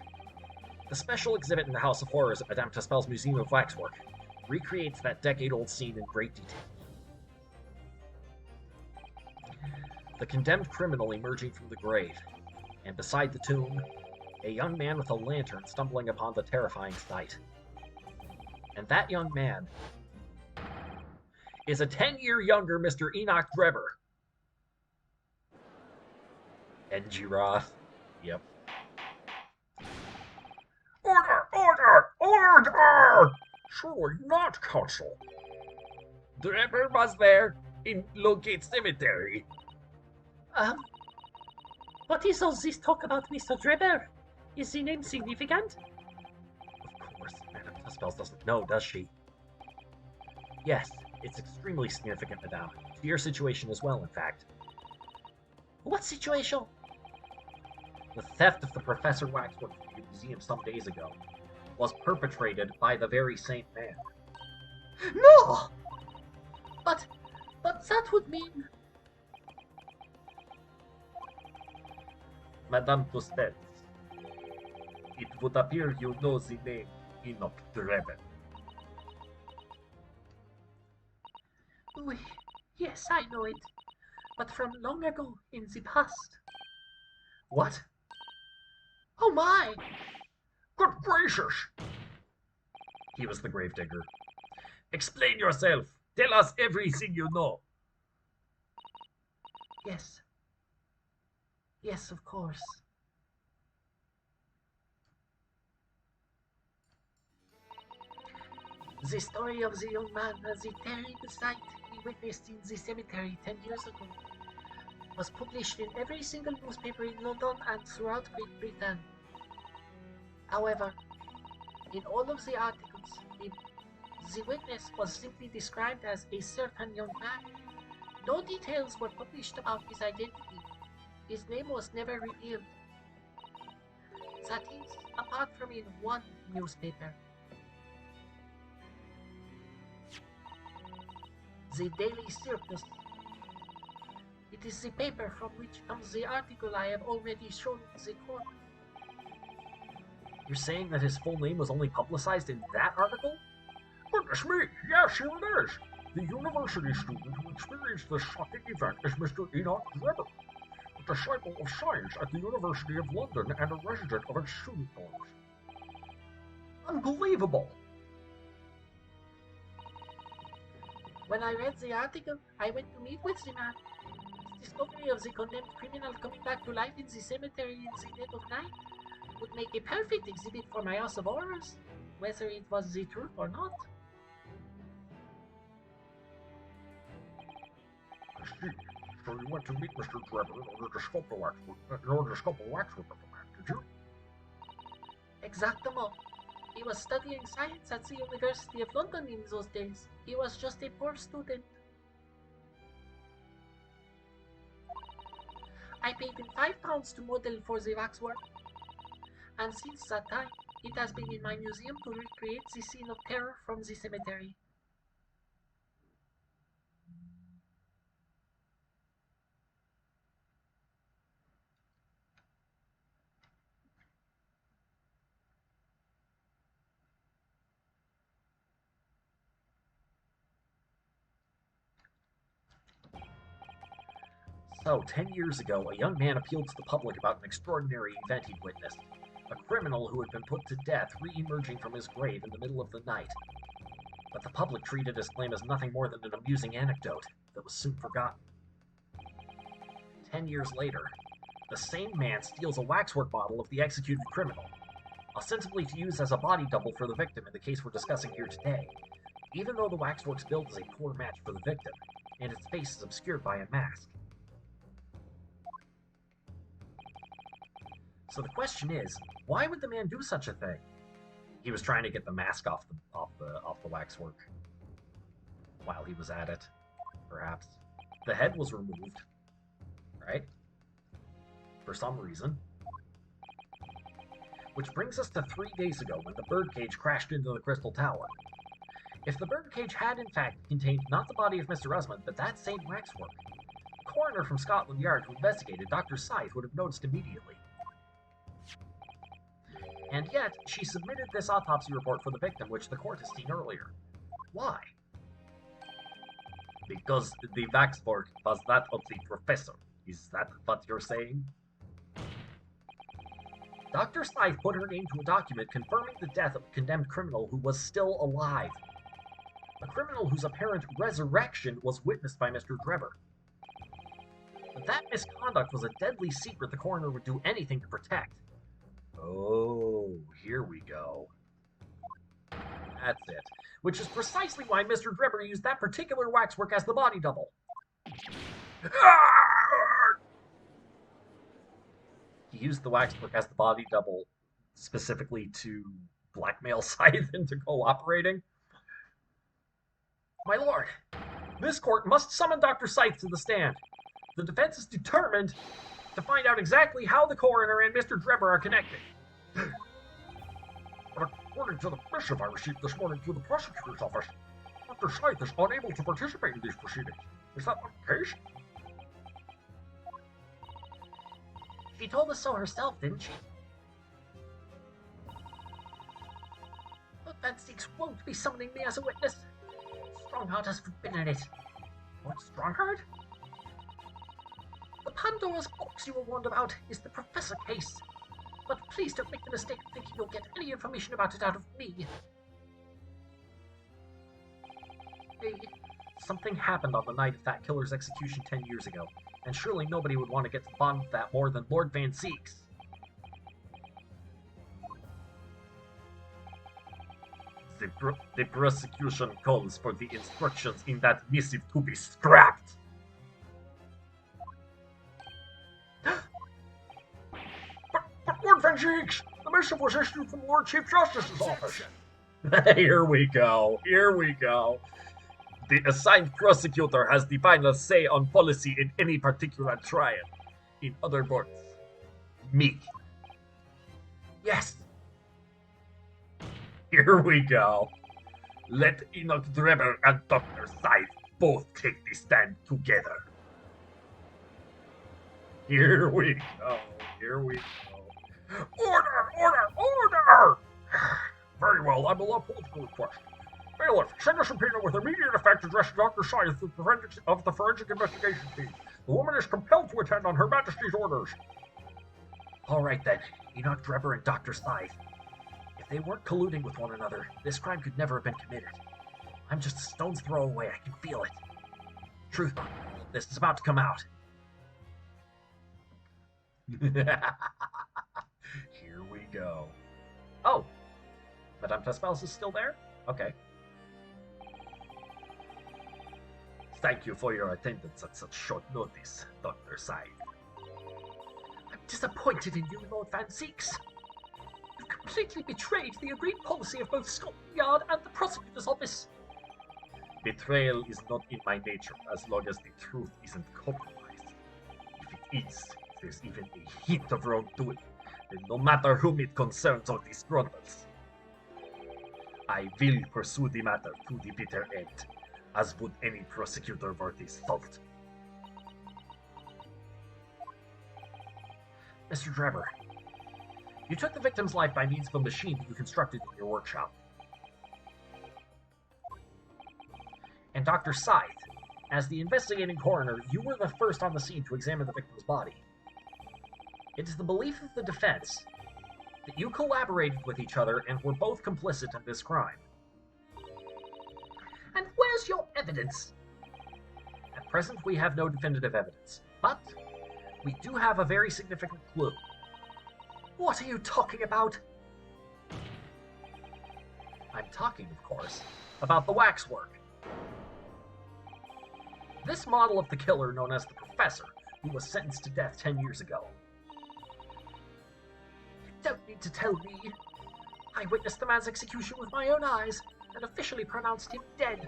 The special exhibit in the House of Horrors at Madame Tuspel's Museum of Waxwork recreates that decade-old scene in great detail. The condemned criminal emerging from the grave, and beside the tomb, a young man with a lantern stumbling upon the terrifying sight. And that young man is a 10-year younger Mr. Enoch Drebber. NG Roth. Yep. Order! Order! Order! Surely not, counsel. Drebber was there in Logate Cemetery. What is all this talk about Mr. Drebber? Is the name significant? Of course, Madame Tuspels doesn't know, does she? Yes, it's extremely significant, Madame. To your situation as well, in fact. What situation? The theft of the Professor Waxwork from the museum some days ago was perpetrated by the very same man. No! But that would mean... Madame Tuspels, it would appear you know the name Enoch Drebber. Oui, yes, I know it. But from long ago, in the past. What? Oh my! Good gracious! He was the gravedigger. Explain yourself. Tell us everything you know. Yes. Yes, of course. The story of the young man and the terrible sight he witnessed in the cemetery 10 years ago was published in every single newspaper in London and throughout Great Britain. However, in all of the articles, the witness was simply described as a certain young man. No details were published about his identity. His name was never revealed. That is, apart from in one newspaper. The Daily Circus. It is the paper from which comes the article I have already shown in the court. You're saying that his full name was only publicized in that article? Goodness me! Yes, here it is! The university student who experienced this shocking event is Mr. Enoch Drebber, a disciple of science at the University of London and a resident of its student dorms. Unbelievable! When I read the article, I went to meet with the man. His discovery of the condemned criminal coming back to life in the cemetery in the dead of night would make a perfect exhibit for my House of Horrors, whether it was the truth or not. I see. So you went to meet Mr. Drebber in order to sculpt a waxwork of the man, did you? Exactement. He was studying science at the University of London in those days. He was just a poor student. I paid him £5 to model for the waxwork. And since that time, it has been in my museum to recreate the scene of terror from the cemetery. So, 10 years ago, a young man appealed to the public about an extraordinary event he'd witnessed. A criminal who had been put to death re-emerging from his grave in the middle of the night. But the public treated his claim as nothing more than an amusing anecdote. that was soon forgotten. 10 years later, the same man steals a waxwork model of the executed criminal, ostensibly to use as a body double for the victim in the case we're discussing here today, even though the waxwork's build is a poor match for the victim, and its face is obscured by a mask. So the question is, why would the man do such a thing? He was trying to get the mask off the waxwork while he was at it, perhaps. The head was removed, right? For some reason. Which brings us to 3 days ago when the birdcage crashed into the Crystal Tower. If the birdcage had in fact contained not the body of Mr. Usman, but that same waxwork, the coroner from Scotland Yard who investigated, Dr. Scythe, would have noticed immediately. And yet, she submitted this autopsy report for the victim, which the court has seen earlier. Why? Because the waxwork was that of the professor. Is that what you're saying? Dr. Scythe put her name to a document confirming the death of a condemned criminal who was still alive. A criminal whose apparent resurrection was witnessed by Mr. Drebber. But that misconduct was a deadly secret the coroner would do anything to protect. Oh, here we go. That's it. Which is precisely why Mr. Drebber used that particular waxwork as the body double. He used the waxwork as the body double specifically to blackmail Scythe into cooperating. My lord, this court must summon Dr. Scythe to the stand. The defense is determined to find out exactly how the coroner and Mr. Drebber are connected. But according to the missive I received this morning through the prosecutor's office, Dr. Scythe is unable to participate in these proceedings. Is that not the case? She told us so herself, didn't she? But Van Steeks won't be summoning me as a witness. Strongheart has forbidden it. What, Strongheart? The Pandora's box you were warned about is the Professor case. But please don't make the mistake of thinking you'll get any information about it out of me. Hey, something happened on the night of that killer's execution 10 years ago, and surely nobody would want to get to the bottom of that more than Lord Van Seeks. The prosecution calls for the instructions in that missive to be scrapped. But Lord Van Zeeks, the missive was issued from the Lord Chief Justice's office. Here we go. The assigned prosecutor has the final say on policy in any particular trial. In other words, me. Yes. Here we go. Let Enoch Drebber and Dr. Scythe both take the stand together. Here we go. Order! Very well, I will uphold the request. Bailiff, send a subpoena with immediate effect addressed to Dr. Scythe of the Forensic Investigation Team. The woman is compelled to attend on Her Majesty's orders. All right then, Enoch Drebber and Dr. Scythe. If they weren't colluding with one another, this crime could never have been committed. I'm just a stone's throw away, I can feel it. Truth bomb, this is about to come out. Here we go. Oh, Madame Tespels is still there? Okay. Thank you for your attendance at such short notice, Dr. Scythe. I'm disappointed in you, Lord Van Zeeks. You completely betrayed the agreed policy of both Scotland Yard and the prosecutor's office. Betrayal is not in my nature as long as the truth isn't compromised. If it is, if there's even a hint of wrongdoing, then no matter whom it concerns or disgruntles, I will pursue the matter to the bitter end, as would any prosecutor worth his salt. Mr. Drebber, you took the victim's life by means of a machine that you constructed in your workshop. And Dr. Scythe, as the investigating coroner, you were the first on the scene to examine the victim's body. It is the belief of the defense that you collaborated with each other and were both complicit in this crime. And where's your evidence? At present, we have no definitive evidence, but we do have a very significant clue. What are you talking about? I'm talking, of course, about the waxwork. This model of the killer known as the Professor, who was sentenced to death 10 years ago. You don't need to tell me. I witnessed the man's execution with my own eyes and officially pronounced him dead.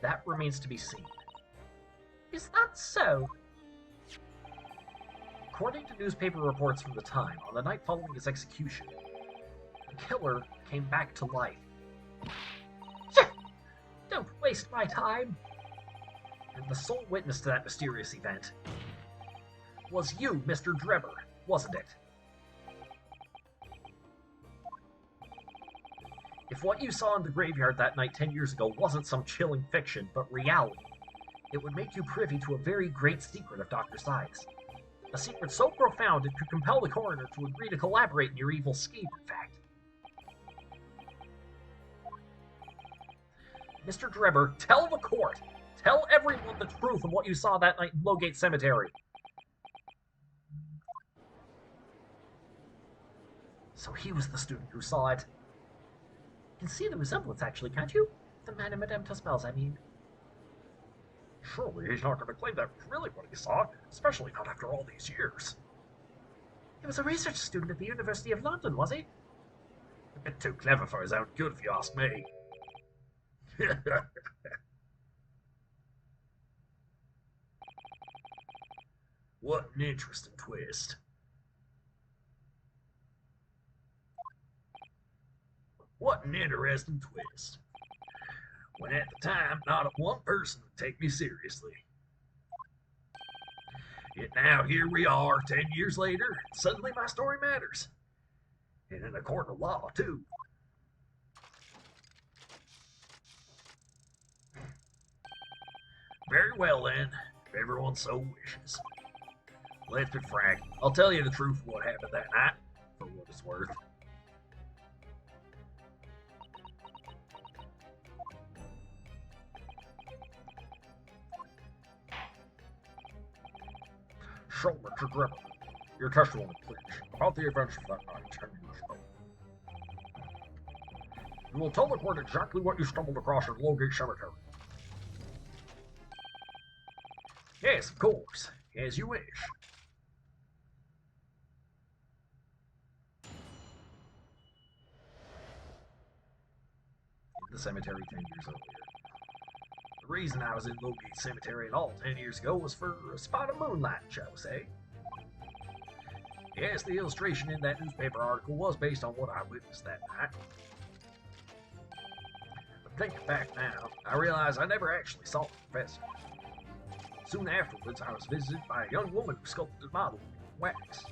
That remains to be seen. Is that so? According to newspaper reports from the time, on the night following his execution, the killer came back to life. Don't waste my time. And the sole witness to that mysterious event was you, Mr. Drebber, wasn't it? If what you saw in the graveyard that night 10 years ago wasn't some chilling fiction, but reality, it would make you privy to a very great secret of Dr. Scythe's. A secret so profound it could compel the coroner to agree to collaborate in your evil scheme, in fact. Mr. Drebber, tell the court! Tell everyone the truth of what you saw that night in Lowgate Cemetery! So he was the student who saw it. You can see the resemblance, actually, can't you? The man in Madame Tuspel's, I mean. Surely he's not going to claim that was really what he saw, especially not after all these years. He was a research student at the University of London, was he? A bit too clever for his own good, if you ask me. What an interesting twist. What an interesting twist. When at the time, not one person would take me seriously. Yet now here we are, 10 years later, and suddenly my story matters. And in a court of law, too. Very well then, if everyone so wishes. Let's be frank, I'll tell you the truth of what happened that night, for what it's worth. So, Mr. Drebber, your testimony, please, about the events of that night 10 years ago. You will tell the court exactly what you stumbled across in Lowgate Cemetery. Yes, of course, as you wish. In the cemetery 10 years earlier. The reason I was in Lowgate Cemetery at all 10 years ago was for a spot of moonlight, shall we say. Yes, the illustration in that newspaper article was based on what I witnessed that night. But thinking back now, I realize I never actually saw the professor. Soon afterwards, I was visited by a young woman who sculpted a model in wax.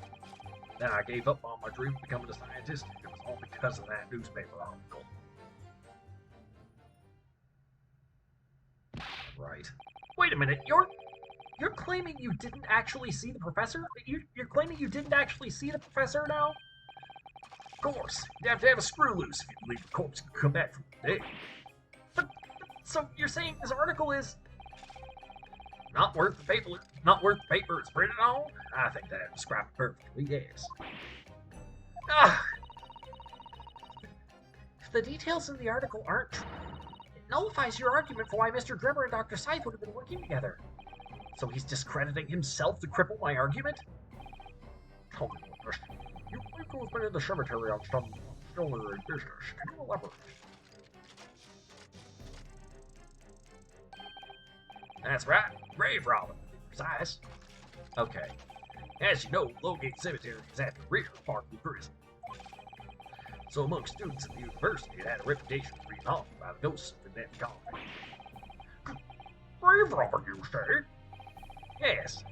Then I gave up on my dream of becoming a scientist, and it was all because of that newspaper article. Right. Wait a minute, you're claiming you didn't actually see the professor? You're claiming you didn't actually see the professor now? Of course, you'd have to have a screw loose if you believe the corpse could come back from the dead. But so you're saying this article is not worth the paper it's printed on? I think that describes it perfectly, yes. Ah! If the details in the article aren't true, it nullifies your argument for why Mr. Drebber and Dr. Scythe would have been working together. So he's discrediting himself to cripple my argument? Tell me one question. You think who's been in the cemetery on some stellar business? Can you elaborate? That's right, grave robbing, to be precise. Okay. As you know, Lowgate Cemetery is at the rear of Parkview Prison. So among students at the university, it had a reputation for being haunted by the ghosts of the dead gone. Grave robber, you say? Yes.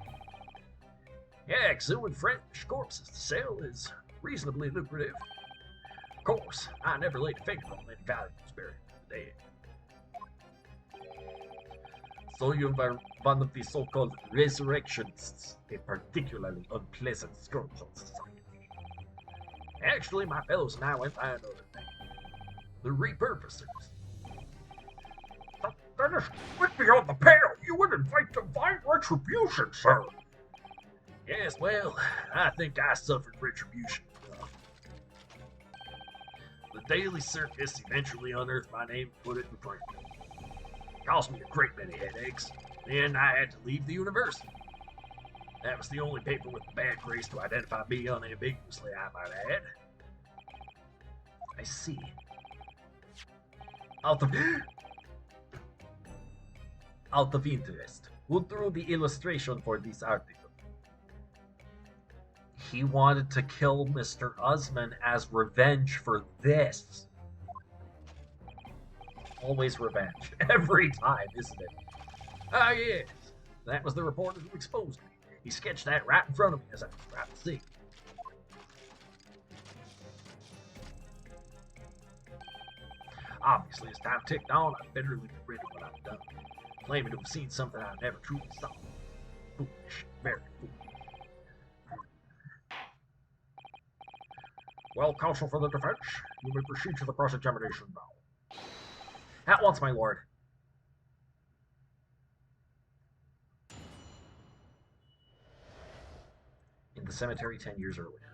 Yeah, exhuming fresh corpses to sell is reasonably lucrative. Of course, I never laid a finger on any valuables buried with the dead. So you were one of the so-called resurrectionists, a particularly unpleasant scourge on society. Actually, my fellows and I went by another thing. The repurposers. That is quite beyond the pale. You would invite divine retribution, sir. Yes, well, I think I suffered retribution. The Daily Circus eventually unearthed my name and put it in print. It caused me a great many headaches. Then I had to leave the university. That was the only paper with the bad grace to identify me unambiguously, I might add. I see. Out of interest, who drew the illustration for this article? He wanted to kill Mr. Usman as revenge for this. Always revenge. Every time, isn't it? Ah, yes. That was the reporter who exposed me. He sketched that right in front of me as I was about to see. Obviously, as time ticked on, I bitterly regretted what I'd done, claiming to have seen something I never truly saw. Foolish, very foolish. Well, counsel for the defense, you may proceed to the cross-examination now. At once, my lord. In the cemetery 10 years earlier.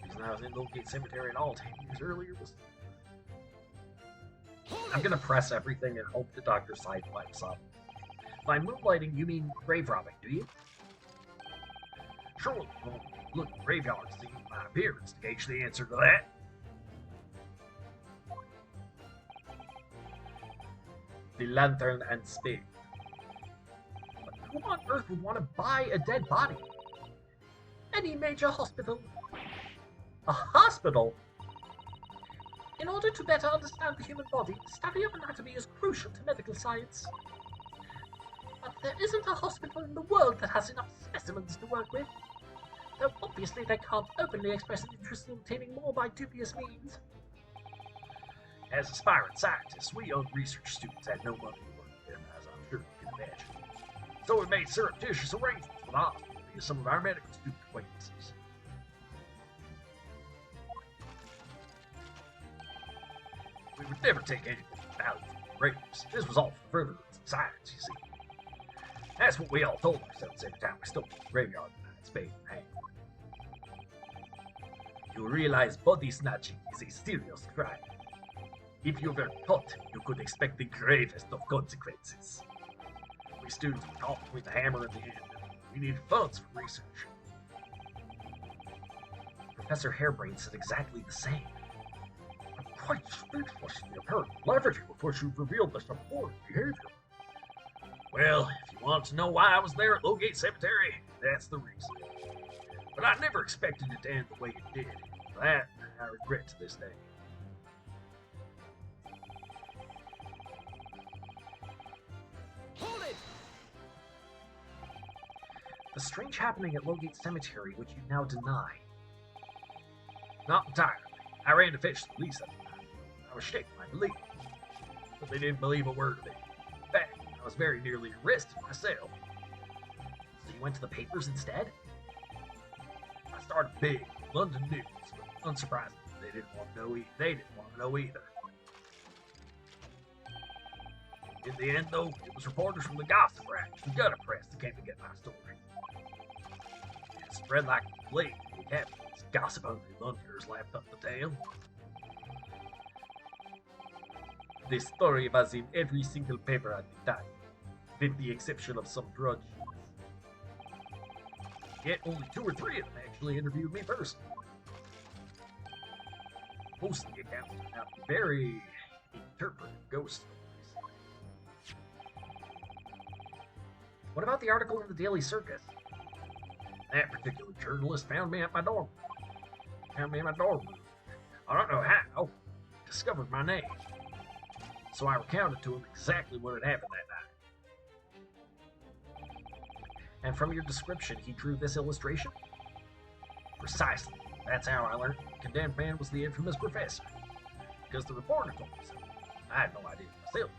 The reason I was in Lowgate Cemetery at all 10 years earlier was... I'm gonna press everything and hope the Dr. Side pipes up. By moonlighting, you mean grave robbing, do you? Surely you won't look at graveyard to see my appearance to gauge the answer to that. The lantern and spade. But who on earth would want to buy a dead body? Any major hospital. A hospital? In order to better understand the human body, study of anatomy is crucial to medical science. But there isn't a hospital in the world that has enough specimens to work with. Though obviously they can't openly express an interest in obtaining more by dubious means. As aspiring scientists, we young research students had no money to work with, as I'm sure you can imagine. So we made surreptitious arrangements with the hospital via some of our medical student acquaintances. We would never take anything of value from the graves. This was all for furtherance of science, you see. That's what we all told ourselves every time we stood in the graveyard at spade in hand. You realize body snatching is a serious crime. If you were caught, you could expect the gravest of consequences. We students were caught between the hammer and the anvil. We needed funds for research. Professor Harebrain said exactly the same. I'm quite speechless at the apparent levity with which you've revealed this abhorrent behavior. Well, if you want to know why I was there at Lowgate Cemetery, that's the reason. But I never expected it to end the way it did. That I regret to this day. Hold it! The strange happening at Lowgate Cemetery, which you now deny. Not entirely. I ran to fetch the police at the time. I was shaking my belief. But they didn't believe a word of it. In fact, I was very nearly arrested myself. So you went to the papers instead? I started big, London news, but unsurprisingly, they didn't want to know either. In the end, though, it was reporters from the gossip rack, the gutter press, that came to get my story. It spread like a plague in the capital. Gossip-hungry Londoners lapped up the tale. The story was in every single paper at the time, with the exception of some drudge. Yet only 2 or 3 of them actually interviewed me personally. Most of the accounts turned out to be very interpretive ghost stories. What about the article in the Daily Circus? That particular journalist found me in my dorm room. I don't know how. Discovered my name. So I recounted to him exactly what had happened that night. And from your description, he drew this illustration? Precisely. That's how I learned the condemned man was the infamous professor. Because the reporter told me so. I had no idea myself.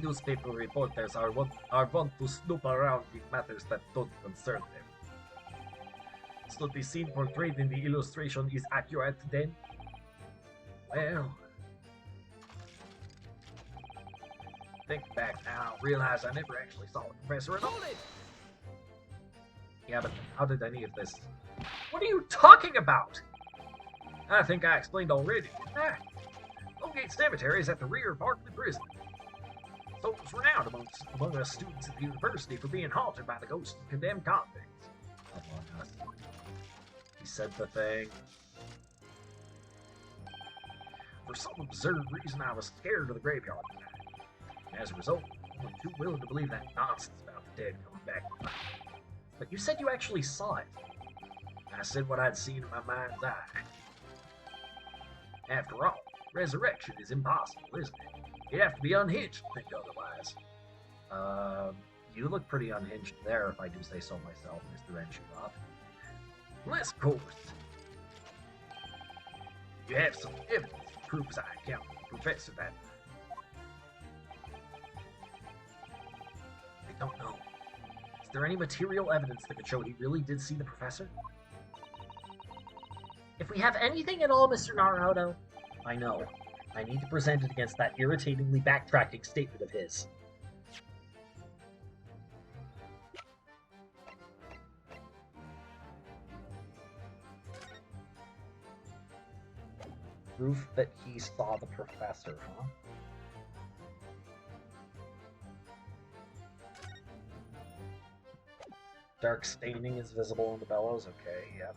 Newspaper reporters are wont to snoop around in matters that don't concern them. So the scene portrayed in the illustration is accurate then? Well, Thinking back now, I realize I never actually saw the professor at all. Hold it! Yeah, but how did any of this... What are you talking about? I think I explained already, didn't I? Longate Cemetery is at the rear of Barclay Prison. So it was renowned among us students at the university for being haunted by the ghosts of condemned convicts. Among us. He said the thing. For some absurd reason, I was scared of the graveyard tonight. And as a result, I was too willing to believe that nonsense about the dead coming back to life. But you said you actually saw it. I said what I'd seen in my mind's eye. After all, resurrection is impossible, isn't it? You'd have to be unhinged to think otherwise. You look pretty unhinged there, if I do say so myself, Mr. Enchiroth. Unless, of course, you have some evidence that proves I encountered the professor that night. I don't know. Is there any material evidence that could show he really did see the professor? If we have anything at all, Mr. Naruto, I know. I need to present it against that irritatingly backtracking statement of his. Proof that he saw the professor, huh? Dark staining is visible in the bellows. Okay, yeah.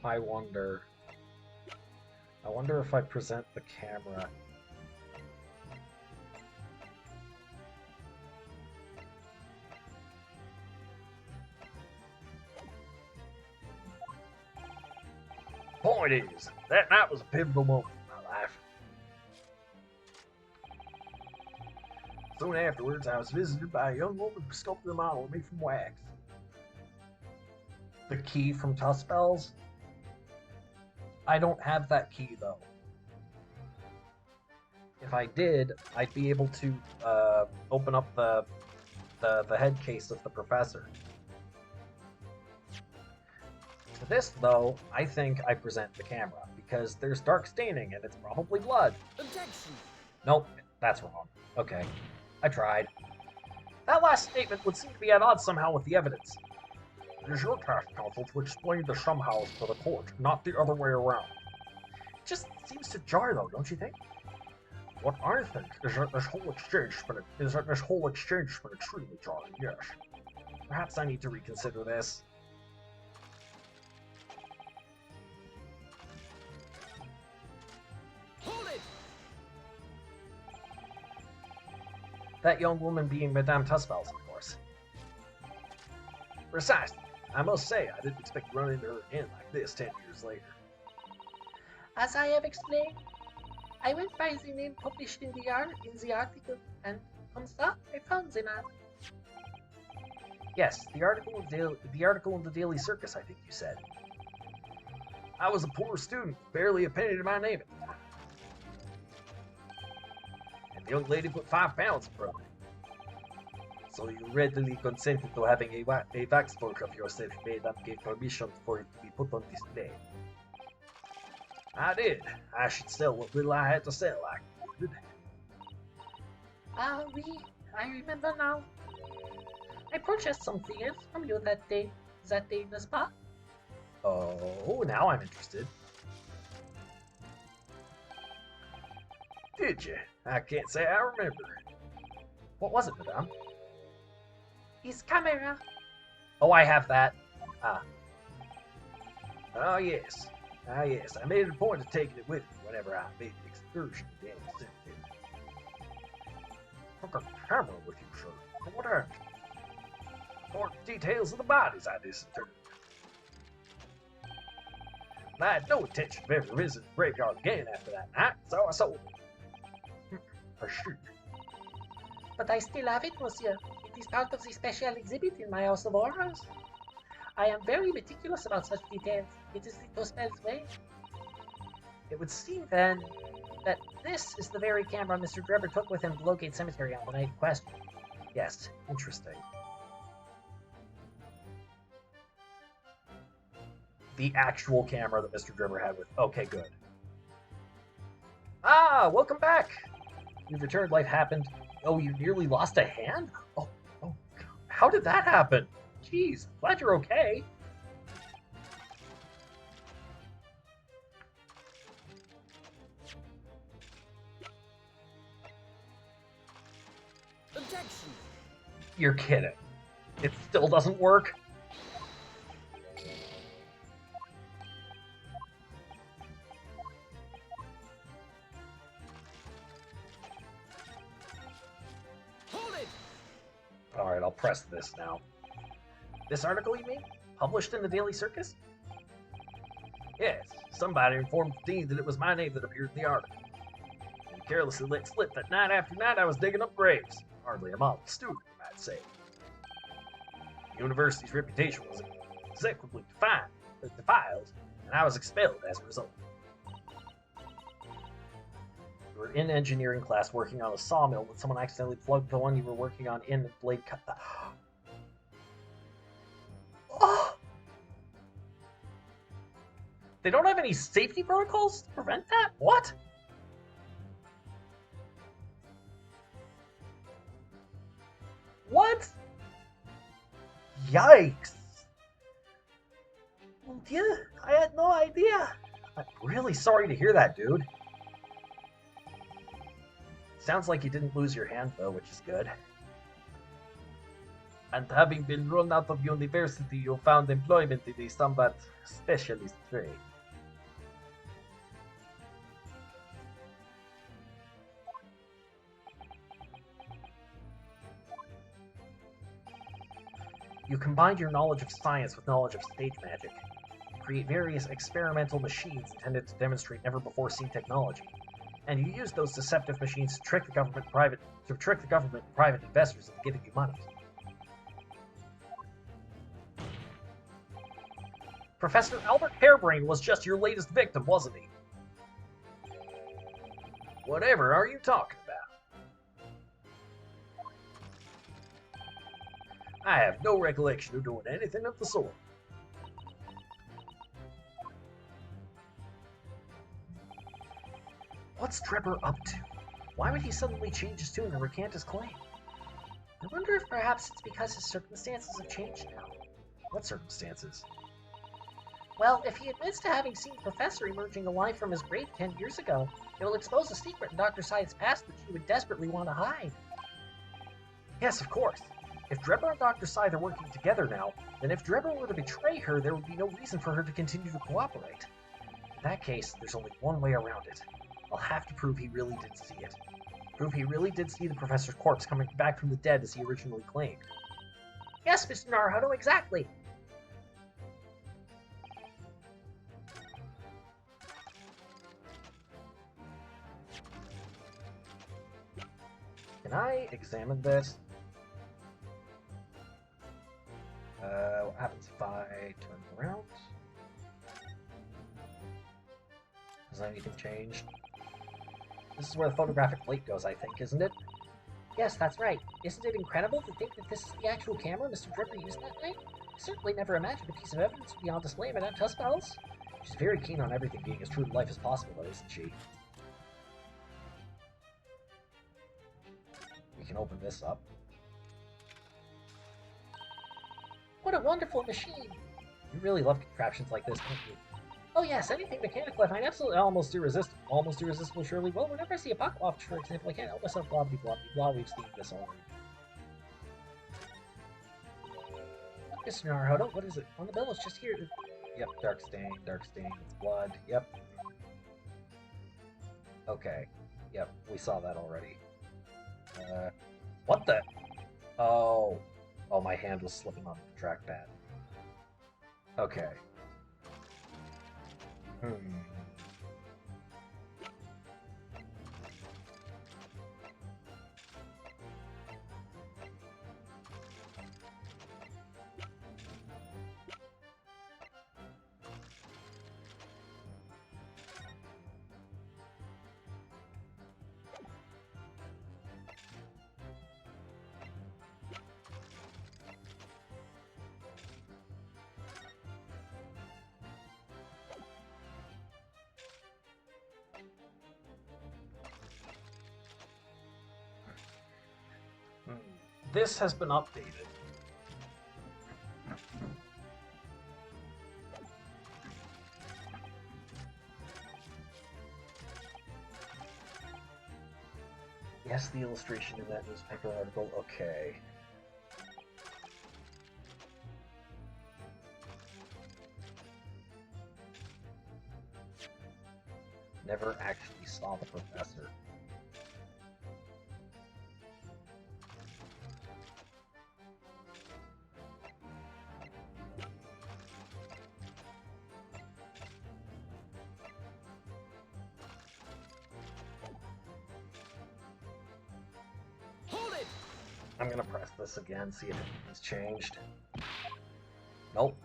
I wonder if I present the camera. Point is, that night was a pivotal moment in my life. Soon afterwards, I was visited by a young woman who sculpted a model of me from wax. The key from Tuspells? I don't have that key, though. If I did, I'd be able to open up the head case of the professor. For this, though, I think I present the camera, because there's dark staining and it's probably blood. Objection! Nope, that's wrong. Okay, I tried. That last statement would seem to be at odds somehow with the evidence. It is your task, counsel, to explain the somehows to the court, not the other way around. It just seems to jar, though, don't you think? What I think is that this whole exchange has been extremely jarring, yes. Perhaps I need to reconsider this. Hold it! That young woman being Madame Tuspells, of course. Precisely. I must say, I didn't expect to run into her again like this 10 years later. as I have explained, I went by the name published in the article, and comme ça, I found the man. Yes, the article in the Daily Circus, I think you said. I was a poor student, barely a penny to my name at the time. And the young lady put 5 pounds in front of me. So you readily consented to having a waxwork of yourself made and gave permission for it to be put on display. I did. I should sell what little I had to sell, I concluded. Ah, oui, I remember now. I purchased some figures from you that day, n'est-ce pas? Oh, now I'm interested. Did you? I can't say I remember. What was it, madame? His camera. Oh, I have that. Ah, yes. Ah, yes. I made it a point of taking it with me whenever I made an excursion to the cemetery. Took a camera with you, sir. For what end? For the details of the bodies I disinterred. I had no intention of ever visiting the graveyard again after that night, so I sold it. I see. But I still have it, monsieur. It is part of the special exhibit in my House of Horrors. I am very meticulous about such details. It is the Tuspells way. It would seem then that this is the very camera Mr. Drebber took with him to locate cemetery on the night in question. Yes, interesting. The actual camera that Mr. Drebber had with. Okay, good. Ah, welcome back. You've returned. Life happened. Oh, you nearly lost a hand? Oh, how did that happen? Jeez, glad you're okay. Objection! You're kidding. It still doesn't work? Hold it! Alright, I'll press this now. This article, you mean? Published in the Daily Circus? Yes, somebody informed the dean that it was my name that appeared in the article. And carelessly let slip that night after night I was digging up graves. Hardly a model student, you might say. The university's reputation was execrably defiled, and I was expelled as a result. You were in engineering class working on a sawmill when someone accidentally plugged the one you were working on in, and the blade cut the... Oh! They don't have any safety protocols to prevent that? What? What? Yikes! Oh dear, I had no idea. I'm really sorry to hear that, dude. Sounds like you didn't lose your hand, though, which is good. And having been run out of university, you found employment in a somewhat specialist trade. You combined your knowledge of science with knowledge of stage magic. You create various experimental machines intended to demonstrate never-before-seen technology. And you use those deceptive machines to trick the government and private investors into giving you money. Professor Albert Hairbrain was just your latest victim, wasn't he? Whatever are you talking about? I have no recollection of doing anything of the sort. What's Drebber up to? Why would he suddenly change his tune and recant his claim? I wonder if perhaps it's because his circumstances have changed now. What circumstances? Well, if he admits to having seen the Professor emerging alive from his grave 10 years ago, it will expose a secret in Dr. Syde's past that she would desperately want to hide. Yes, of course. If Drebber and Dr. Syde are working together now, then if Drebber were to betray her, there would be no reason for her to continue to cooperate. In that case, there's only one way around it. I'll have to prove he really did see it. Prove he really did see the Professor's corpse coming back from the dead as he originally claimed. Yes, Mr. Naruhodo, exactly. Can I examine this? What happens if I turn it around? Has anything changed? This is where the photographic plate goes, I think, isn't it? Yes, that's right. Isn't it incredible to think that this is the actual camera Mr. Drebber used that night? I certainly never imagined a piece of evidence would be on display at Madame Tussbell's. She's very keen on everything being as true to life as possible, though, isn't she? We can open this up. What a wonderful machine! You really love contraptions like this, don't you? Oh yes, anything mechanical I find absolutely almost irresistible. Almost irresistible, surely. Well, whenever I see a pocket watch, for example, I can't help myself. Blah, blah, blah, blah. We've seen this already. Mr. Naruhodo, what is it? On the bill, it's just here. Yep, dark stain, it's blood. Yep. Okay. Yep, we saw that already. What the? Oh. Oh, my hand was slipping on the trackpad. Okay. Hmm. This has been updated. Yes, the illustration in that newspaper article. Okay. Never actually saw the professor. Hold it! I'm gonna press this again, see if anything's changed. Nope.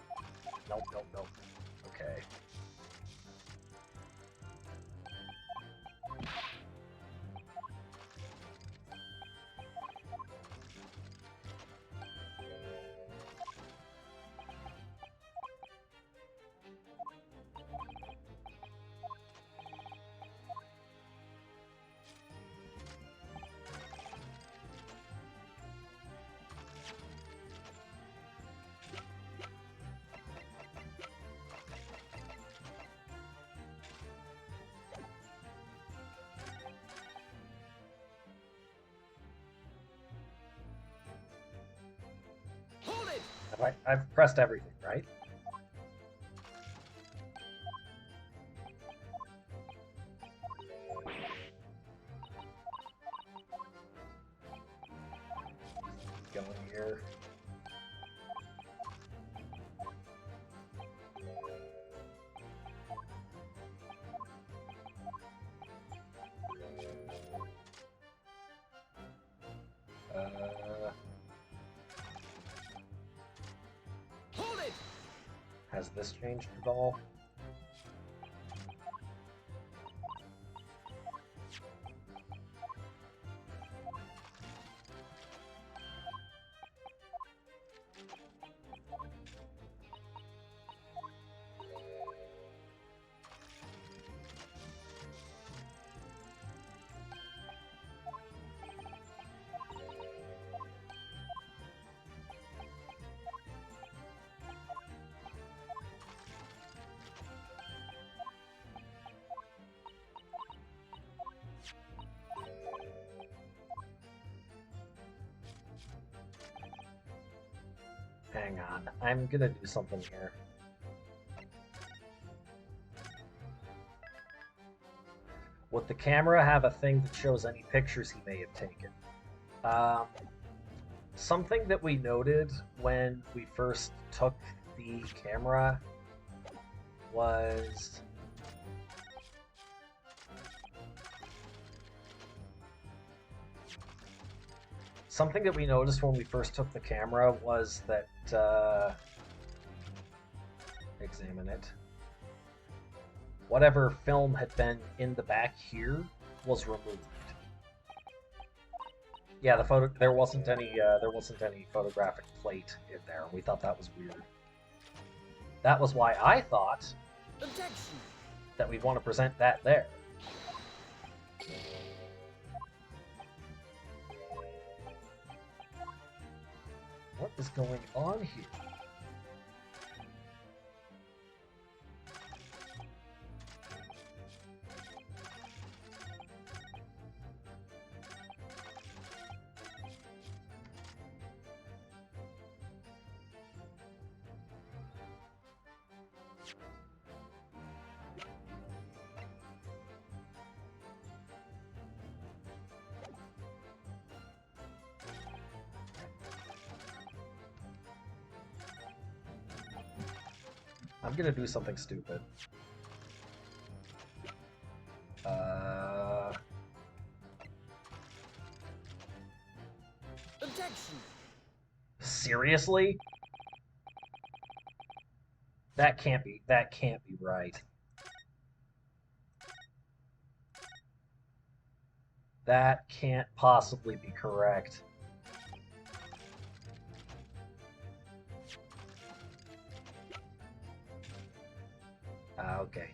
Nope, nope, nope. Okay. Hold it! I've pressed everything, right? Going here. Uh, Hold it! has this changed at all? Hang on. I'm gonna do something here. Would the camera have a thing that shows any pictures he may have taken? Um, something that we noted when we first took the camera was something that we noticed when we first took the camera was that examine it. Whatever film had been in the back here was removed. Yeah, the photo there wasn't any photographic plate in there. We thought that was weird. That was why I thought Objection! that we'd want to present that there. What is going on here? I'm gonna do something stupid. Objection! Seriously? That can't be right. That can't possibly be correct. Okay.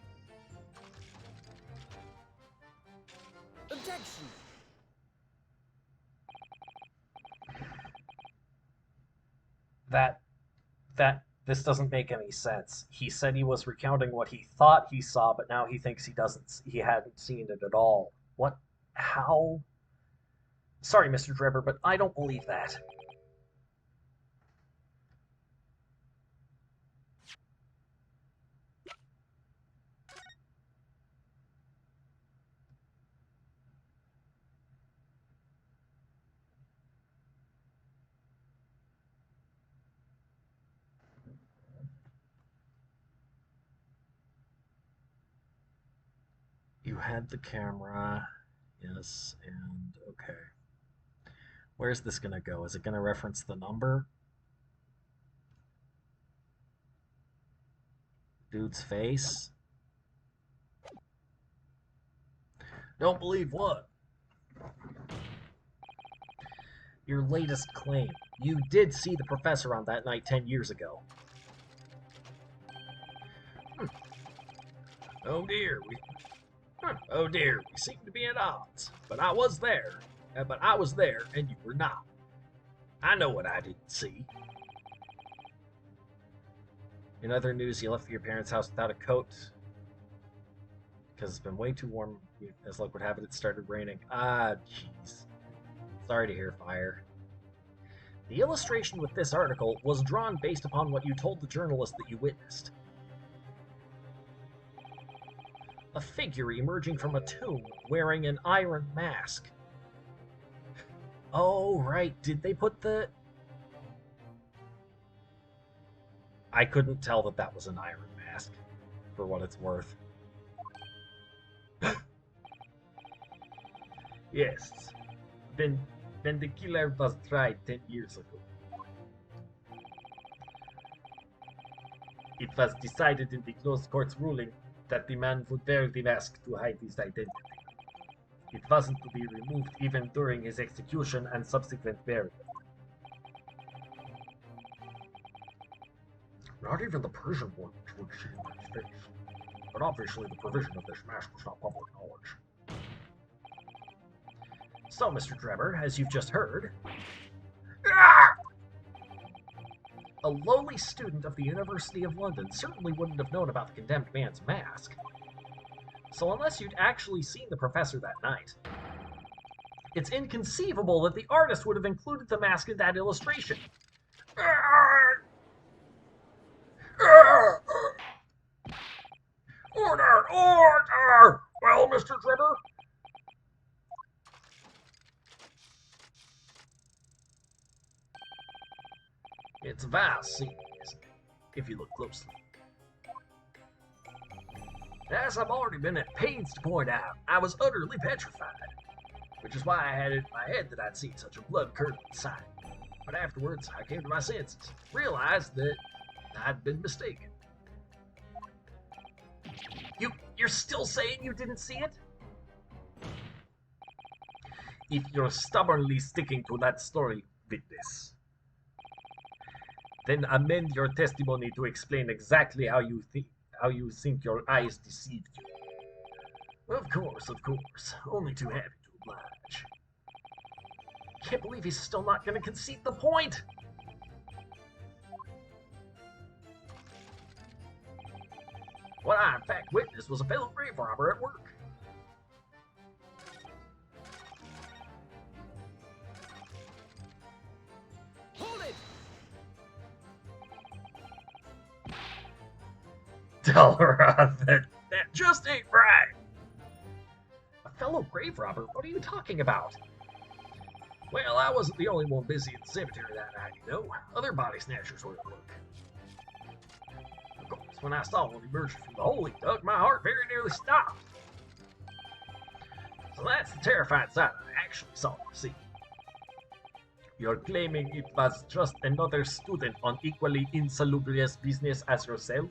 Objection! that this doesn't make any sense. He said he was recounting what he thought he saw, but now he thinks he hadn't seen it at all. What? How? Sorry, Mr. Drebber, but I don't believe that. You had the camera, yes, and okay. Where's this gonna go? Is it gonna reference the number? Dude's face? Don't believe what? Your latest claim. You did see the professor on that night 10 years ago. Oh dear, oh dear, we seem to be at odds. But I was there. And you were not. I know what I didn't see. In other news, you left your parents' house without a coat. Because it's been way too warm. As luck would have it, it started raining. Ah, jeez. Sorry to hear, Fire. The illustration with this article was drawn based upon what you told the journalist that you witnessed. A figure emerging from a tomb wearing an iron mask. Oh, right. Did they put the... I couldn't tell that that was an iron mask, for what it's worth. Yes. Then the killer was tried 10 years ago. It was decided in the closed court's ruling that the man would wear the mask to hide his identity. It wasn't to be removed even during his execution and subsequent burial. Not even the prison wardens would see his face. But obviously the provision of this mask was not public knowledge. So, Mr. Drebber, as you've just heard, a lowly student of the University of London certainly wouldn't have known about the condemned man's mask. So unless you'd actually seen the professor that night, it's inconceivable that the artist would have included the mask in that illustration. Order! Order! Well, Mr. Drebber? It's a vile scene, isn't it, if you look closely. As I've already been at pains to point out, I was utterly petrified, which is why I had it in my head that I'd seen such a blood-curdling sight. But afterwards, I came to my senses, realized that I'd been mistaken. You're still saying you didn't see it? If you're stubbornly sticking to that story, witness, then amend your testimony to explain exactly how you think your eyes deceived you. Of course. Only too happy to oblige. Can't believe he's still not going to concede the point. What I in fact witnessed was a fellow grave robber at work. Hold it! Delra, that just ain't right. A fellow grave robber? What are you talking about? Well, I wasn't the only one busy at the cemetery that night, you know. Other body snatchers were at work. Of course, when I saw one emerging from the hole he dug, my heart very nearly stopped. So that's the terrifying sight I actually saw and see. You're claiming it was just another student on equally insalubrious business as yourself?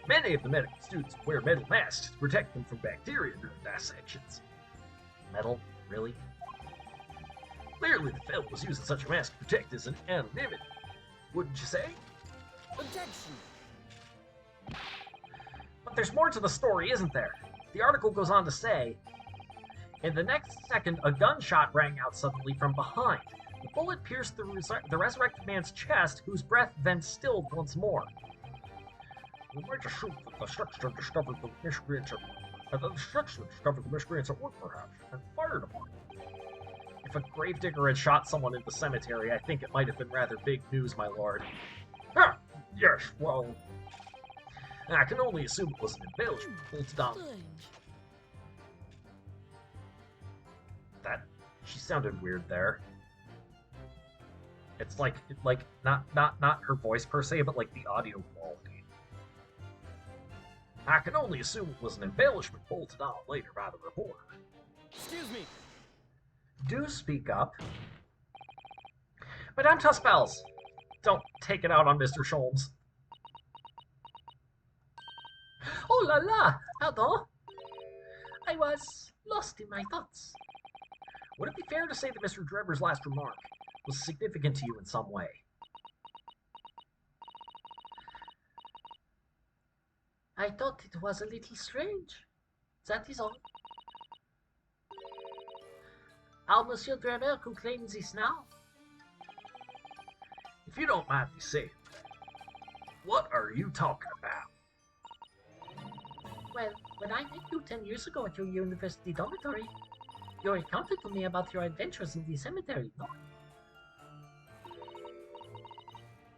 Many of the medical students wear metal masks to protect them from bacteria during dissections. Metal? Really? Clearly the fellow was using such a mask to protect his anonymity. Wouldn't you say? Objection! But there's more to the story, isn't there? The article goes on to say, in the next second, a gunshot rang out suddenly from behind. The bullet pierced the resurrected man's chest, whose breath then stilled once more. We might assume that the sexton discovered the miscreants at work, perhaps, and fired upon them. If a gravedigger had shot someone in the cemetery, I think it might have been rather big news, my lord. Ah, yes, well, I can only assume it was an embellishment bolted on. That she sounded weird there. It's like not her voice per se, but like the audio quality. I can only assume it was an embellishment bolted on later by the reporter. Excuse me. Do speak up. Madame Tuspels, don't take it out on Mr. Sholmes. Oh la la! Pardon? I was lost in my thoughts. Would it be fair to say that Mr. Drebber's last remark was significant to you in some way? I thought it was a little strange. That is all. How Monsieur Drebber could claim this now? If you don't mind me saying, what are you talking about? Well, when I met you 10 years ago at your university dormitory, you recounted to me about your adventures in the cemetery, no?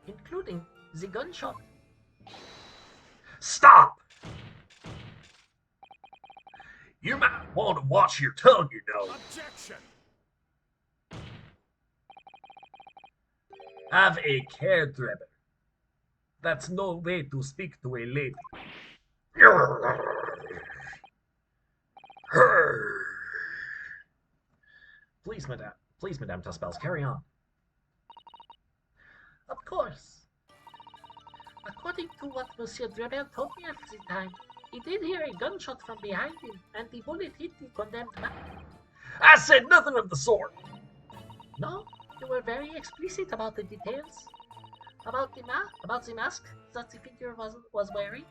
Including the gunshot. Stop! You might want to watch your tongue, you know. Objection. Have a care, Drebber. That's no way to speak to a lady. Please, Madame Tuspels, carry on. Of course. According to what Monsieur Drebber told me at the time, he did hear a gunshot from behind him, and the bullet hit the condemned man. I said nothing of the sort. No, you were very explicit about the details. About the mask that the figure was wearing.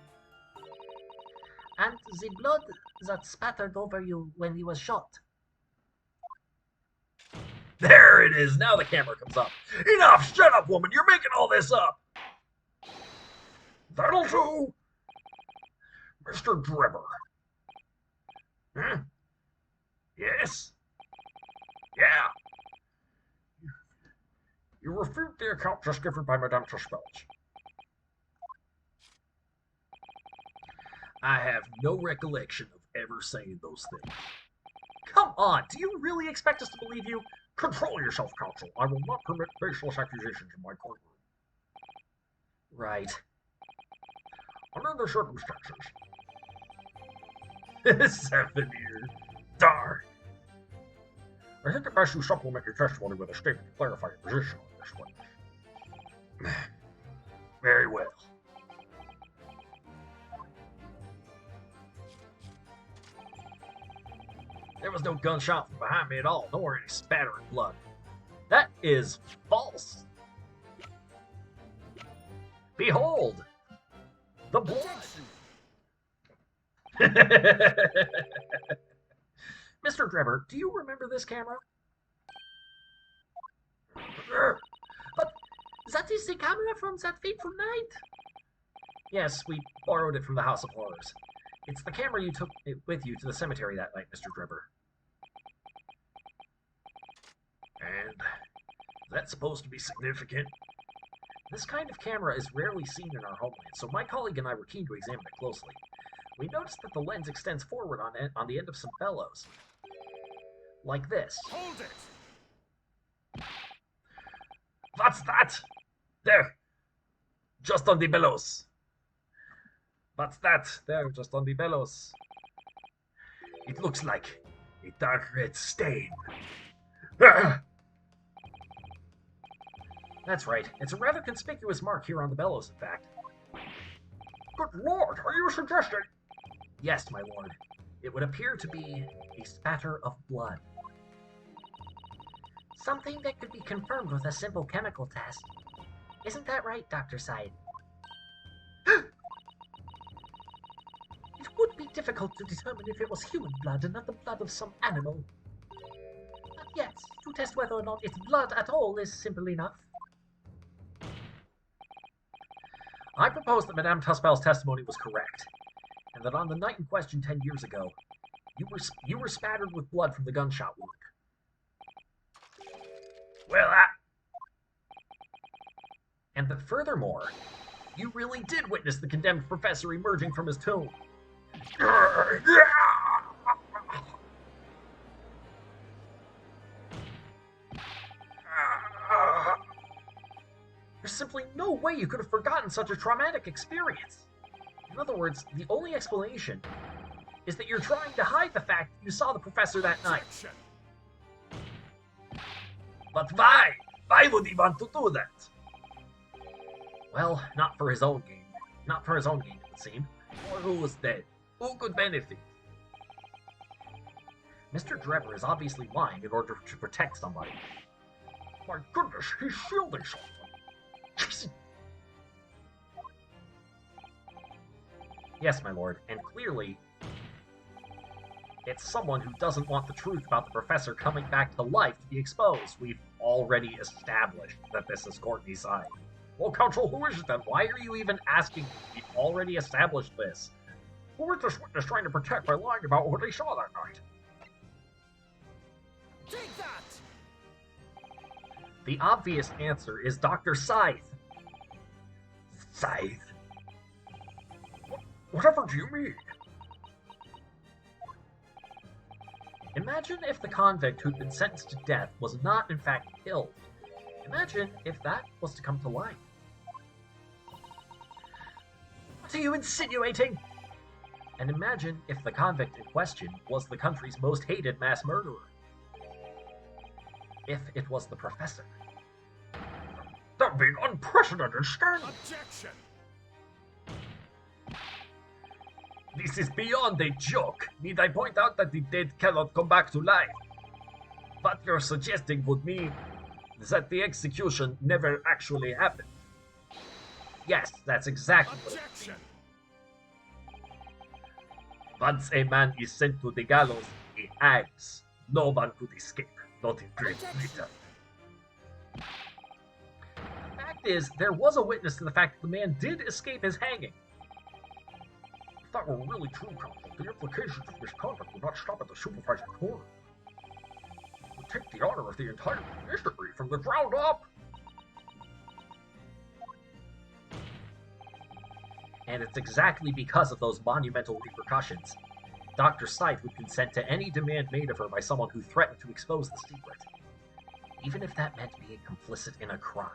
And the blood that spattered over you when he was shot. There it is. Now the camera comes up. Enough! Shut up, woman. You're making all this up. that'll do. Mr. Drebber. Hmm? Yes? Yeah. You refute the account just given by Madame Tuspels. I have no recollection of ever saying those things. Come on, do you really expect us to believe you? Control yourself, counsel. I will not permit baseless accusations in my courtroom. Right. Under the circumstances. 7 years. Darn. I think it best you supplement your testimony with a statement to clarify your position on this one. Very well. There was no gunshot from behind me at all, nor any spattering blood. That is false. Behold, the blood. Mr. Drebber, do you remember this camera? But that is the camera from that fateful night. Yes, we borrowed it from the House of Horrors. It's the camera you took with you to the cemetery that night, Mr. Drebber. And that's supposed to be significant. This kind of camera is rarely seen in our homeland, so my colleague and I were keen to examine it closely. We noticed that the lens extends forward on the end of some bellows. Like this. Hold it! What's that? There. Just on the bellows. What's that? There, just on the bellows. It looks like a dark red stain. That's right. It's a rather conspicuous mark here on the bellows, in fact. Good Lord, are you suggesting? Yes, my lord. It would appear to be a spatter of blood. Something that could be confirmed with a simple chemical test. Isn't that right, Dr. Syed? It would be difficult to determine if it was human blood and not the blood of some animal. But yes, to test whether or not it's blood at all is simple enough. I propose that Madame Tuspel's testimony was correct, and that on the night in question 10 years ago, you were spattered with blood from the gunshot wound. Well, and that furthermore, you really did witness the condemned professor emerging from his tomb. There's simply no way you could have forgotten such a traumatic experience. In other words, the only explanation is that you're trying to hide the fact that you saw the professor that night. But why? Why would he want to do that? Well, not for his own gain. Not for his own gain, it would seem. Or who was dead? Who could benefit? Mr. Drebber is obviously lying in order to protect somebody. My goodness, he's shielding someone. Yes, my lord, and clearly, it's someone who doesn't want the truth about the professor coming back to life to be exposed. We've already established that this is Courtney's side. Well, Counsel, who is it then? Why are you even asking? We've already established this. Who is this witness trying to protect by lying about what he saw that night? Take that! The obvious answer is Dr. Scythe. Scythe? Whatever do you mean? Imagine if the convict who'd been sentenced to death was not in fact killed. Imagine if that was to come to light. What are you insinuating? And imagine if the convict in question was the country's most hated mass murderer. If it was the professor. That'd be an unprecedented scandal. Objection! This is beyond a joke. Need I point out that the dead cannot come back to life? What you're suggesting would mean that the execution never actually happened. Yes, that's exactly what it Objection! means. Once a man is sent to the gallows, he hangs. No one could escape, not in Great Britain. The fact is, there was a witness to the fact that the man did escape his hanging. If that were really true, Counsel, the implications of misconduct would not stop at the supervisor's corner. It would take the honor of the entire ministry from the ground up. And it's exactly because of those monumental repercussions Dr. Scythe would consent to any demand made of her by someone who threatened to expose the secret, even if that meant being complicit in a crime.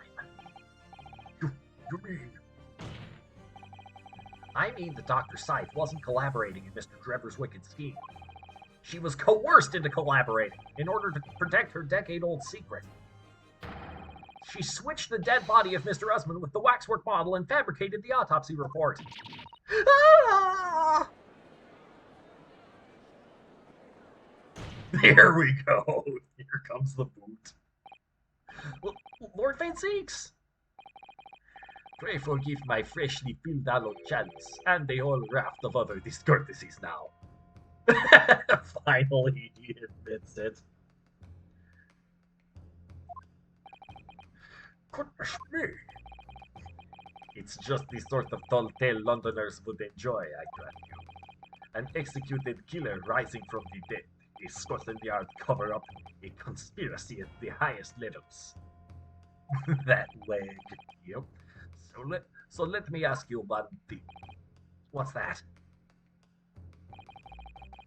You mean? I mean that Dr. Scythe wasn't collaborating in Mr. Drebber's wicked scheme. She was coerced into collaborating in order to protect her decade-old secret. She switched the dead body of Mr. Usman with the waxwork model and fabricated the autopsy report. Ah! There we go. Here comes the boot. Lord Van Seeks! Pray forgive my freshly filled aloe chalice and a whole raft of other discourtesies now. Finally, he admits it. Goodness me. It's just the sort of tall tale Londoners would enjoy, I grant you. An executed killer rising from the dead, a Scotland Yard cover-up, a conspiracy at the highest levels. That leg, yep. So let me ask you one thing. What's that?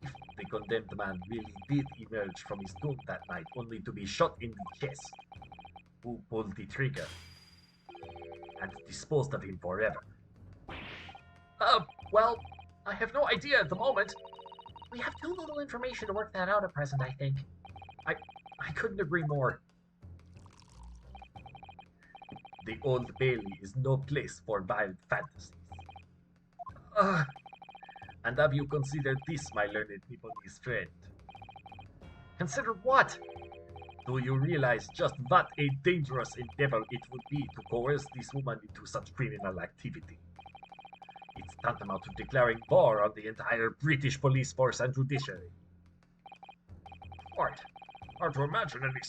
If the condemned man really did emerge from his tomb that night only to be shot in the chest, who pulled the trigger and disposed of him forever? Well, I have no idea at the moment. We have too little information to work that out at present, I think. I couldn't agree more. The Old Bailey is no place for wild fantasies. And have you considered this, my learned Nipponese friend? Consider what? Do you realize just what a dangerous endeavor it would be to coerce this woman into such criminal activity? It's tantamount to declaring war on the entire British police force and judiciary. Right. Hard to imagine any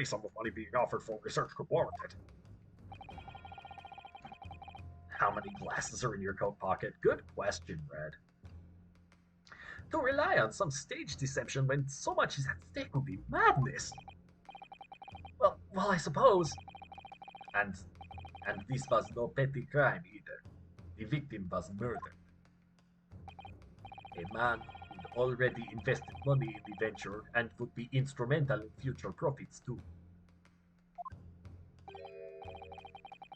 sum of money being offered for research could warrant it. How many glasses are in your coat pocket? Good question, Red. To rely on some stage deception when so much is at stake would be madness. Well, I suppose. And this was no petty crime either. The victim was murdered. A man who'd already invested money in the venture and would be instrumental in future profits too.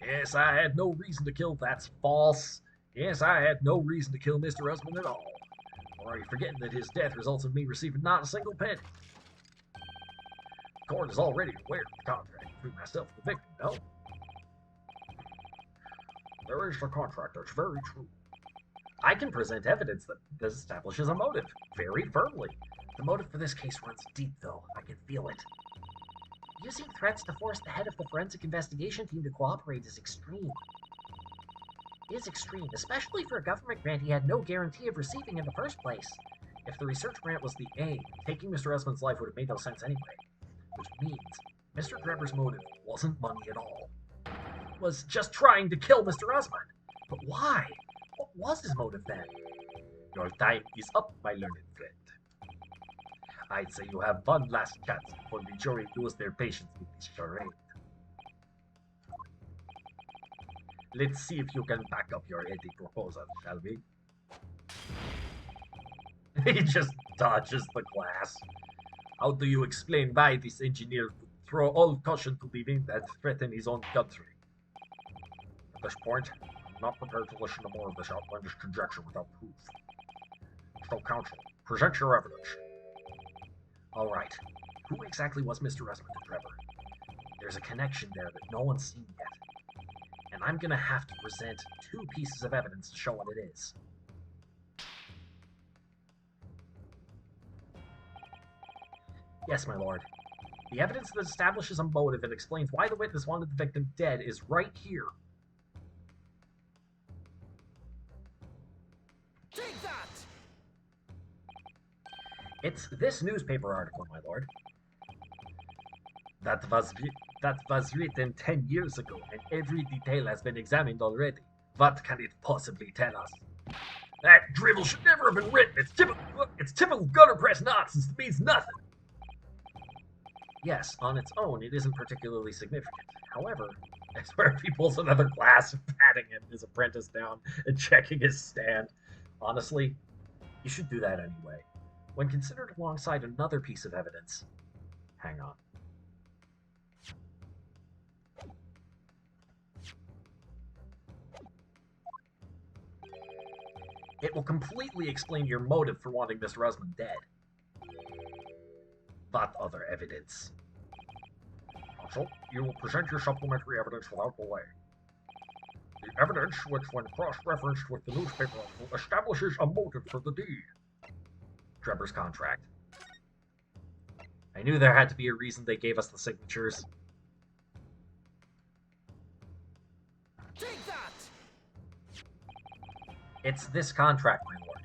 Yes, I had no reason to kill. That's false. Yes, I had no reason to kill Mr. Husband at all. Or are you forgetting that his death results in me receiving not a single penny? The court is already aware of the contract between myself and the victim, no? There is the contract, that's very true. I can present evidence that this establishes a motive, very firmly. The motive for this case runs deep, though. I can feel it. Using threats to force the head of the forensic investigation team to cooperate is extreme. It is extreme, especially for a government grant he had no guarantee of receiving in the first place. If the research grant was the aim, taking Mr. Esmond's life would have made no sense anyway. Which means Mr. Trevor's motive wasn't money at all. It was just trying to kill Mr. Esmond. But why? What was his motive then? Your time is up, my learned friend. I'd say you have one last chance before the jury lose their patience with this charade. Let's see if you can back up your heady proposal, shall we? He just dodges the glass. How do you explain why this engineer would throw all caution to the wind and threaten his own country? At this point, I'm not prepared to listen to more of this outlandish conjecture without proof. So, counsel, present your evidence. All right. Who exactly was Mr. Esmond to Trevor? There's a connection there that no one's seen yet. And I'm gonna have to present 2 pieces of evidence to show what it is. Yes, my lord. The evidence that establishes a motive and explains why the witness wanted the victim dead is right here. Take that! It's this newspaper article, my lord. That was written 10 years ago, and every detail has been examined already. What can it possibly tell us? That drivel should never have been written. It's typical gutter press nonsense. It means nothing. Yes, on its own, it isn't particularly significant. However, I swear if he pulls another glass, patting his apprentice down and checking his stand. Honestly, you should do that anyway. When considered alongside another piece of evidence. Hang on. It will completely explain your motive for wanting Mr. Esmond dead. What other evidence? Counsel, you will present your supplementary evidence without delay. The evidence, which when cross-referenced with the newspaper article, establishes a motive for the deed. Trevor's contract. I knew there had to be a reason they gave us the signatures. Take that! It's this contract, my lord.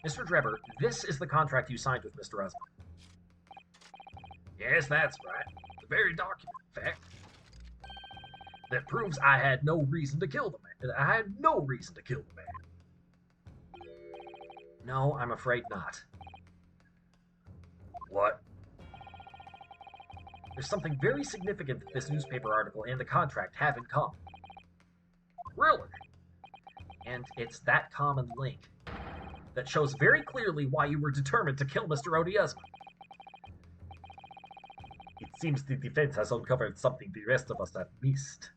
Mr. Trevor, this is the contract you signed with Mr. Esmond. Yes, that's right. The very document, in fact, that proves I had no reason to kill the man. I had no reason to kill the man. No, I'm afraid not. What? There's something very significant that this newspaper article and the contract have in common. Really? And it's that common link that shows very clearly why you were determined to kill Mr. Odie Esmond. It seems the defense has uncovered something the rest of us have missed.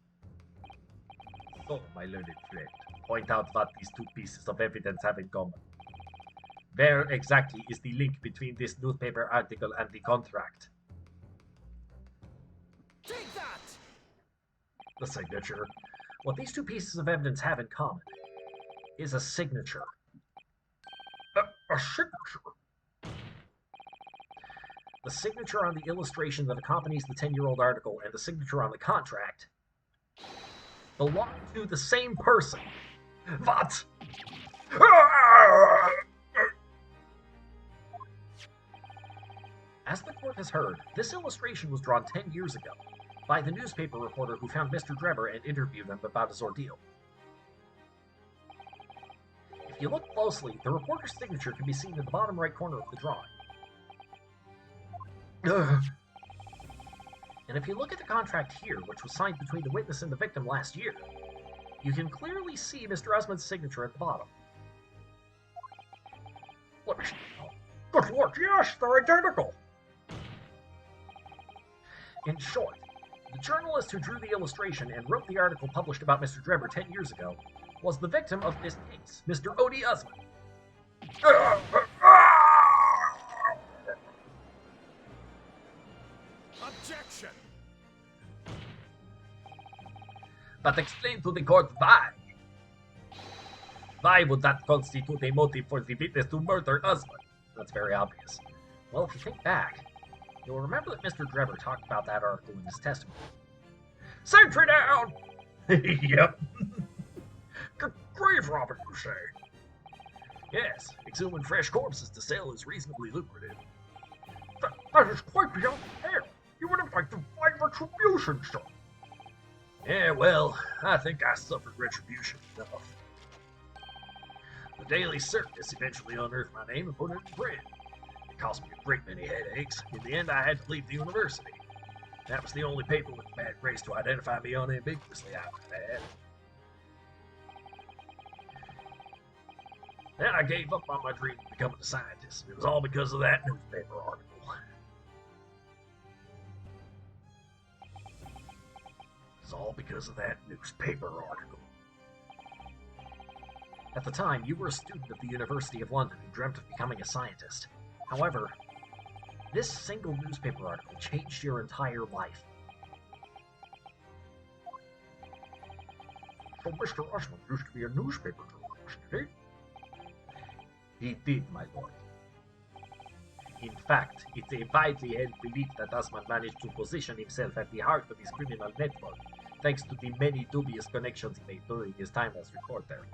So, my learned friend, point out what these 2 pieces of evidence have in common. Where exactly is the link between this newspaper article and the contract? Take that! The signature. What these 2 pieces of evidence have in common is a signature. A signature? The signature on the illustration that accompanies the 10-year-old article and the signature on the contract belong to the same person. What? As the court has heard, this illustration was drawn 10 years ago by the newspaper reporter who found Mr. Drebber and interviewed him about his ordeal. If you look closely, the reporter's signature can be seen in the bottom right corner of the drawing. Ugh. And if you look at the contract here, which was signed between the witness and the victim last year, you can clearly see Mr. Usman's signature at the bottom. Let me see. Good lord, yes, they're identical. In short, the journalist who drew the illustration and wrote the article published about Mr. Drebber 10 years ago was the victim of this case, Mr. Odie Usman. Objection! But explain to the court why. Why would that constitute a motive for the witness to murder Usman? That's very obvious. Well, if you think back, you'll remember that Mr. Drebber talked about that article in his testimony. Sentry down! Yep. Grave robbing, you say? Yes, exhuming fresh corpses to sell is reasonably lucrative. That is quite beyond compare. You would have like divine retribution, sir. Yeah, well, I think I suffered retribution enough. The Daily Circus eventually unearthed my name and put it in print. It cost me a great many headaches. In the end, I had to leave the university. That was the only paper with bad grace to identify me unambiguously after that. Then I gave up on my dream of becoming a scientist. It was all because of that newspaper article. It was all because of that newspaper article. At the time, you were a student of the University of London who dreamt of becoming a scientist. However, this single newspaper article changed your entire life. So Mr. Usman used to be a newspaper journalist, did he? He did, my lord. In fact, it's a widely held belief that Usman managed to position himself at the heart of his criminal network, thanks to the many dubious connections he made during his time as reporter.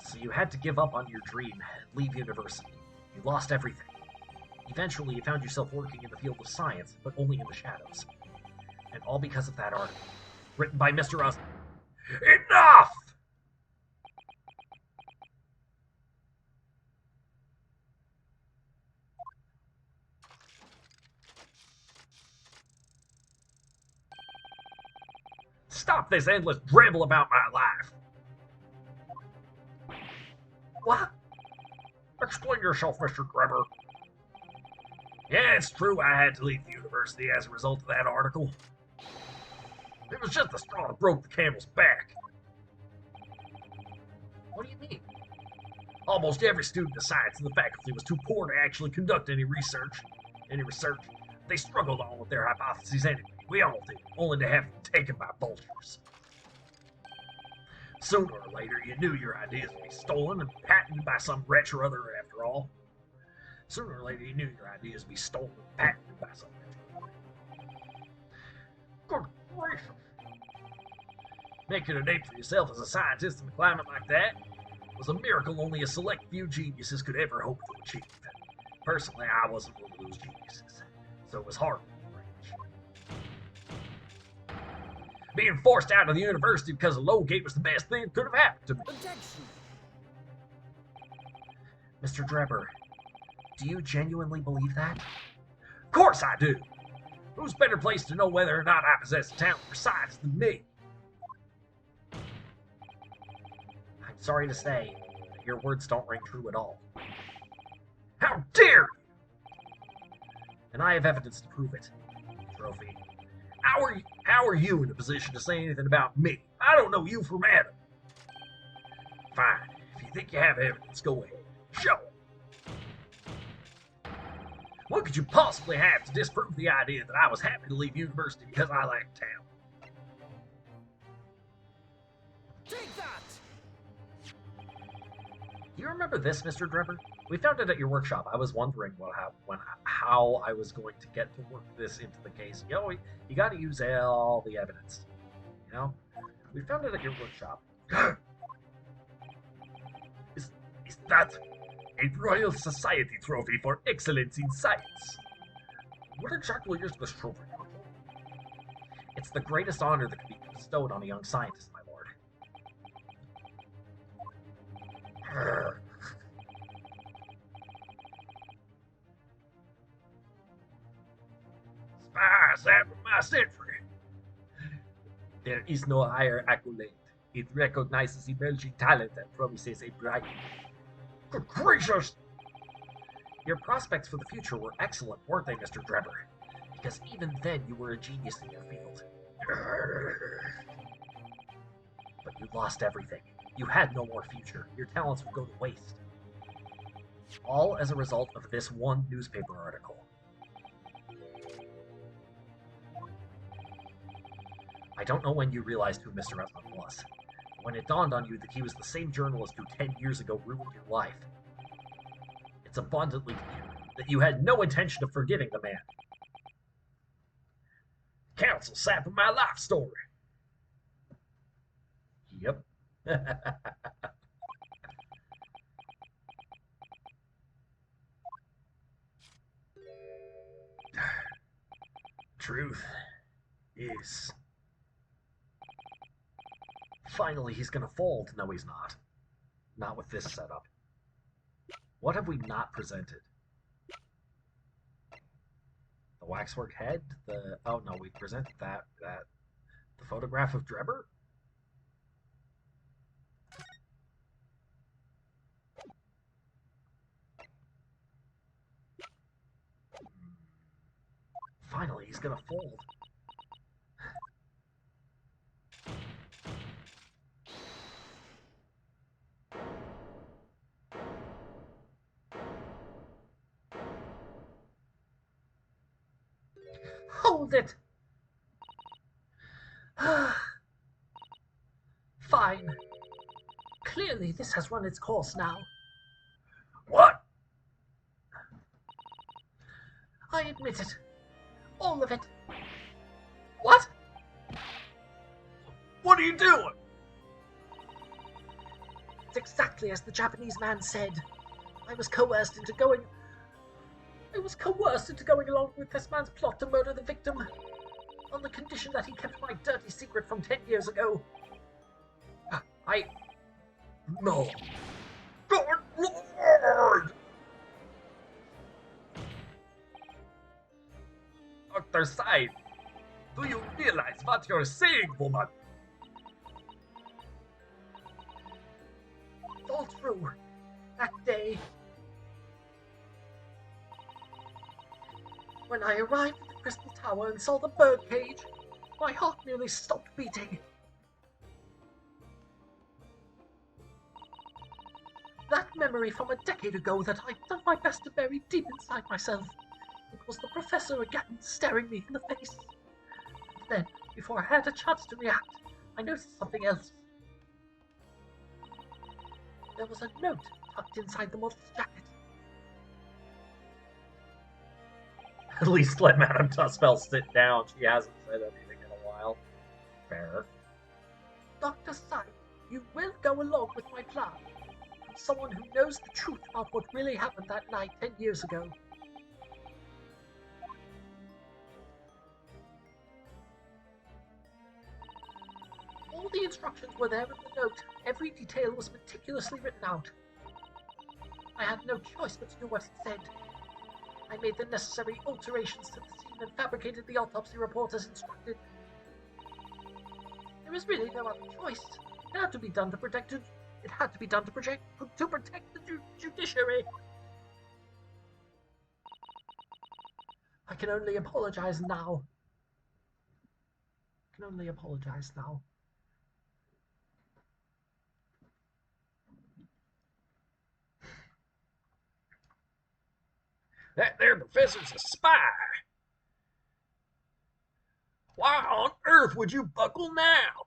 So you had to give up on your dream and leave university. You lost everything. Eventually, you found yourself working in the field of science, but only in the shadows. And all because of that article, written by Mr. Usman. Enough! Stop this endless dribble about my life! What? Explain yourself, Mr. Drebber. Yeah, it's true I had to leave the university as a result of that article. It was just the straw that broke the camel's back. What do you mean? Almost every student of science in the faculty was too poor to actually conduct any research. They struggled on with their hypotheses anyway. We all did, only to have them taken by vultures. Sooner or later, you knew your ideas would be stolen and patented by some wretch or other after all. Sooner or later, you knew your ideas would be stolen and patented by some wretch or other. Good gracious. Making a name for yourself as a scientist in a climate like that was a miracle only a select few geniuses could ever hope to achieve. Personally, I wasn't one of those geniuses, so it was hard to arrange. Being forced out of the university because of Lowgate was the best thing that could have happened to me. Objection! Mr. Drebber, do you genuinely believe that? Of course I do! Who's better placed to know whether or not I possess a talent for science than me? I'm sorry to say, that your words don't ring true at all. How dare you! And I have evidence to prove it. Trophy. How are you in a position to say anything about me? I don't know you from Adam. Fine. If you think you have evidence, go ahead. Show it. What could you possibly have to disprove the idea that I was happy to leave university because I lacked talent? Take that! Do you remember this, Mr. Drebber? We found it at your workshop. I was wondering how I was going to get to work this into the case. You know, you got to use all the evidence. You know, we found it at your workshop. Is that A Royal Society trophy for excellence in science. What exactly is this trophy, Uncle? It's the greatest honor that can be bestowed on a young scientist, my lord. Spies after my century. There is no higher accolade. It recognizes emerging talent and promises a bright. Good gracious! Your prospects for the future were excellent, weren't they, Mr. Drebber? Because even then you were a genius in your field. But you lost everything. You had no more future. Your talents would go to waste. All as a result of this one newspaper article. I don't know when you realized who Mr. Esmond was. When it dawned on you that he was the same journalist who 10 years ago ruined your life. It's abundantly clear that you had no intention of forgiving the man. Council sap of my life story. Yep. Truth is... Finally, he's gonna fold. No, he's not. Not with this setup. What have we not presented? The waxwork head? The... Oh, no, we presented that. The photograph of Drebber? Finally, he's gonna fold. Hold it! Fine. Clearly, this has run its course now. What? I admit it. All of it. What? What are you doing? It's exactly as the Japanese man said. I was coerced into going along with this man's plot to murder the victim, on the condition that he kept my dirty secret from 10 years ago. No. Good Lord! Dr. Side, do you realize what you're saying, woman? It's all true. That day, when I arrived at the Crystal Tower and saw the birdcage, my heart nearly stopped beating. That memory from a decade ago that I'd done my best to bury deep inside myself. It was the professor again, staring me in the face. And then, before I had a chance to react, I noticed something else. There was a note tucked inside the model's jacket. At least let Madame Tussfell sit down. She hasn't said anything in a while. Fair. Dr. Sai, you will go along with my plan. I'm someone who knows the truth about what really happened that night 10 years ago. All the instructions were there in the note. Every detail was meticulously written out. I had no choice but to do what it said. I made the necessary alterations to the scene and fabricated the autopsy report as instructed. There was really no other choice. It had to be done to protect the judiciary. I can only apologize now. That there professor's a spy. Why on earth would you buckle now?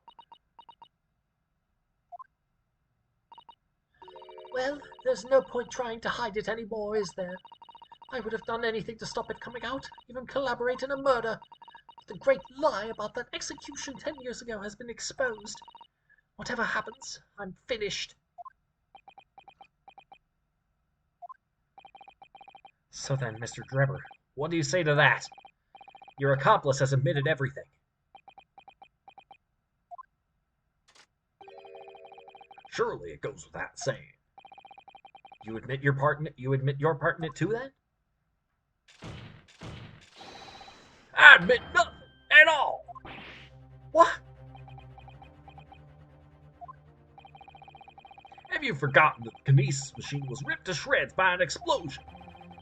Well, there's no point trying to hide it anymore, is there? I would have done anything to stop it coming out, even collaborate in a murder. But the great lie about that execution 10 years ago has been exposed. Whatever happens, I'm finished. So then, Mr. Drebber, what do you say to that? Your accomplice has admitted everything. Surely it goes without saying. You admit your part in it? You admit your part in it too, then? I admit nothing at all. What? Have you forgotten that the kinesis machine was ripped to shreds by an explosion?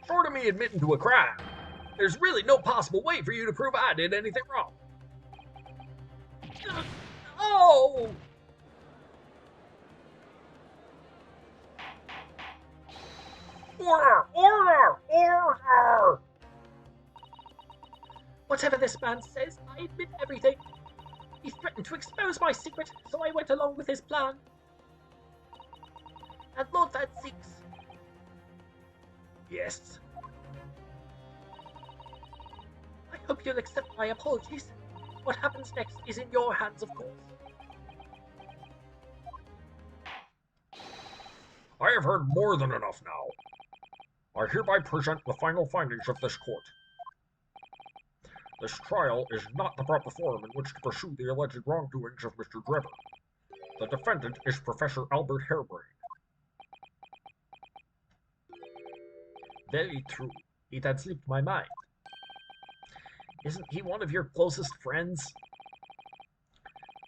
Short of me admitting to a crime, there's really no possible way for you to prove I did anything wrong. Oh! Order! Order! Order! Whatever this man says, I admit everything. He threatened to expose my secret, so I went along with his plan. And Lord Van Six. Yes. I hope you'll accept my apologies. What happens next is in your hands, of course. I have heard more than enough now. I hereby present the final findings of this court. This trial is not the proper forum in which to pursue the alleged wrongdoings of Mr. Drebber. The defendant is Professor Albert Harebrain. Very true. It had slipped my mind. Isn't he one of your closest friends?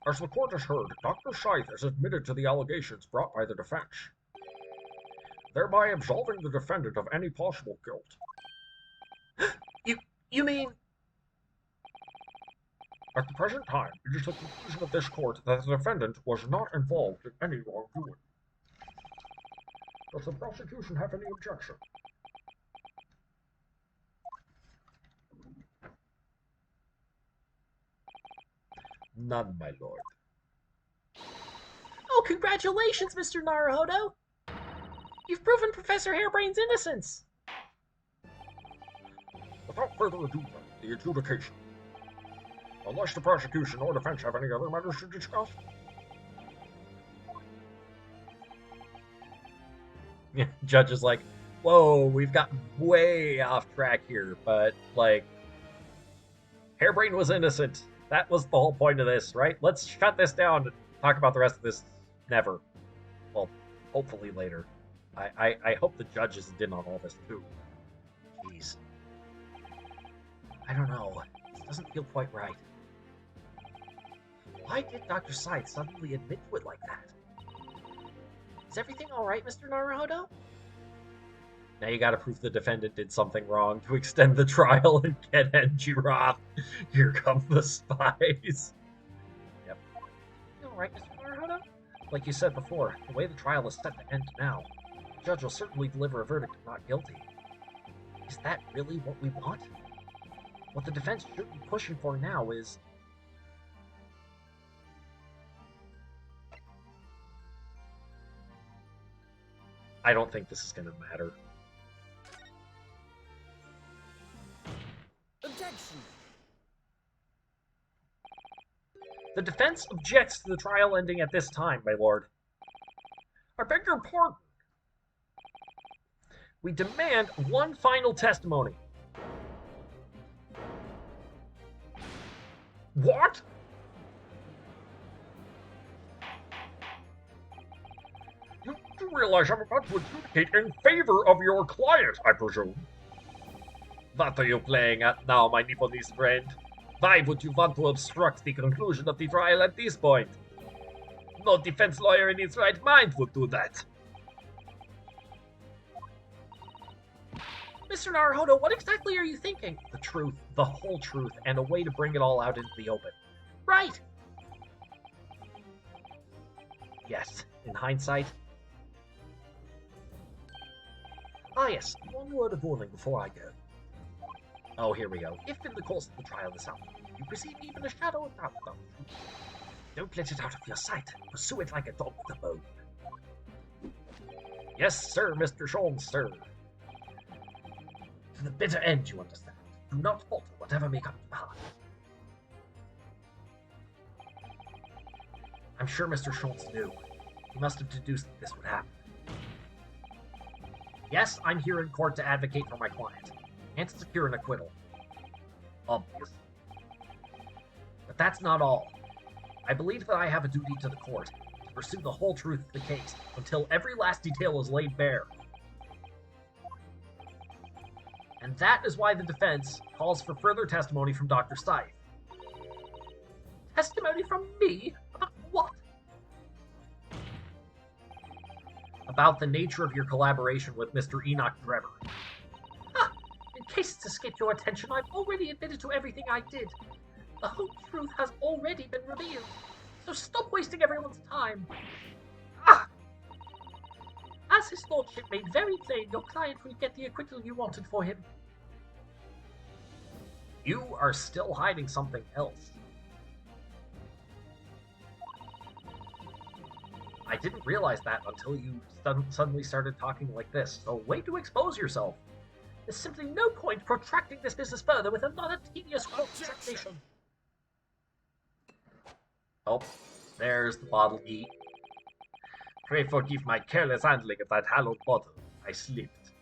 As the court has heard, Dr. Scythe has admitted to the allegations brought by the defense, thereby absolving the defendant of any possible guilt. You mean... At the present time, it is the conclusion of this court that the defendant was not involved in any wrongdoing. Does the prosecution have any objection? None, my lord. Oh, congratulations, Mr. Naruhodo! You've proven Professor Harebrain's innocence! Without further ado, then, the adjudication. Unless the prosecution or defense have any other matters to discuss. Judge is like, whoa, we've gotten way off track here, but, like, Harebrain was innocent. That was the whole point of this, right? Let's shut this down and talk about the rest of this never. Well, hopefully later. I hope the judge isn't in on all this, too. Jeez. I don't know. This doesn't feel quite right. Why did Dr. Scythe suddenly admit to it like that? Is everything alright, Mr. Naruhodo? Now you gotta prove the defendant did something wrong to extend the trial and get Enjiroth. Here come the spies. Yep. You alright, Mr. Naruhodo? Like you said before, the way the trial is set to end now, the judge will certainly deliver a verdict of not guilty. Is that really what we want? What the defense should be pushing for now is... I don't think this is going to matter. Objection! The defense objects to the trial ending at this time, my lord. I beg your pardon. We demand one final testimony. What? You realize I'm about to adjudicate in favor of your client, I presume? What are you playing at now, my Nipponese friend? Why would you want to obstruct the conclusion of the trial at this point? No defense lawyer in his right mind would do that. Mr. Naruhodo, what exactly are you thinking? The truth, the whole truth, and a way to bring it all out into the open. Right! Yes, in hindsight. Ah yes, one word of warning before I go. Oh, here we go. If in the course of the trial this outcome, you perceive even a shadow of doubt about the truth, don't let it out of your sight. Pursue it like a dog with a bone. Yes, sir, Mr. Sholmes, sir. To the bitter end, you understand. Do not falter, whatever may come to pass. I'm sure Mr. Schultz knew. He must have deduced that this would happen. Yes, I'm here in court to advocate for my client, and to secure an acquittal. Obvious. But that's not all. I believe that I have a duty to the court to pursue the whole truth of the case until every last detail is laid bare. And that is why the defense calls for further testimony from Dr. Scythe. Testimony from me? About what? About the nature of your collaboration with Mr. Enoch Drebber. Ah, in case it's escaped your attention, I've already admitted to everything I did. The whole truth has already been revealed, so stop wasting everyone's time. Ah! As his lordship made very plain, your client will get the acquittal you wanted for him. You are still hiding something else. I didn't realize that until you suddenly started talking like this, so way to expose yourself. There's simply no point protracting this business further with another tedious court examination. Oh, there's the bottle eat. Pray forgive my careless handling of that hallowed bottle. I slipped.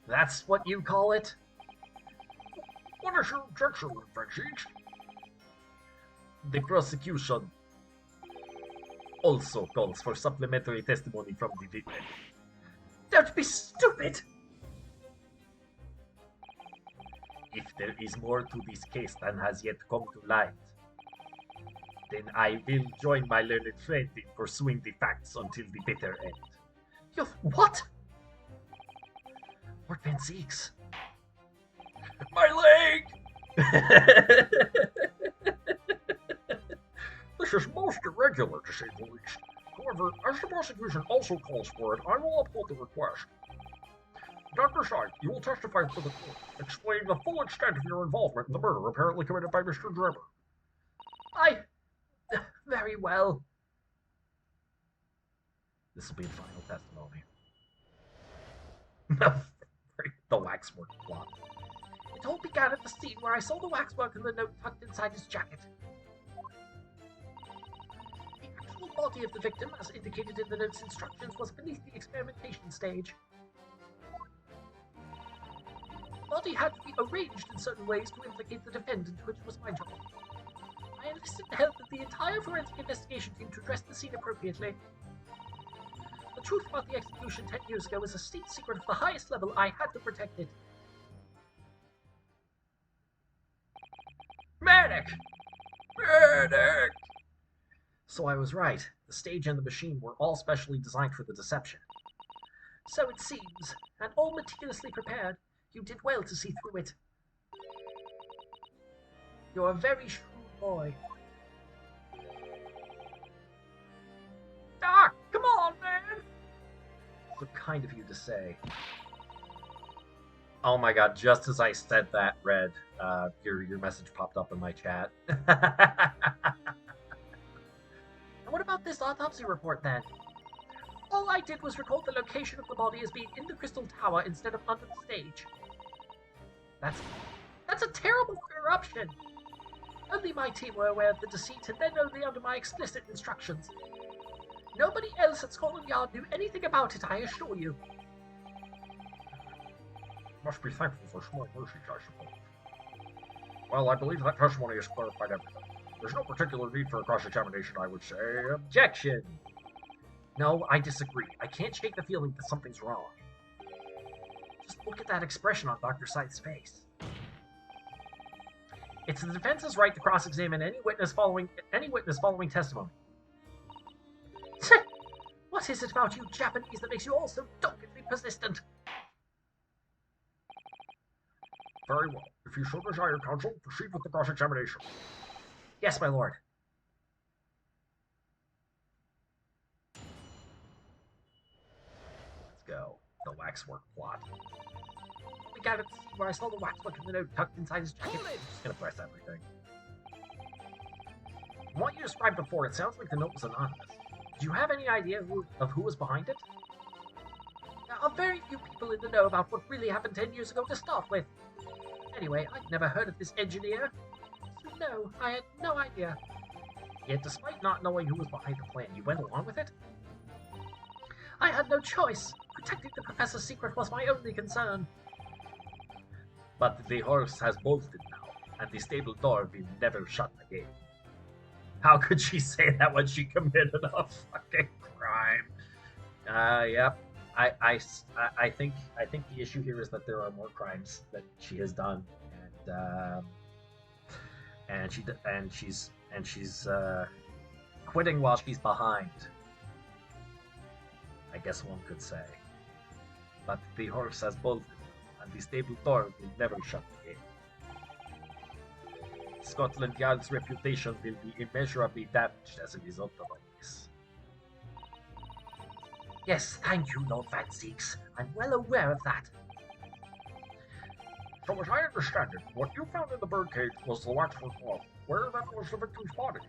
That's what you call it? What is your objection, Frenchies? The prosecution also calls for supplementary testimony from the victim. Don't be stupid! If there is more to this case than has yet come to light, then I will join my learned friend in pursuing the facts until the bitter end. You what? For God's sakes. My leg! This is most irregular, to say the least. However, as the prosecution also calls for it, I will uphold the request. Dr. Scythe, you will testify to the court, explaining the full extent of your involvement in the murder apparently committed by Mr. Drebber. Very well. This will be the final testimony. The waxwork plot. It all began at the scene where I saw the waxwork and the note tucked inside his jacket. The actual body of the victim, as indicated in the note's instructions, was beneath the experimentation stage. The body had to be arranged in certain ways to implicate the defendant, which was my job. I enlisted the help of the entire forensic investigation team to dress the scene appropriately. The truth about the execution 10 years ago is a state secret of the highest level. I had to protect it. Medic! Medic! So I was right. The stage and the machine were all specially designed for the deception. So it seems, and all meticulously prepared. You did well to see through it. You're a very shrewd boy. Ah, come on, man! So kind of you to say. Oh my god, just as I said that, Red, your message popped up in my chat. And what about this autopsy report then? All I did was record the location of the body as being in the Crystal Tower instead of under the stage. That's a terrible corruption! Only my team were aware of the deceit and then only under my explicit instructions. Nobody else at Scotland Yard knew anything about it, I assure you. Must be thankful for small mercies, I suppose. Well, I believe that testimony has clarified everything. There's no particular need for a cross-examination, I would say. Objection! No, I disagree. I can't shake the feeling that something's wrong. Just look at that expression on Dr. Scythe's face. It's the defense's right to cross-examine any witness following testimony. What is it about you Japanese that makes you all so doggedly persistent? Very well. If you so desire, counsel, proceed with the cross-examination. Yes, my lord. Let's go. The waxwork plot. We got to see where I saw the waxwork in the note tucked inside his jacket. I'm just gonna press everything. From what you described before, it sounds like the note was anonymous. Do you have any idea of who was behind it? There are very few people in the know about what really happened 10 years ago to start with. Anyway, I'd never heard of this engineer. So no, I had no idea. Yet despite not knowing who was behind the plan, you went along with it? I had no choice. Protecting the professor's secret was my only concern. But the horse has bolted now, and the stable door will never shut again. How could she say that when she committed a fucking crime? Yep. I think the issue here is that there are more crimes that she has done, and she's quitting while she's behind. I guess one could say. But the horse has bolted, and the stable door will never shut again. Scotland Yard's reputation will be immeasurably damaged as a result of all this. Yes, thank you, Lord Van Zeeks. I'm well aware of that. So as I understand it, what you found in the birdcage was the Waxford glove. Where then was the victim's body?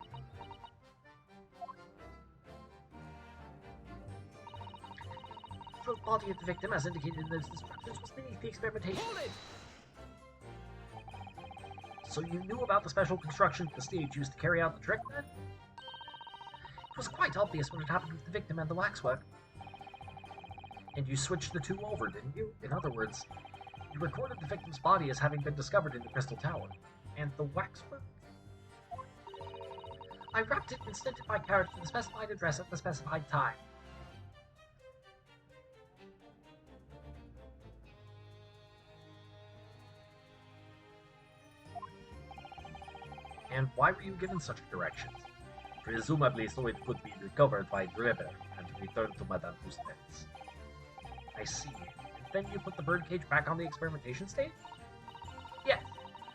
The body of the victim, as indicated in those instructions, was beneath the experimentation. So you knew about the special construction of the stage used to carry out the trick, then? It was quite obvious what had happened with the victim and the waxwork. And you switched the two over, didn't you? In other words, you recorded the victim's body as having been discovered in the Crystal Tower. And the waxwork? I wrapped it and sent it by carriage to the specified address at the specified time. And why were you given such directions? Presumably so it could be recovered by Dreber and returned to Madame Tussauds. I see. And then you put the birdcage back on the experimentation stage? Yes,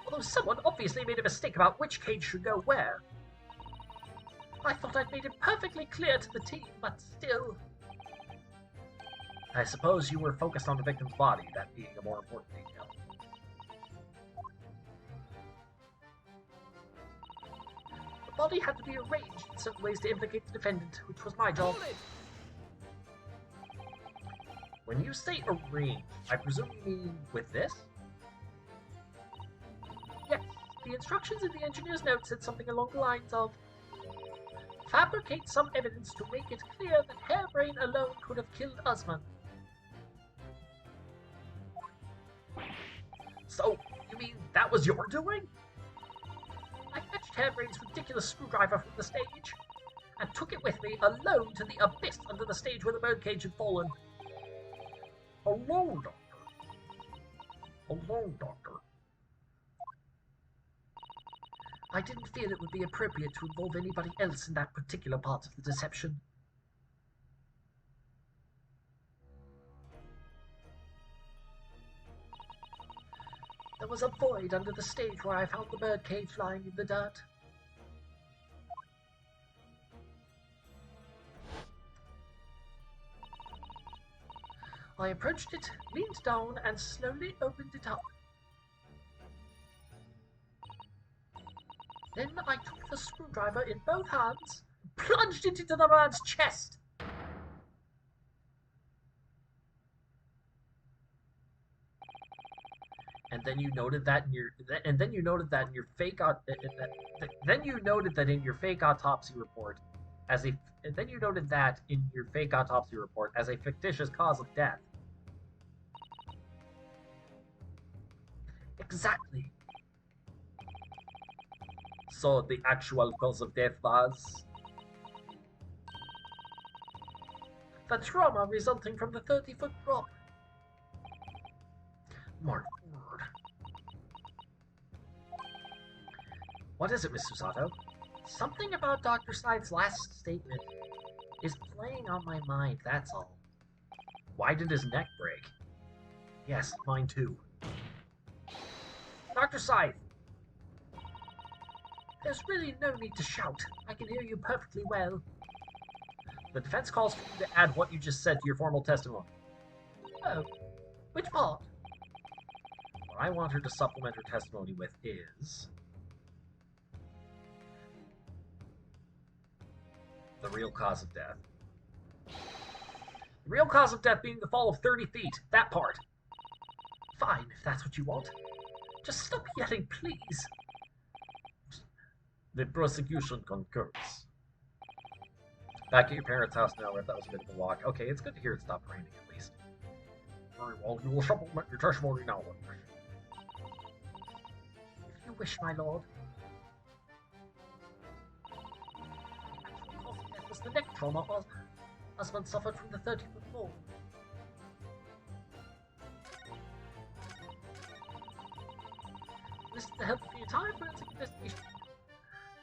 although someone obviously made a mistake about which cage should go where. I thought I'd made it perfectly clear to the team, but still... I suppose you were focused on the victim's body, that being a more important detail. The body had to be arranged in certain ways to implicate the defendant, which was my job. When you say arranged, I presume you mean with this? Yes, the instructions in the engineer's note said something along the lines of fabricate some evidence to make it clear that Hairbrain alone could have killed Usman. So, you mean that was your doing? I fetched Hairbrain's ridiculous screwdriver from the stage, and took it with me alone to the abyss under the stage where the birdcage had fallen. Alone, Doctor. Alone, Doctor. I didn't feel it would be appropriate to involve anybody else in that particular part of the deception. There was a void under the stage where I found the birdcage lying in the dirt. I approached it, leaned down, and slowly opened it up. Then I took the screwdriver in both hands and plunged it into the man's chest. And then you noted that in your fake autopsy report as a fictitious cause of death. Exactly. So the actual cause of death was the trauma resulting from the 30-foot drop. My word. What is it, Miss Susato? Something about Dr. Snide's last statement is playing on my mind, that's all. Why did his neck break? Yes, mine too. Dr. Scythe! There's really no need to shout. I can hear you perfectly well. The defense calls for you to add what you just said to your formal testimony. Oh, which part? What I want her to supplement her testimony with is the real cause of death. The real cause of death being the fall of 30 feet. That part. Fine, if that's what you want. Just stop yelling, please. The prosecution concurs. Back at your parents' house now, if that was a bit of a walk. Okay, it's good to hear it stopped raining, at least. Very well, you will supplement your testimony now. If you wish, my lord. Actual cause of death was the neck trauma Osmond suffered from the 30-foot fall. This is the help of the entire forensic investigation.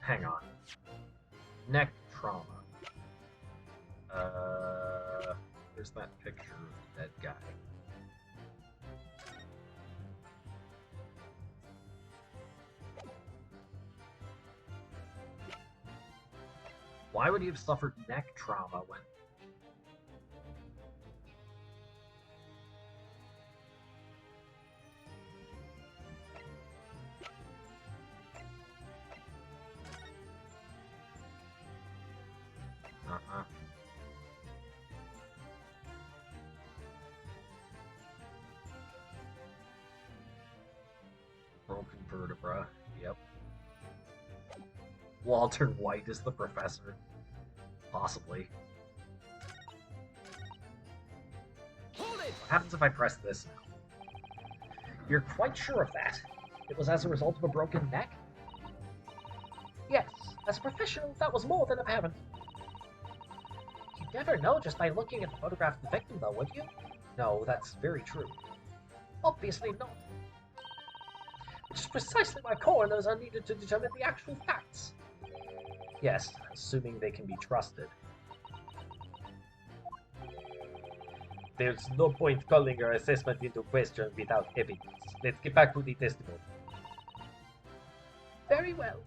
Hang on. Neck trauma. There's that picture of the dead guy. Why would he have suffered neck trauma when... Uh-huh. Broken vertebra. Yep. Walter White is the professor. Possibly. Hold it! What happens if I press this now? You're quite sure of that? It was as a result of a broken neck? Yes, as a professional, that was more than apparent. You'd never know just by looking at the photograph of the victim, though, would you? No, that's very true. Obviously not. Which is precisely why coroners are needed to determine the actual facts. Yes, assuming they can be trusted. There's no point calling your assessment into question without evidence. Let's get back to the testimony. Very well.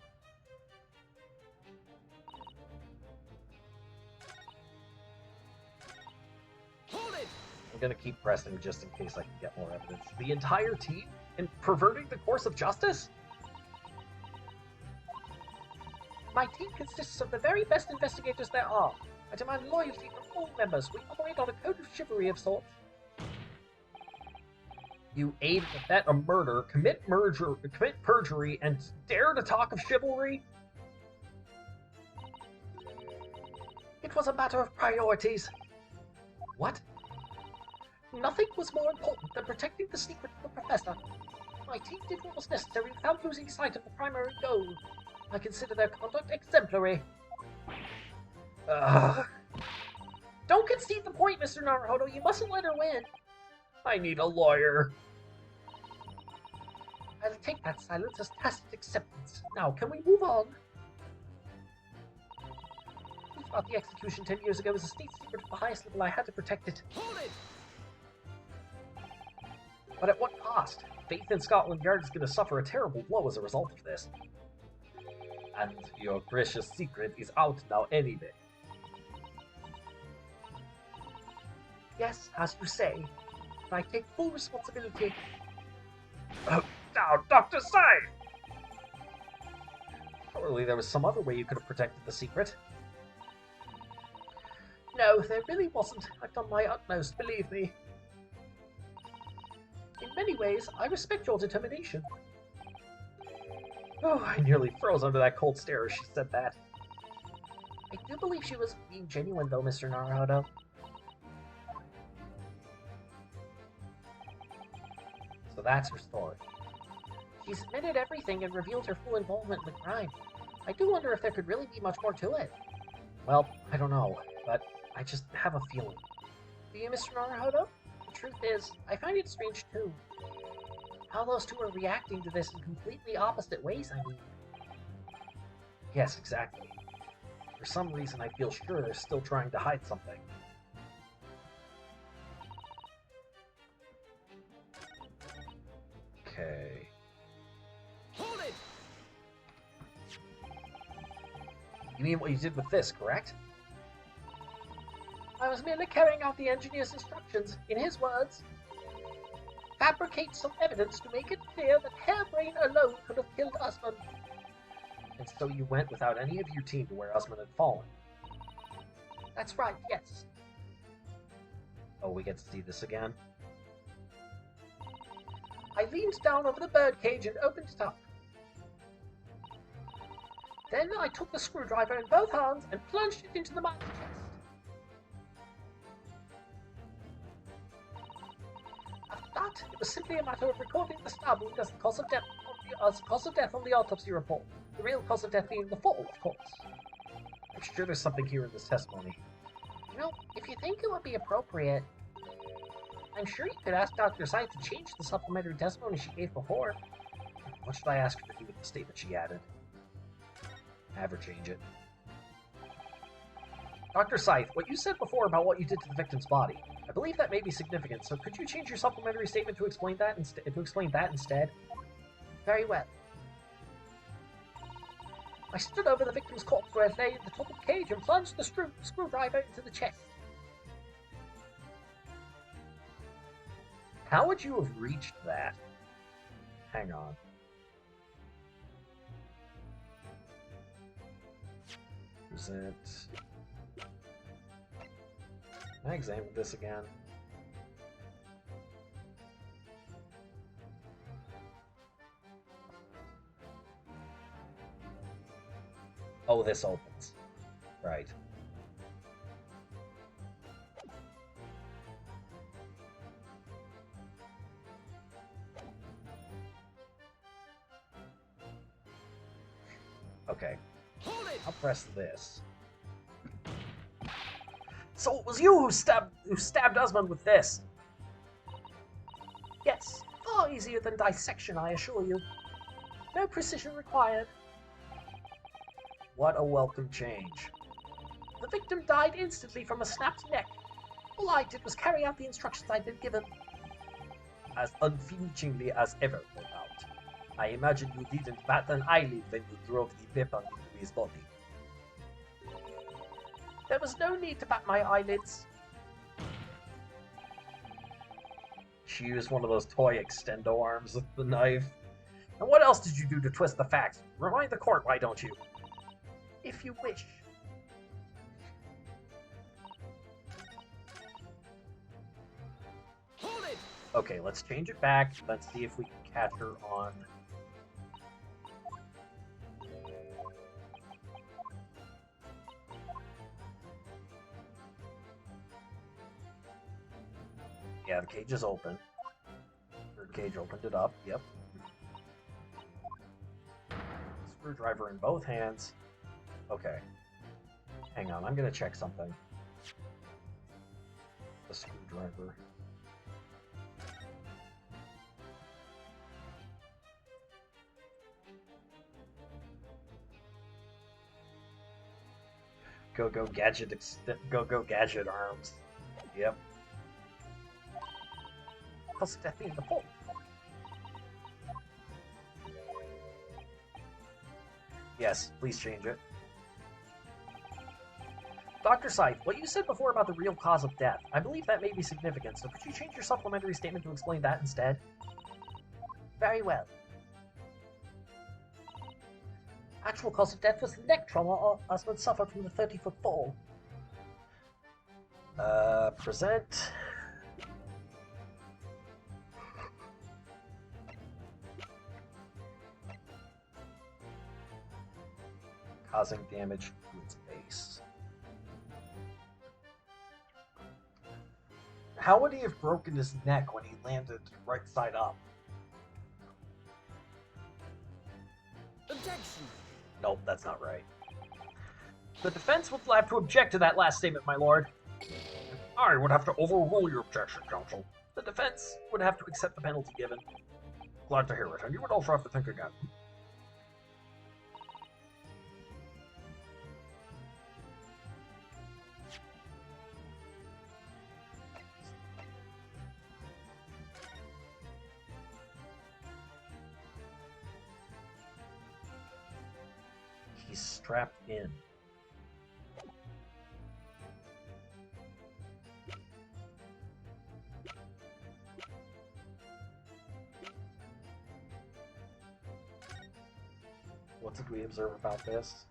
Hold it! I'm gonna keep pressing just in case I can get more evidence. The entire team? In perverting the course of justice? My team consists of the very best investigators there are. I demand loyalty from all members. We operate on a code of chivalry of sorts. You aid and abet a murder, commit perjury, and dare to talk of chivalry? It was a matter of priorities. What? Nothing was more important than protecting the secret of the professor. My team did what was necessary without losing sight of the primary goal. I consider their conduct exemplary. Don't concede the point, Mr. Naruhodo. You mustn't let her win. I need a lawyer. I'll take that silence as tacit acceptance. Now, can we move on? News about the execution 10 years ago was a state secret of the highest level. I had to protect it. Hold it! But at what cost? Faith in Scotland Yard is going to suffer a terrible blow as a result of this. And your precious secret is out now anyway. Yes, as you say. But I take full responsibility. Oh, now, Dr. Sai! Surely there was some other way you could have protected the secret. No, there really wasn't. I've done my utmost, believe me. In many ways, I respect your determination. Oh, I nearly froze under that cold stare as she said that. I do believe she was being genuine, though, Mr. Naruhodo. So that's her story. She's admitted everything and revealed her full involvement in the crime. I do wonder if there could really be much more to it. Well, I don't know, but I just have a feeling. Do you, Mr. Naruhodo? The truth is, I find it strange, too. How those two are reacting to this in completely opposite ways, I mean. Yes, exactly. For some reason, I feel sure they're still trying to hide something. Okay. Hold it! You mean what you did with this, correct? I was merely carrying out the engineer's instructions. In his words, fabricate some evidence to make it clear that Hairbrain alone could have killed Usman. And so you went without any of your team to where Usman had fallen. That's right, yes. Oh, we get to see this again? I leaned down over the birdcage and opened it up. Then I took the screwdriver in both hands and plunged it into the man's chest. After that, it was simply a matter of recording the stab wound as the cause of death on the autopsy report. The real cause of death being the fall, of course. I'm sure there's something here in this testimony. You know, if you think it would be appropriate, I'm sure you could ask Dr. Sai to change the supplementary testimony she gave before. What should I ask her to do with the statement she added? Have her change it. Dr. Scythe, what you said before about what you did to the victim's body, I believe that may be significant, so could you change your supplementary statement to explain that instead? Very well. I stood over the victim's corpse where it lay in the top of the cage and plunged the screwdriver into the chest. How would you have reached that? Hang on. Present. Can I examine this again? Oh, this opens. Right. Okay. Hold it! I'll press this. So it was you who stabbed Osmond with this? Yes, far easier than dissection, I assure you. No precision required. What a welcome change. The victim died instantly from a snapped neck. All I did was carry out the instructions I'd been given. As unflinchingly as ever, no doubt. I imagine you didn't bat an eyelid when you drove the weapon into his body. There was no need to bat my eyelids. She used one of those toy extendo arms with the knife. And what else did you do to twist the facts? Remind the court, why don't you? If you wish. Hold it! Okay, let's change it back. Let's see if we can catch her on... Yeah, the cage is open. Third cage opened it up, yep. Screwdriver in both hands. Okay. Hang on, I'm gonna check something. The screwdriver. Go gadget arms. Yep. Cause of death being the fault. Yes, please change it. Dr. Scythe, what you said before about the real cause of death, I believe that may be significant, so could you change your supplementary statement to explain that instead? Very well. Actual cause of death was the neck trauma Osmond suffered from the 30-foot fall. Present. Causing damage to its base. How would he have broken his neck when he landed right side up? Objection! Nope, that's not right. The defense would have to object to that last statement, my lord. I would have to overrule your objection, counsel. The defense would have to accept the penalty given. Glad to hear it, and you would also have to think again. He's strapped in. What did we observe about this?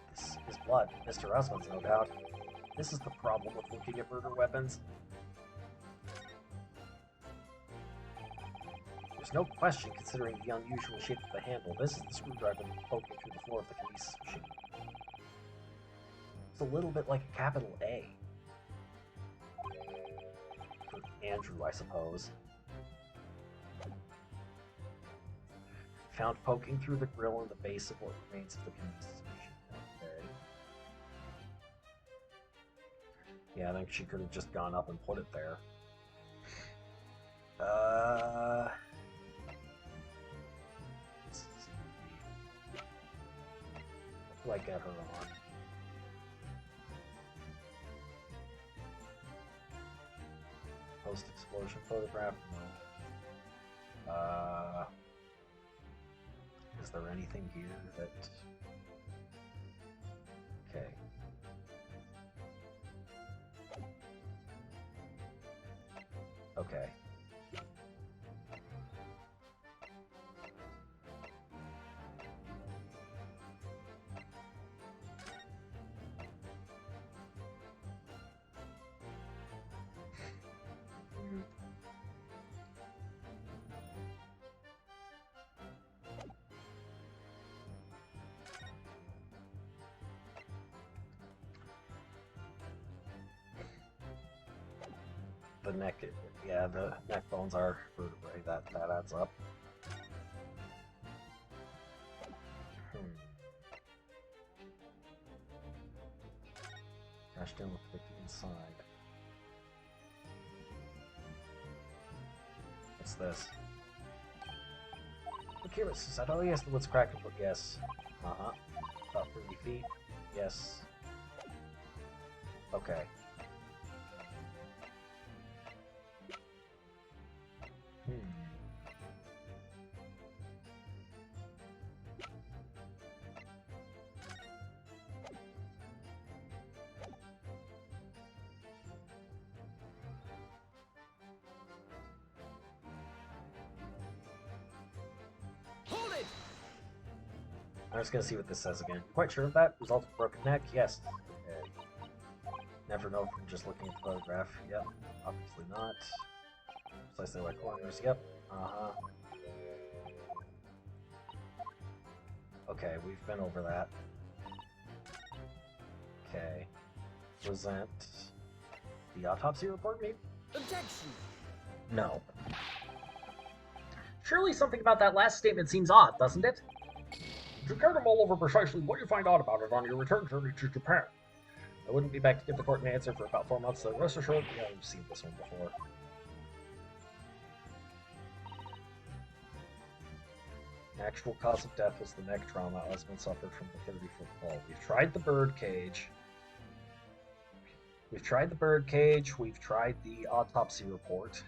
This is blood. Mr. Osmond's, no doubt. This is the problem with looking at murder weapons. There's no question, considering the unusual shape of the handle. This is the screwdriver poking through the floor of the kinesis machine. It's a little bit like a capital A. For Andrew, I suppose. Found poking through the grill in the base of what remains of the kinesis machine. Okay. Yeah, I think she could have just gone up and put it there. Let's see. What do I get her on? Post-explosion photograph? No. Is there anything here that... Okay. Okay. The neck, yeah, the neck bones are vertebrae. That adds up. Crashed in with the victim inside. What's this? Look here, it's said, oh yes, the wood's cracked, but yes. Uh-huh. About 30 feet. Yes. Okay. Hold it! I'm just gonna see what this says again. Quite sure of that? Result of broken neck? Yes. Okay. Never know from just looking at the photograph. Yep. Obviously not. Precisely like corners. Yep. Uh-huh. Okay, we've been over that. Okay. Present the autopsy report, maybe? Objection! No. Surely something about that last statement seems odd, doesn't it? Would you care to mull over precisely what you find out about it on your return journey to Japan? I wouldn't be back to give the court an answer for about 4 months, so rest assured, yeah, we've seen this one before. Actual cause of death was the neck trauma Osmond suffered from the 30-foot fall. We've tried the bird cage. We've tried the autopsy report.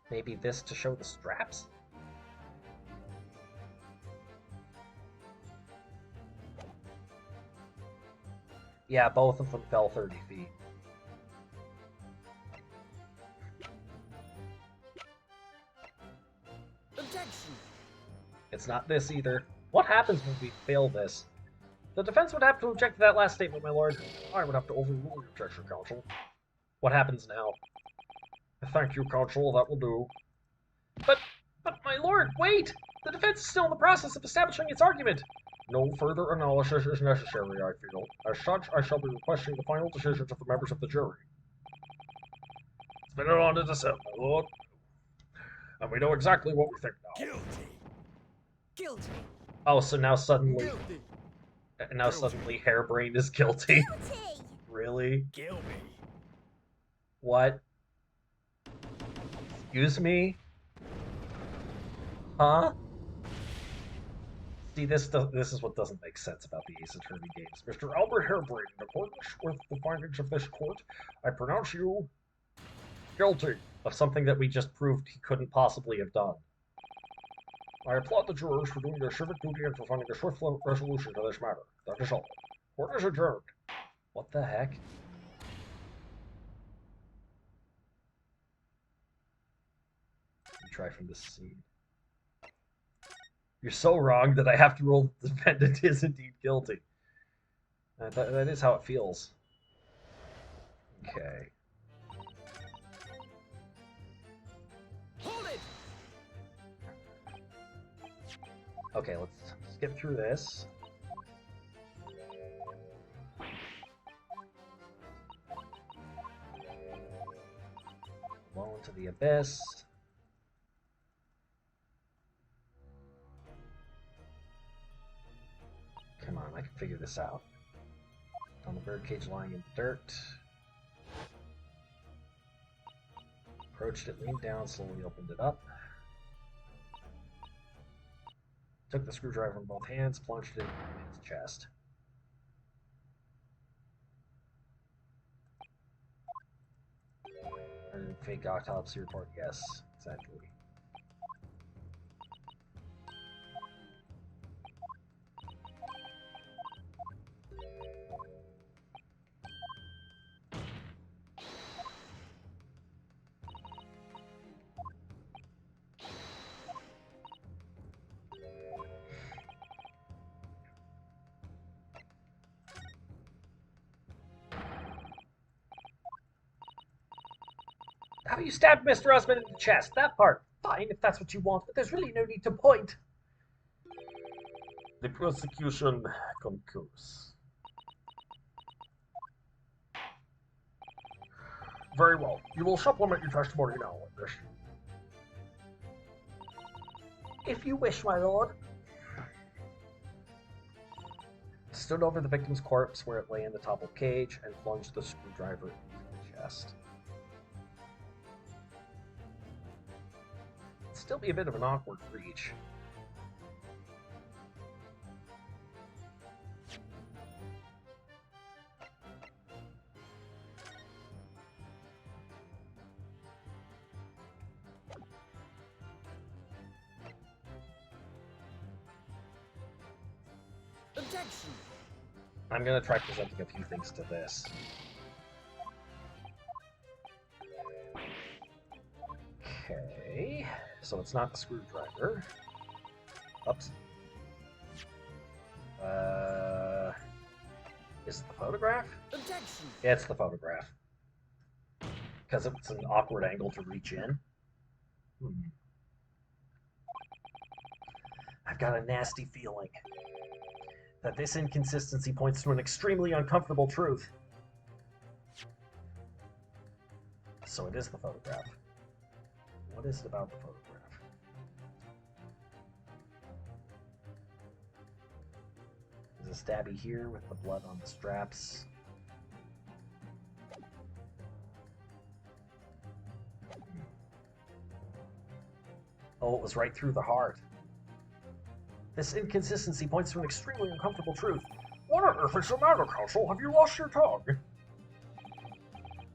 Maybe this to show the straps? Yeah, both of them fell 30 feet. Objection! It's not this either. What happens when we fail this? The defense would have to object to that last statement, my lord. I would have to overrule your objection, counsel. What happens now? Thank you, counsel, that will do. But my lord, wait! The defense is still in the process of establishing its argument. No further analysis is necessary, I feel. As such, I shall be requesting the final decisions of the members of the jury. Spin it on to December, my lord. And we know exactly what we think now. Guilty! Guilty! Oh, so now suddenly, Guilty! Hairbrain is guilty. Guilty! Really? Kill me! What? Excuse me? Huh? See, this is what doesn't make sense about the Ace Attorney games. Mr. Albert Harebrain, in accordance with the findings of this court, I pronounce you guilty of something that we just proved he couldn't possibly have done. I applaud the jurors for doing their civic duty and for finding a swift resolution to this matter. That is all. Court is adjourned. What the heck? Try from this scene. You're so wrong that I have to rule the defendant is indeed guilty. That is how it feels. Okay. Hold it! Okay, let's skip through this. Low into the abyss. Come on, I can figure this out. On the birdcage lying in the dirt. Approached it, leaned down, slowly opened it up. Took the screwdriver in both hands, plunged it in his chest. Fake autopsy report, yes, exactly. How you stabbed Mr. Usman in the chest? That part, fine if that's what you want, but there's really no need to point. The prosecution concurs. Very well. You will supplement your testimony now, witness. If you wish, my lord. Stood over the victim's corpse where it lay in the toppled cage and plunged the screwdriver into the chest. It'd still be a bit of an awkward reach. Objection! I'm going to try presenting a few things to this. Okay, so it's not the screwdriver. Oops. Is it the photograph? Objection! Yeah, it's the photograph. Because it's an awkward angle to reach in. I've got a nasty feeling that this inconsistency points to an extremely uncomfortable truth. So it is the photograph. What is it about the photograph? There's a stabby here with the blood on the straps. Oh, it was right through the heart. This inconsistency points to an extremely uncomfortable truth. What on earth is the matter, Counsel? Have you lost your tongue?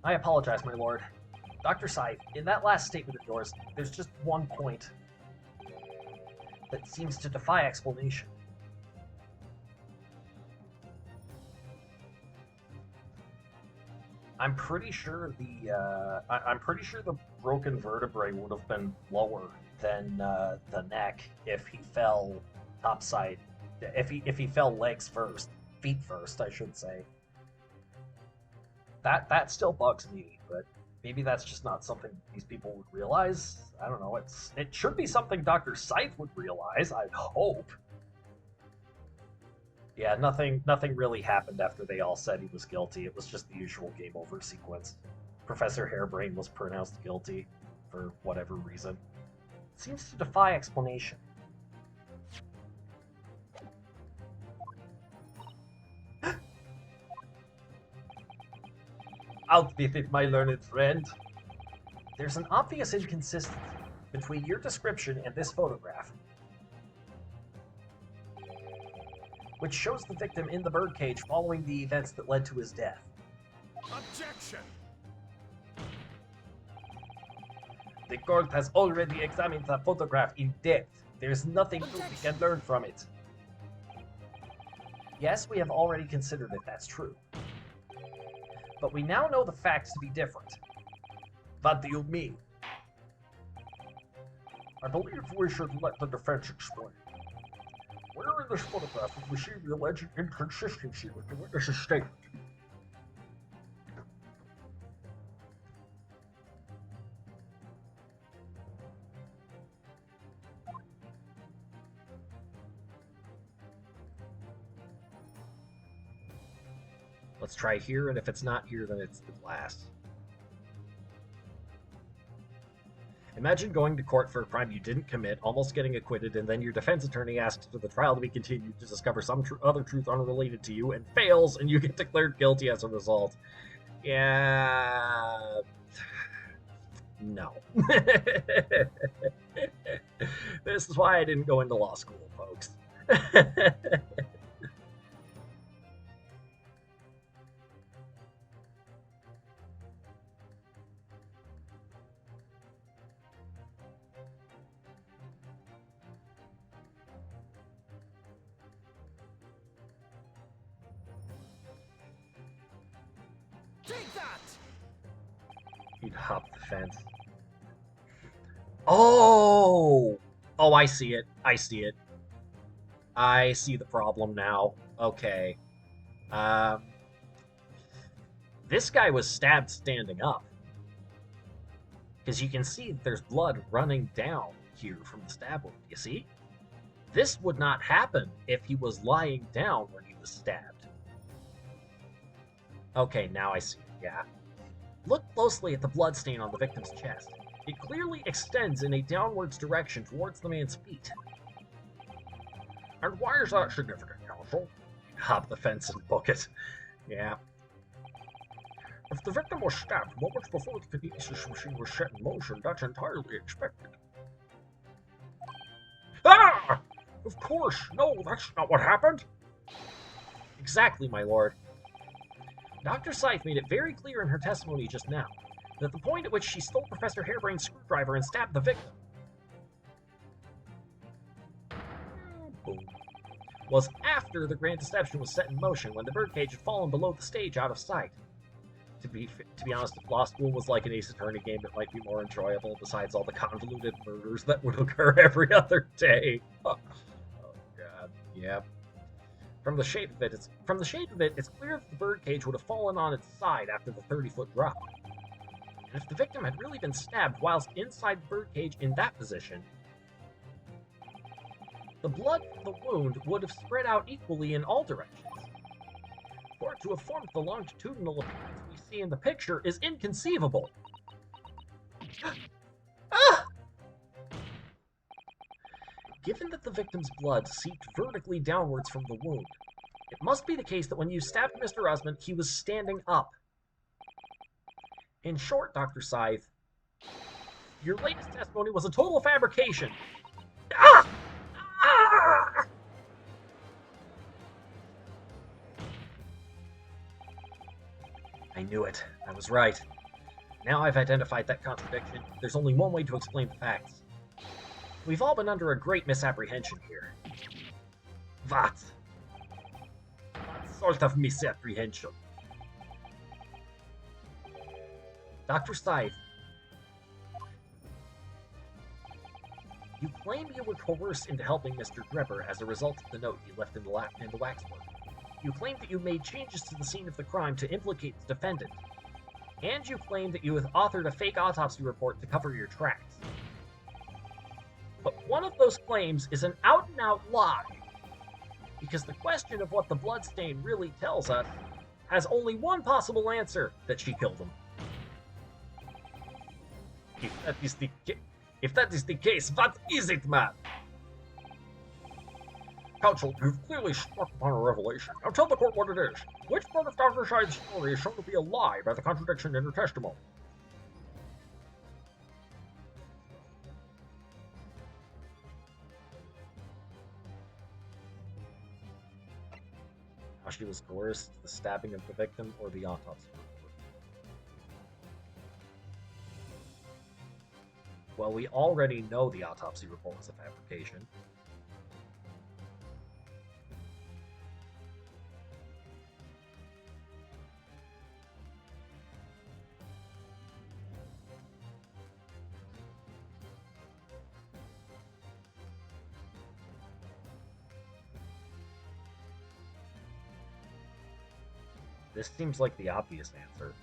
I apologize, my lord. Dr. Scythe, in that last statement of yours, there's just one point that seems to defy explanation. I'm pretty sure the broken vertebrae would have been lower than the neck if he fell topside. If he fell legs first, feet first, I should say. That still bugs me, but maybe that's just not something these people would realize. I don't know. It should be something Dr. Scythe would realize, I'd hope. Yeah, nothing really happened after they all said he was guilty. It was just the usual game over sequence. Professor Hairbrain was pronounced guilty for whatever reason. It seems to defy explanation. Out with it, my learned friend. There's an obvious inconsistency between your description and this photograph, which shows the victim in the birdcage following the events that led to his death. Objection! The court has already examined the photograph in depth. There's nothing new we can learn from it. Yes, we have already considered it, that's true. But we now know the facts to be different. What do you mean? I believe we should let the defense explain. Where in this photograph, we see the alleged inconsistency with the witness's statement. Let's try here, and if it's not here, then it's the last. Imagine going to court for a crime you didn't commit, almost getting acquitted, and then your defense attorney asks for the trial to be continued to discover some other truth unrelated to you, and fails, and you get declared guilty as a result. Yeah... No. This is why I didn't go into law school, folks. Take that! He'd hop the fence. Oh! Oh, I see it. I see it. I see the problem now. Okay. This guy was stabbed standing up. Because you can see that there's blood running down here from the stab wound. You see? This would not happen if he was lying down when he was stabbed. Okay, now I see it. Yeah. Look closely at the bloodstain on the victim's chest. It clearly extends in a downwards direction towards the man's feet. And why is that significant, counsel? Hop the fence and book it. Yeah. If the victim was stabbed moments before the kinesis machine was set in motion, that's entirely expected. Ah! Of course, no, that's not what happened. Exactly, my lord. Dr. Scythe made it very clear in her testimony just now that the point at which she stole Professor Hairbrain's screwdriver and stabbed the victim was after the grand deception was set in motion, when the birdcage had fallen below the stage out of sight. To be honest, if law school was like an Ace Attorney game, it might be more enjoyable, besides all the convoluted murders that would occur every other day. Oh god, yep. From the shape of it, it's clear that the birdcage would have fallen on its side after the 30-foot drop. And if the victim had really been stabbed whilst inside the birdcage in that position, the blood from the wound would have spread out equally in all directions. For it to have formed the longitudinal appearance we see in the picture is inconceivable. Ah! Given that the victim's blood seeped vertically downwards from the wound, it must be the case that when you stabbed Mr. Usman, he was standing up. In short, Dr. Scythe, your latest testimony was a total fabrication. Ah! Ah! I knew it. I was right. Now I've identified that contradiction. There's only one way to explain the facts. We've all been under a great misapprehension here. What? What sort of misapprehension? Dr. Scythe, you claim you were coerced into helping Mr. Drebber as a result of the note you left in the waxwork. You claim that you made changes to the scene of the crime to implicate the defendant. And you claim that you have authored a fake autopsy report to cover your tracks. But one of those claims is an out-and-out lie. Because the question of what the bloodstain really tells us has only one possible answer: that she killed him. If that is the case, what is it, man? Counsel, you've clearly struck upon a revelation. Now tell the court what it is. Which part of Dr. Scythe's story is shown to be a lie by the contradiction in her testimony? How she was coerced, the stabbing of the victim, or the autopsy report? Well, we already know the autopsy report was a fabrication. This seems like the obvious answer.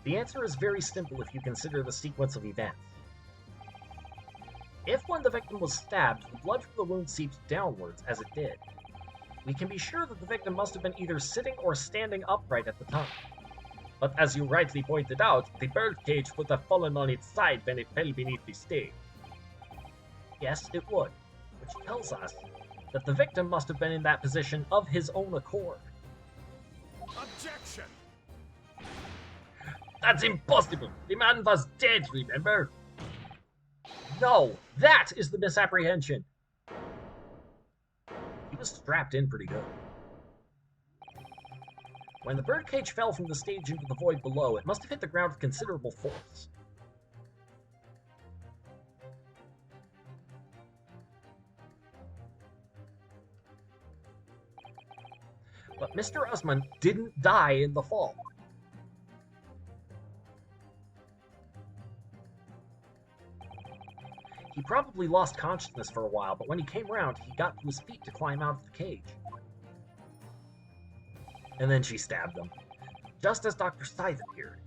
The answer is very simple if you consider the sequence of events. If when the victim was stabbed, the blood from the wound seeped downwards, as it did, we can be sure that the victim must have been either sitting or standing upright at the time. But as you rightly pointed out, the birdcage would have fallen on its side when it fell beneath the stage. Yes, it would, which tells us that the victim must have been in that position of his own accord. Objection! That's impossible! The man was dead, remember? No, that is the misapprehension. He was strapped in pretty good. When the birdcage fell from the stage into the void below, it must have hit the ground with considerable force. But Mr. Usman didn't die in the fall. He probably lost consciousness for a while, but when he came around, he got to his feet to climb out of the cage. And then she stabbed him, just as Dr. Scythe appeared.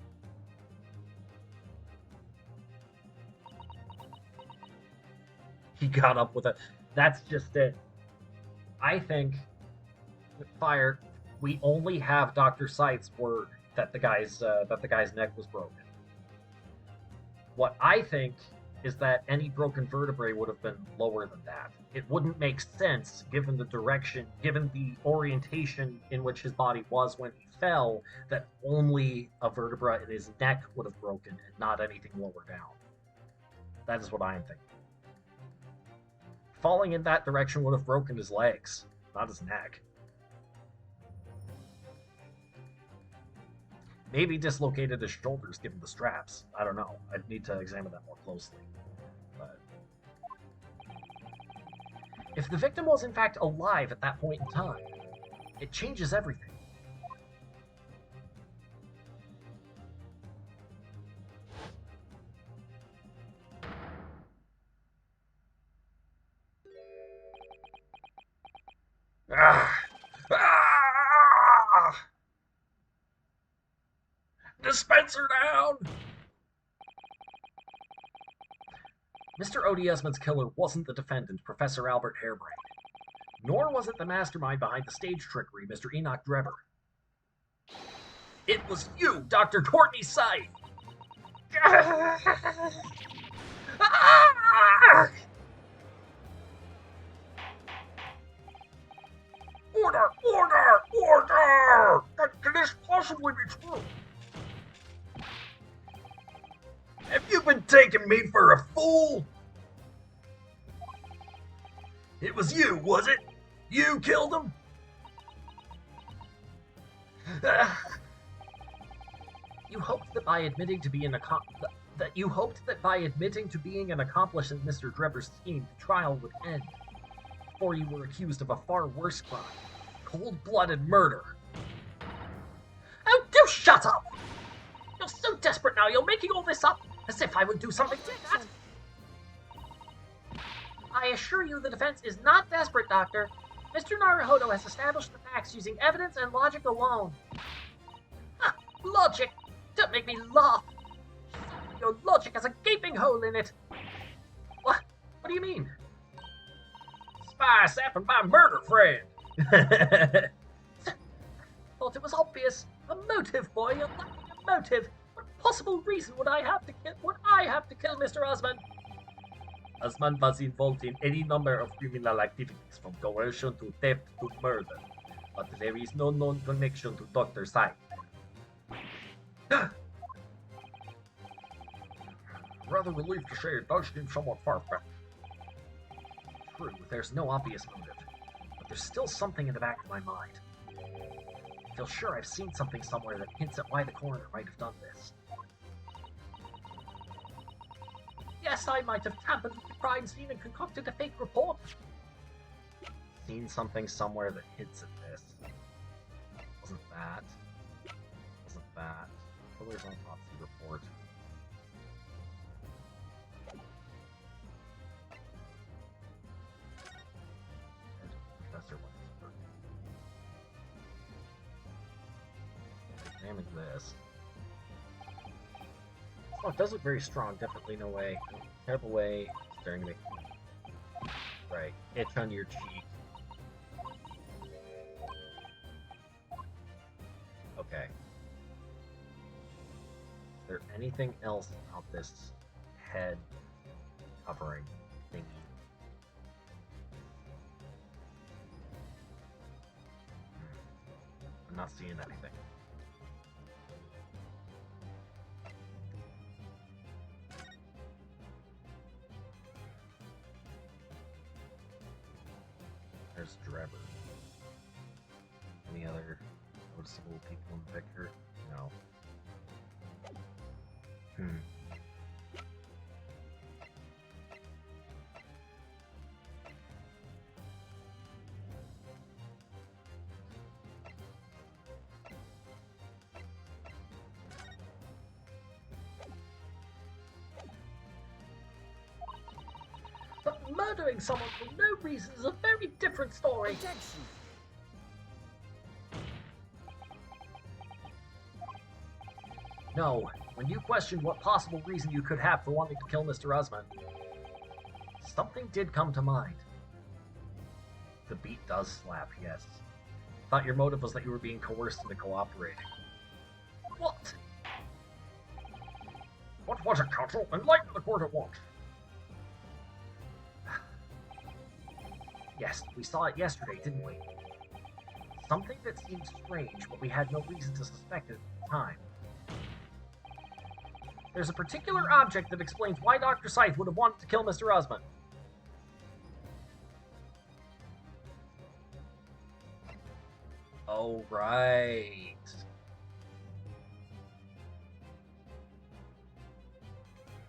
He got up with a... That's just it. I think, Fire, we only have Dr. Scythe's word that the guy's neck was broken. What I think is that any broken vertebrae would have been lower than that. It wouldn't make sense, given the direction, given the orientation in which his body was when he fell, that only a vertebra in his neck would have broken and not anything lower down. That is what I am thinking. Falling in that direction would have broken his legs, not his neck. Maybe dislocated his shoulders given the straps. I don't know. I'd need to examine that more closely. But if the victim was in fact alive at that point in time, it changes everything. Dispenser down! Mr. Odiesman's killer wasn't the defendant, Professor Albert Harebrained. Nor was it the mastermind behind the stage trickery, Mr. Enoch Drebber. It was you, Dr. Courtney Scythe! Order! Order! Order! Can this possibly be true? Have you been taking me for a fool? It was you, was it? You killed him? You hoped that by admitting to being an accomplice in Mr. Drebber's scheme, the trial would end before you were accused of a far worse crime, cold-blooded murder. Oh, do shut up! You're so desperate now, you're making all this up, as if I would do something like that. I assure you the defense is not desperate, Doctor. Mr. Naruhodo has established the facts using evidence and logic alone. Ha! Logic! Don't make me laugh! Your logic has a gaping hole in it! What? What do you mean? Spy sapping my murder friend! Thought it was obvious. A motive, boy, you're lacking a motive. What possible reason would I have to kill Mr. Osmond? Osmond was involved in any number of criminal activities, from coercion to theft to murder. But there is no known connection to Dr. Scythe. Rather relieved to say it does seem somewhat far-fetched. True, there's no obvious motive, but there's still something in the back of my mind. I feel sure I've seen something somewhere that hints at why the coroner might have done this. Yes, I might have tampered with the crime scene and concocted a fake report. Seen something somewhere that hints at this. Wasn't that? Killer's autopsy report. Professor Wexford. examine this. Oh, it does look very strong. Definitely no way. Terrible way. Staring at me. Right. Itch on your cheek. Okay. Is there anything else about this head covering thingy? I'm not seeing anything. There's Drebber. Any other noticeable people in the picture? No. But murdering someone for no reason is a very different story. Objection. No, when you questioned what possible reason you could have for wanting to kill Mr. Usman, something did come to mind. The beat does slap, yes. Thought your motive was that you were being coerced into cooperating. What? What was it, Counsel? Enlighten the court at once. Yes, we saw it yesterday, didn't we? Something that seemed strange, but we had no reason to suspect it at the time. There's a particular object that explains why Dr. Scythe would have wanted to kill Mr. Usman. Oh, right.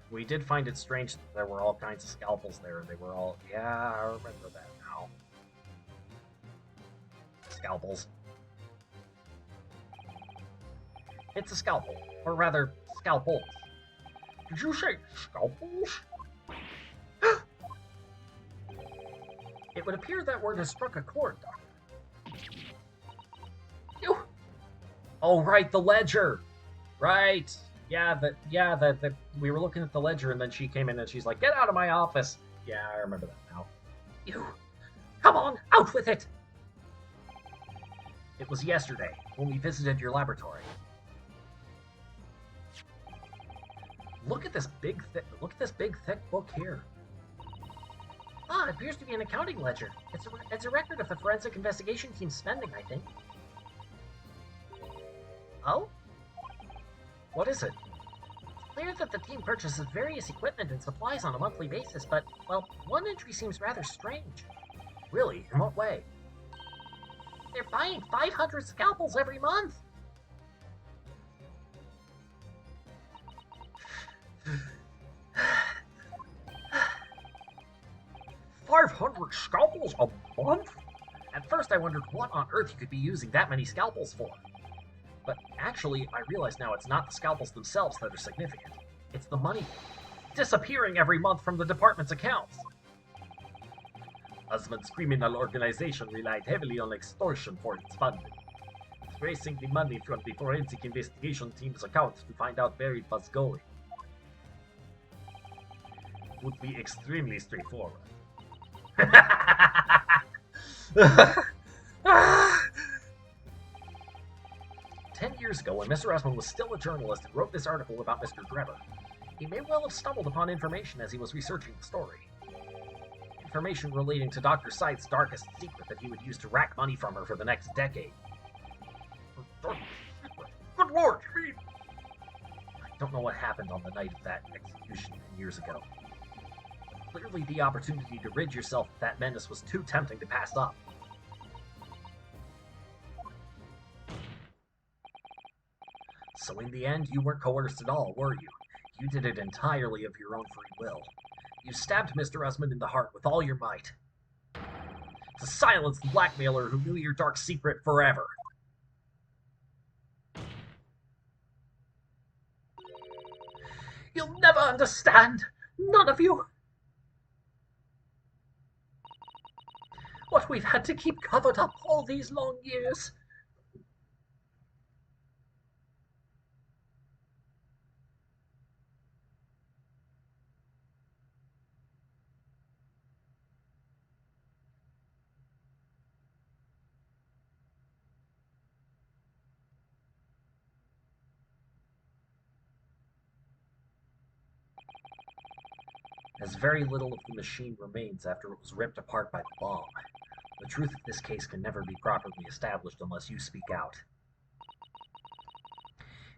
We did find it strange that there were all kinds of scalpels there. They were all... Yeah, I remember that now. Scalpels. It's a scalpel. Or rather, scalpels. Did you say scalpels? It would appear that word has struck a chord, Doctor. Oh, right, the ledger! Right! We were looking at the ledger, and then she came in and she's like, "Get out of my office!" Yeah, I remember that now. You. Come on, out with it! It was yesterday, when we visited your laboratory. Look at this big, thick book here. Ah, it appears to be an accounting ledger. It's a record of the forensic investigation team's spending, I think. Oh? What is it? It's clear that the team purchases various equipment and supplies on a monthly basis, but, well, one entry seems rather strange. Really? In what way? They're buying 500 scalpels every month! 500 scalpels a month? At first I wondered what on earth you could be using that many scalpels for. But actually, I realize now it's not the scalpels themselves that are significant. It's the money disappearing every month from the department's accounts. Usman's criminal organization relied heavily on extortion for its funding. Tracing the money from the forensic investigation team's accounts to find out where it was going would be extremely straightforward. 10 years ago, when Mr. Usman was still a journalist and wrote this article about Mr. Drebber, he may well have stumbled upon information as he was researching the story. Information relating to Dr. Scythe's darkest secret that he would use to rack money from her for the next decade. Good lord, you mean? I don't know what happened on the night of that execution 10 years ago. Clearly, the opportunity to rid yourself of that menace was too tempting to pass up. So in the end, you weren't coerced at all, were you? You did it entirely of your own free will. You stabbed Mr. Usman in the heart with all your might. To silence the blackmailer who knew your dark secret forever. You'll never understand! None of you! What we've had to keep covered up all these long years. as very little of the machine remains after it was ripped apart by the bomb. The truth of this case can never be properly established unless you speak out.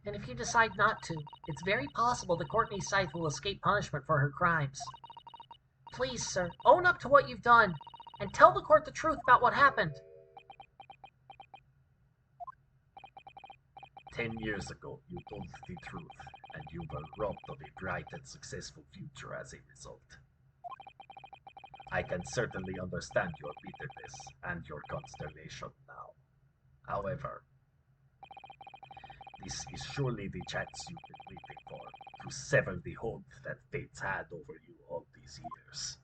And if you decide not to, it's very possible that Courtney Scythe will escape punishment for her crimes. Please, sir, own up to what you've done, and tell the court the truth about what happened. 10 years ago, you told the truth, and you were robbed of a bright and successful future as a result. I can certainly understand your bitterness and your consternation now. However, this is surely the chance you've been waiting for, to sever the hold that fate's had over you all these years.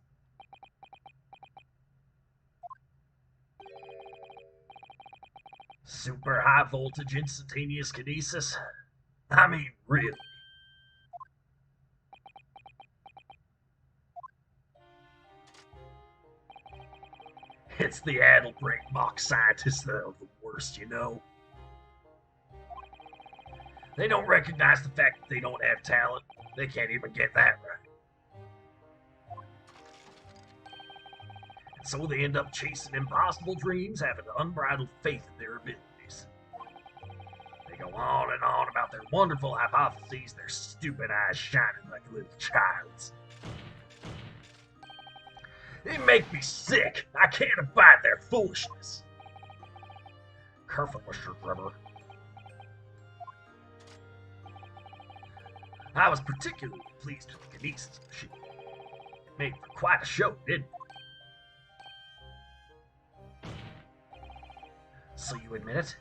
Super high voltage instantaneous kinesis? I mean, really? It's the addle-brain mock scientists that are the worst, you know? They don't recognize the fact that they don't have talent. They can't even get that right. And so they end up chasing impossible dreams, having unbridled faith in their abilities. They go on and on about their wonderful hypotheses, their stupid eyes shining like a little child's. They make me sick. I can't abide their foolishness. Careful, Mr. Grubber. I was particularly pleased with the kinesis machine. It made for quite a show, didn't it? So you admit it?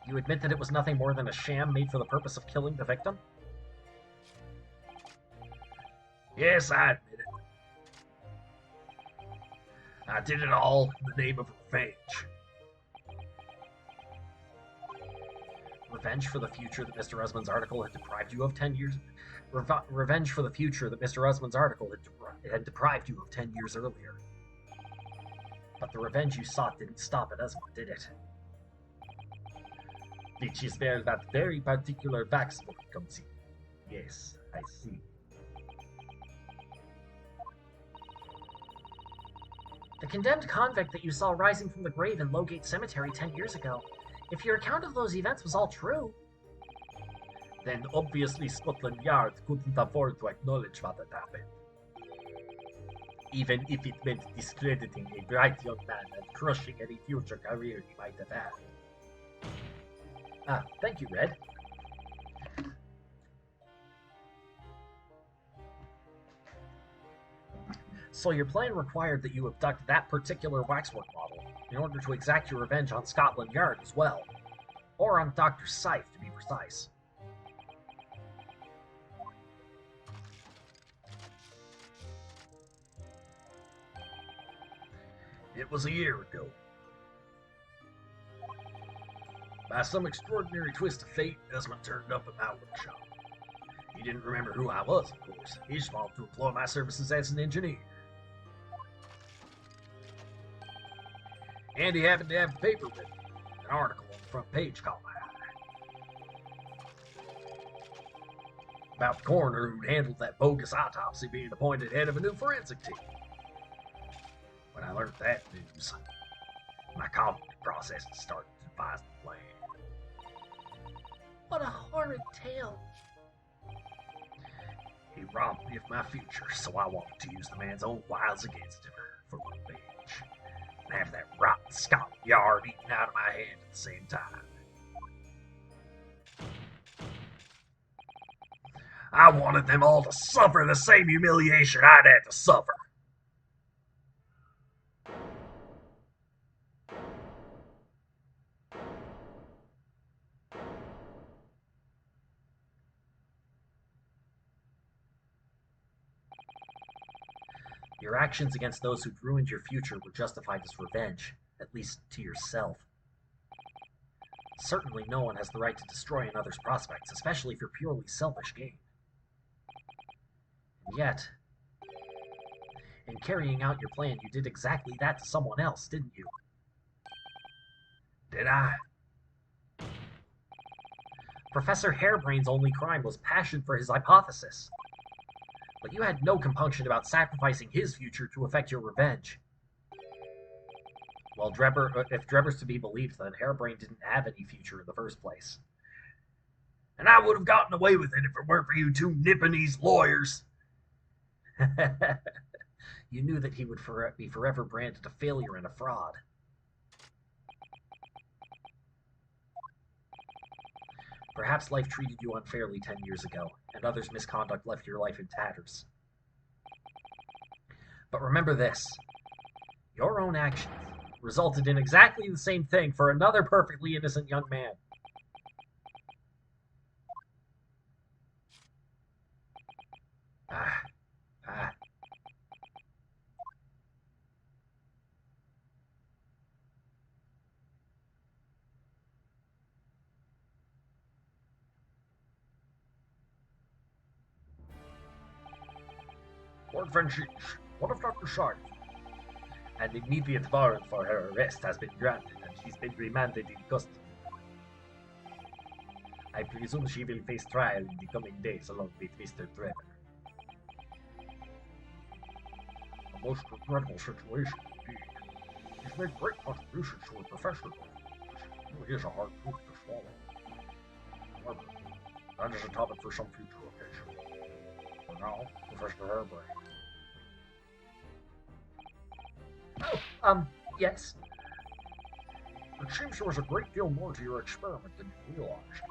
You admit that it was nothing more than a sham made for the purpose of killing the victim? Yes, I admit it. I did it all in the name of revenge. Revenge for the future that Mr. Usman's article had deprived you of 10 years... Revenge for the future that Mr. Usman's article had deprived you of 10 years earlier. But the revenge you sought didn't stop at Usman, did it? Which is where that very particular backstory comes in. Yes, I see. The condemned convict that you saw rising from the grave in Lowgate Cemetery 10 years ago. If your account of those events was all true, then obviously Scotland Yard couldn't afford to acknowledge what had happened. Even if it meant discrediting a bright young man and crushing any future career he might have had. Ah, thank you, Red. So your plan required that you abduct that particular waxwork model in order to exact your revenge on Scotland Yard as well. Or on Dr. Scythe, to be precise. It was a year ago. By some extraordinary twist of fate, Desmond turned up at my workshop. He didn't remember who I was, of course. He just wanted to employ my services as an engineer. And he happened to have a paper with him, an article on the front page caught my eye. About the coroner who'd handled that bogus autopsy being appointed head of a new forensic team. When I learned that news, my cognitive process started to devise the plan. What a horrid tale. He robbed me of my future, so I wanted to use the man's own wiles against him for revenge. And have that rotten Scotland Yard eaten out of my hand at the same time. I wanted them all to suffer the same humiliation I'd had to suffer. Your actions against those who'd ruined your future were justified as revenge, at least to yourself. Certainly no one has the right to destroy another's prospects, especially for purely selfish gain. And yet, in carrying out your plan, you did exactly that to someone else, didn't you? Did I? Professor Harebrain's only crime was passion for his hypothesis. But you had no compunction about sacrificing his future to effect your revenge. Well, if Drebber's to be believed, then Hairbrain didn't have any future in the first place. And I would have gotten away with it if it weren't for you two Nipponese lawyers. You knew that he would be forever branded a failure and a fraud. Perhaps life treated you unfairly 10 years ago, and others' misconduct left your life in tatters. But remember this. Your own actions resulted in exactly the same thing for another perfectly innocent young man. Ah. Lord Vengeance, what of Dr. Side? An immediate warrant for her arrest has been granted, and she's been remanded in custody. I presume she will face trial in the coming days along with Mr. Trevor. A most regrettable situation indeed. He's made great contributions to her profession. It really is a hard truth to swallow. However, that is a topic for some future occasion. For now, Professor Hairbrain. Yes? It seems there was a great deal more to your experiment than you realized.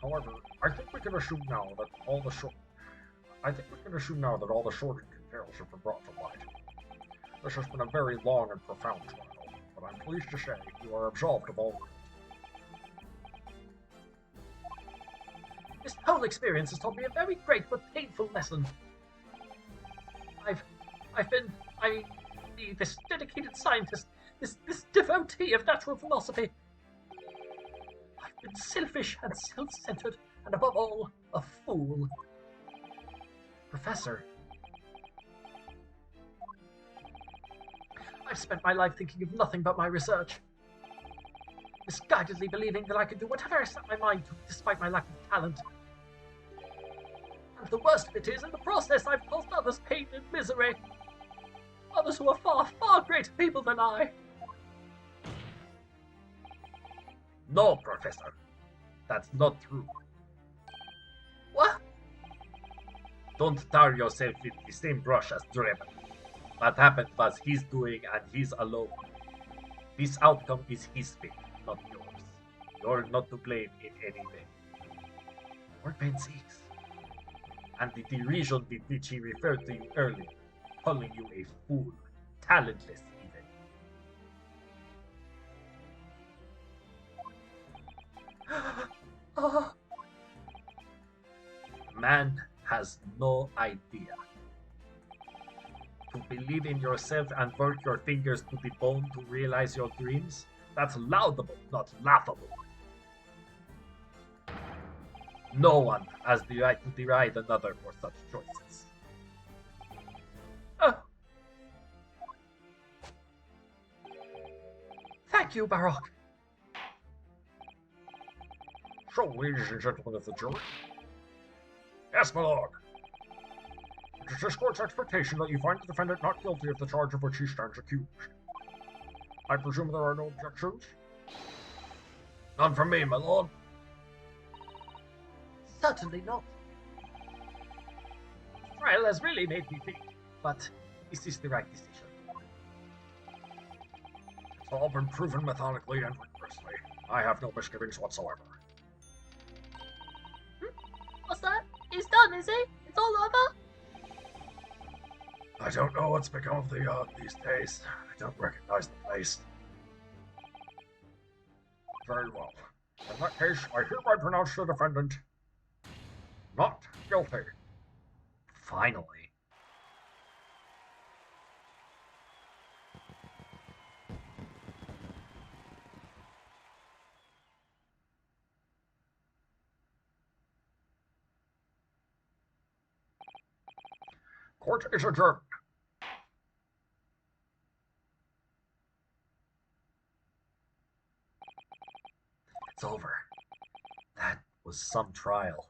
However, I think we can assume now that all the sordid details have been brought to light. This has been a very long and profound trial, but I'm pleased to say you are absolved of all guilt. This whole experience has taught me a very great but painful lesson. This dedicated scientist, this devotee of natural philosophy. I've been selfish and self-centered, and above all, a fool. Professor, I've spent my life thinking of nothing but my research, misguidedly believing that I could do whatever I set my mind to, despite my lack of talent. And the worst of it is, in the process, I've caused others pain and misery. Others who are far, far greater people than I. No, Professor. That's not true. What? Don't tar yourself with the same brush as Drebber. What happened was his doing and his alone. This outcome is his fate, not yours. You're not to blame in any way. Lord Benzies. And the derision with which he referred to you earlier, calling you a fool, talentless even. Man has no idea. To believe in yourself and work your fingers to the bone to realize your dreams, that's laudable, not laughable. No one has the right to deride another for such choices. Oh. Thank you, Baroque. So, ladies and gentlemen of the jury. Yes, my lord. It is this court's expectation that you find the defendant not guilty of the charge of which he stands accused. I presume there are no objections? None from me, my lord. Certainly not. The trial has really made me think, but this is the right decision. It's all been proven methodically and rigorously. I have no misgivings whatsoever. What's that? He's done, is he? It's all over? I don't know what's become of the yard these days. I don't recognize the place. Very well. In that case, I hereby pronounce the defendant not guilty. Finally. Court is adjourned. It's over. That was some trial.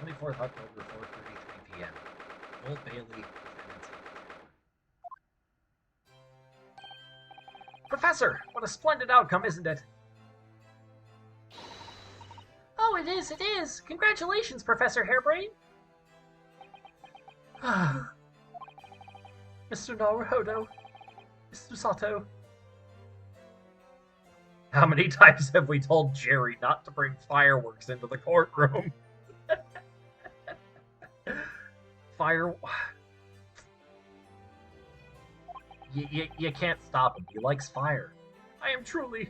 24th October, 4:33 p.m. Old Bailey, Defendant's Executive. Professor, what a splendid outcome, isn't it? Oh, it is, it is! Congratulations, Professor Hairbrain! Mr. Naruhodo, Mr. Sato. How many times have we told Jerry not to bring fireworks into the courtroom? Fire... You can't stop him. He likes fire. I am truly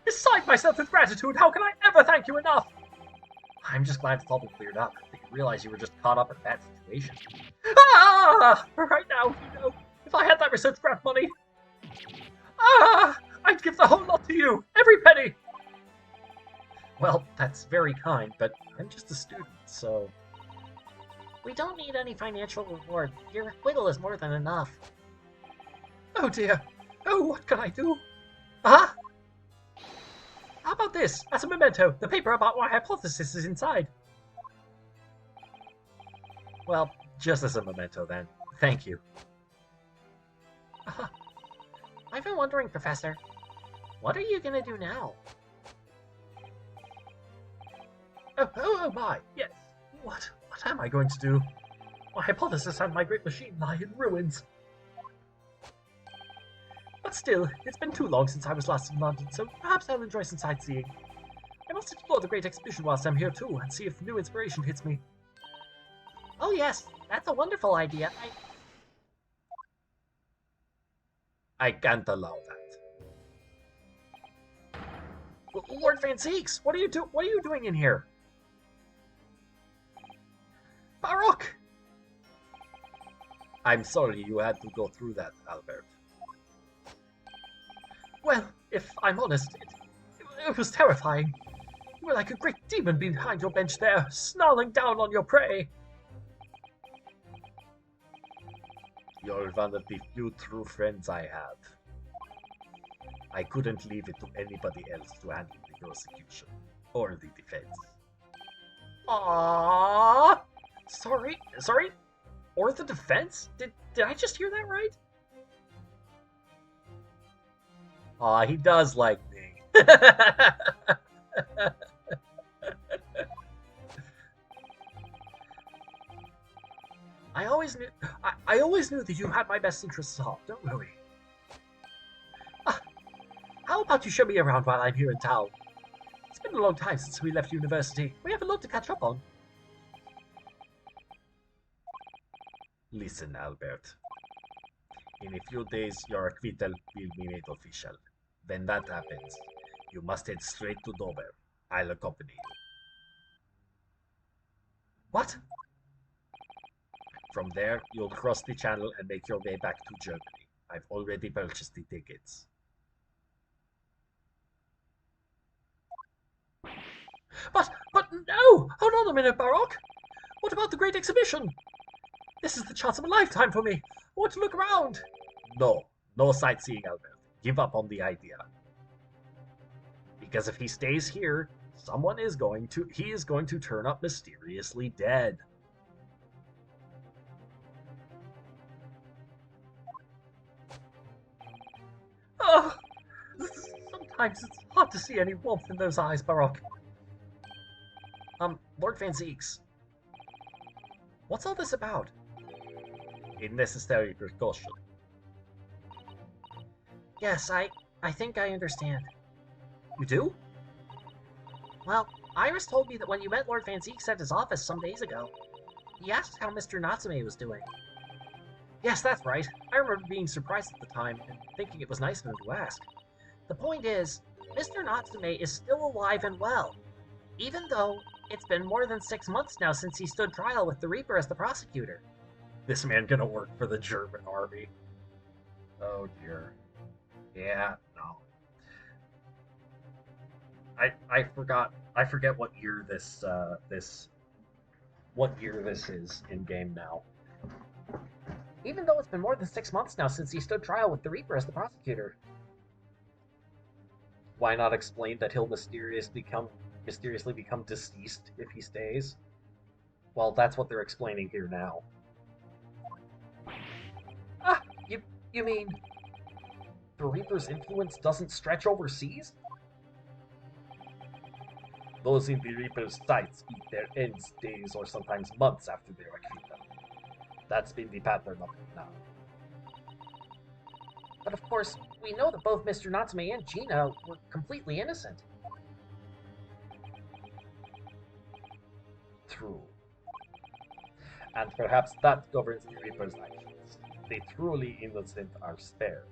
beside myself with gratitude. How can I ever thank you enough? I'm just glad it's all been cleared up. That you realize you were just caught up in a bad situation. Right now, if I had that research grant money, I'd give the whole lot to you, every penny. Well, that's very kind, but I'm just a student, so... We don't need any financial reward. Your acquittal is more than enough. Oh dear. Oh, what can I do? How about this? As a memento, the paper about my hypothesis is inside. Well, just as a memento then. Thank you. I've been wondering, Professor, what are you going to do now? Oh my, yes. What am I going to do? My hypothesis and my great machine lie in ruins. But still, it's been too long since I was last in London, so perhaps I'll enjoy some sightseeing. I must explore the Great Exhibition whilst I'm here too, and see if new inspiration hits me. Oh yes, that's a wonderful idea. I can't allow that. Lord Van Zeeks, what are you doing in here? Baroque! I'm sorry you had to go through that, Albert. Well, if I'm honest, it was terrifying. You were like a great demon behind your bench there, snarling down on your prey. You're one of the few true friends I have. I couldn't leave it to anybody else to handle the prosecution or the defense. Aww. Sorry? Or the defense? Did I just hear that right? Aw, he does like me. I always knew that you had my best interests at heart, don't worry. How about you show me around while I'm here in town? It's been a long time since we left university. We have a lot to catch up on. Listen, Albert. In a few days, your acquittal will be made official. When that happens, you must head straight to Dover. I'll accompany you. What? From there, you'll cross the channel and make your way back to Germany. I've already purchased the tickets. But no! Hold on a minute, Baroque! What about the Great Exhibition? This is the chance of a lifetime for me. I want to look around. No sightseeing, Albert. Give up on the idea. Because if he stays here, he is going to turn up mysteriously dead. Sometimes it's hard to see any warmth in those eyes, Baroque. Lord Van Zeeks. What's all this about? A necessary precaution. Yes, I think I understand. You do? Well, Iris told me that when you met Lord Van Zeeks at his office some days ago, he asked how Mr. Natsume was doing. Yes, that's right. I remember being surprised at the time and thinking it was nice of him to ask. The point is, Mr. Natsume is still alive and well, even though it's been more than 6 months now since he stood trial with the Reaper as the prosecutor. This man gonna work for the German army. Oh dear. Yeah, no. I forget what year this is in game now. Even though it's been more than 6 months now since he stood trial with the Reaper as the prosecutor. Why not explain that he'll mysteriously mysteriously become deceased if he stays. Well, that's what they're explaining here now. Ah, you mean the Reaper's influence doesn't stretch overseas? Those in the Reaper's sights eat their ends days or sometimes months after their acquittal. That's been the pattern up to now. But of course, we know that both Mr. Natsume and Gina were completely innocent. True. And perhaps that governs the Reaper's actions. The truly innocent are spared.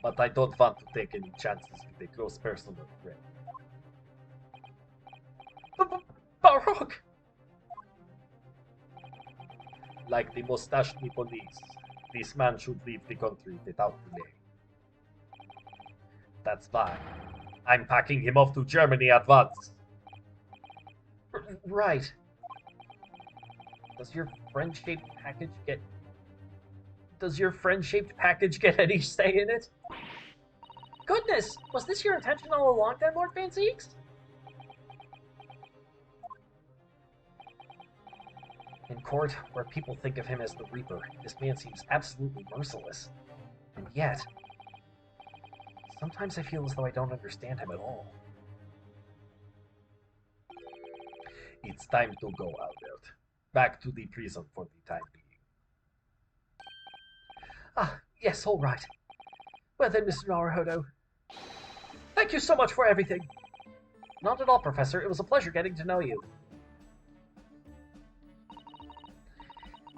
But I don't want to take any chances with a close personal friend. Baroque! Like the mustached Nipponese, this man should leave the country without delay. That's why I'm packing him off to Germany at once. Right. Does your friend-shaped package get any say in it? Goodness! Was this your intention all along then, Lord Van Zeeks? In court, where people think of him as the Reaper, this man seems absolutely merciless. And yet, sometimes I feel as though I don't understand him at all. It's time to go, Albert. Back to the prison for the time being. Ah, yes, all right. Well then, Mr. Naruhodo. Thank you so much for everything. Not at all, Professor. It was a pleasure getting to know you.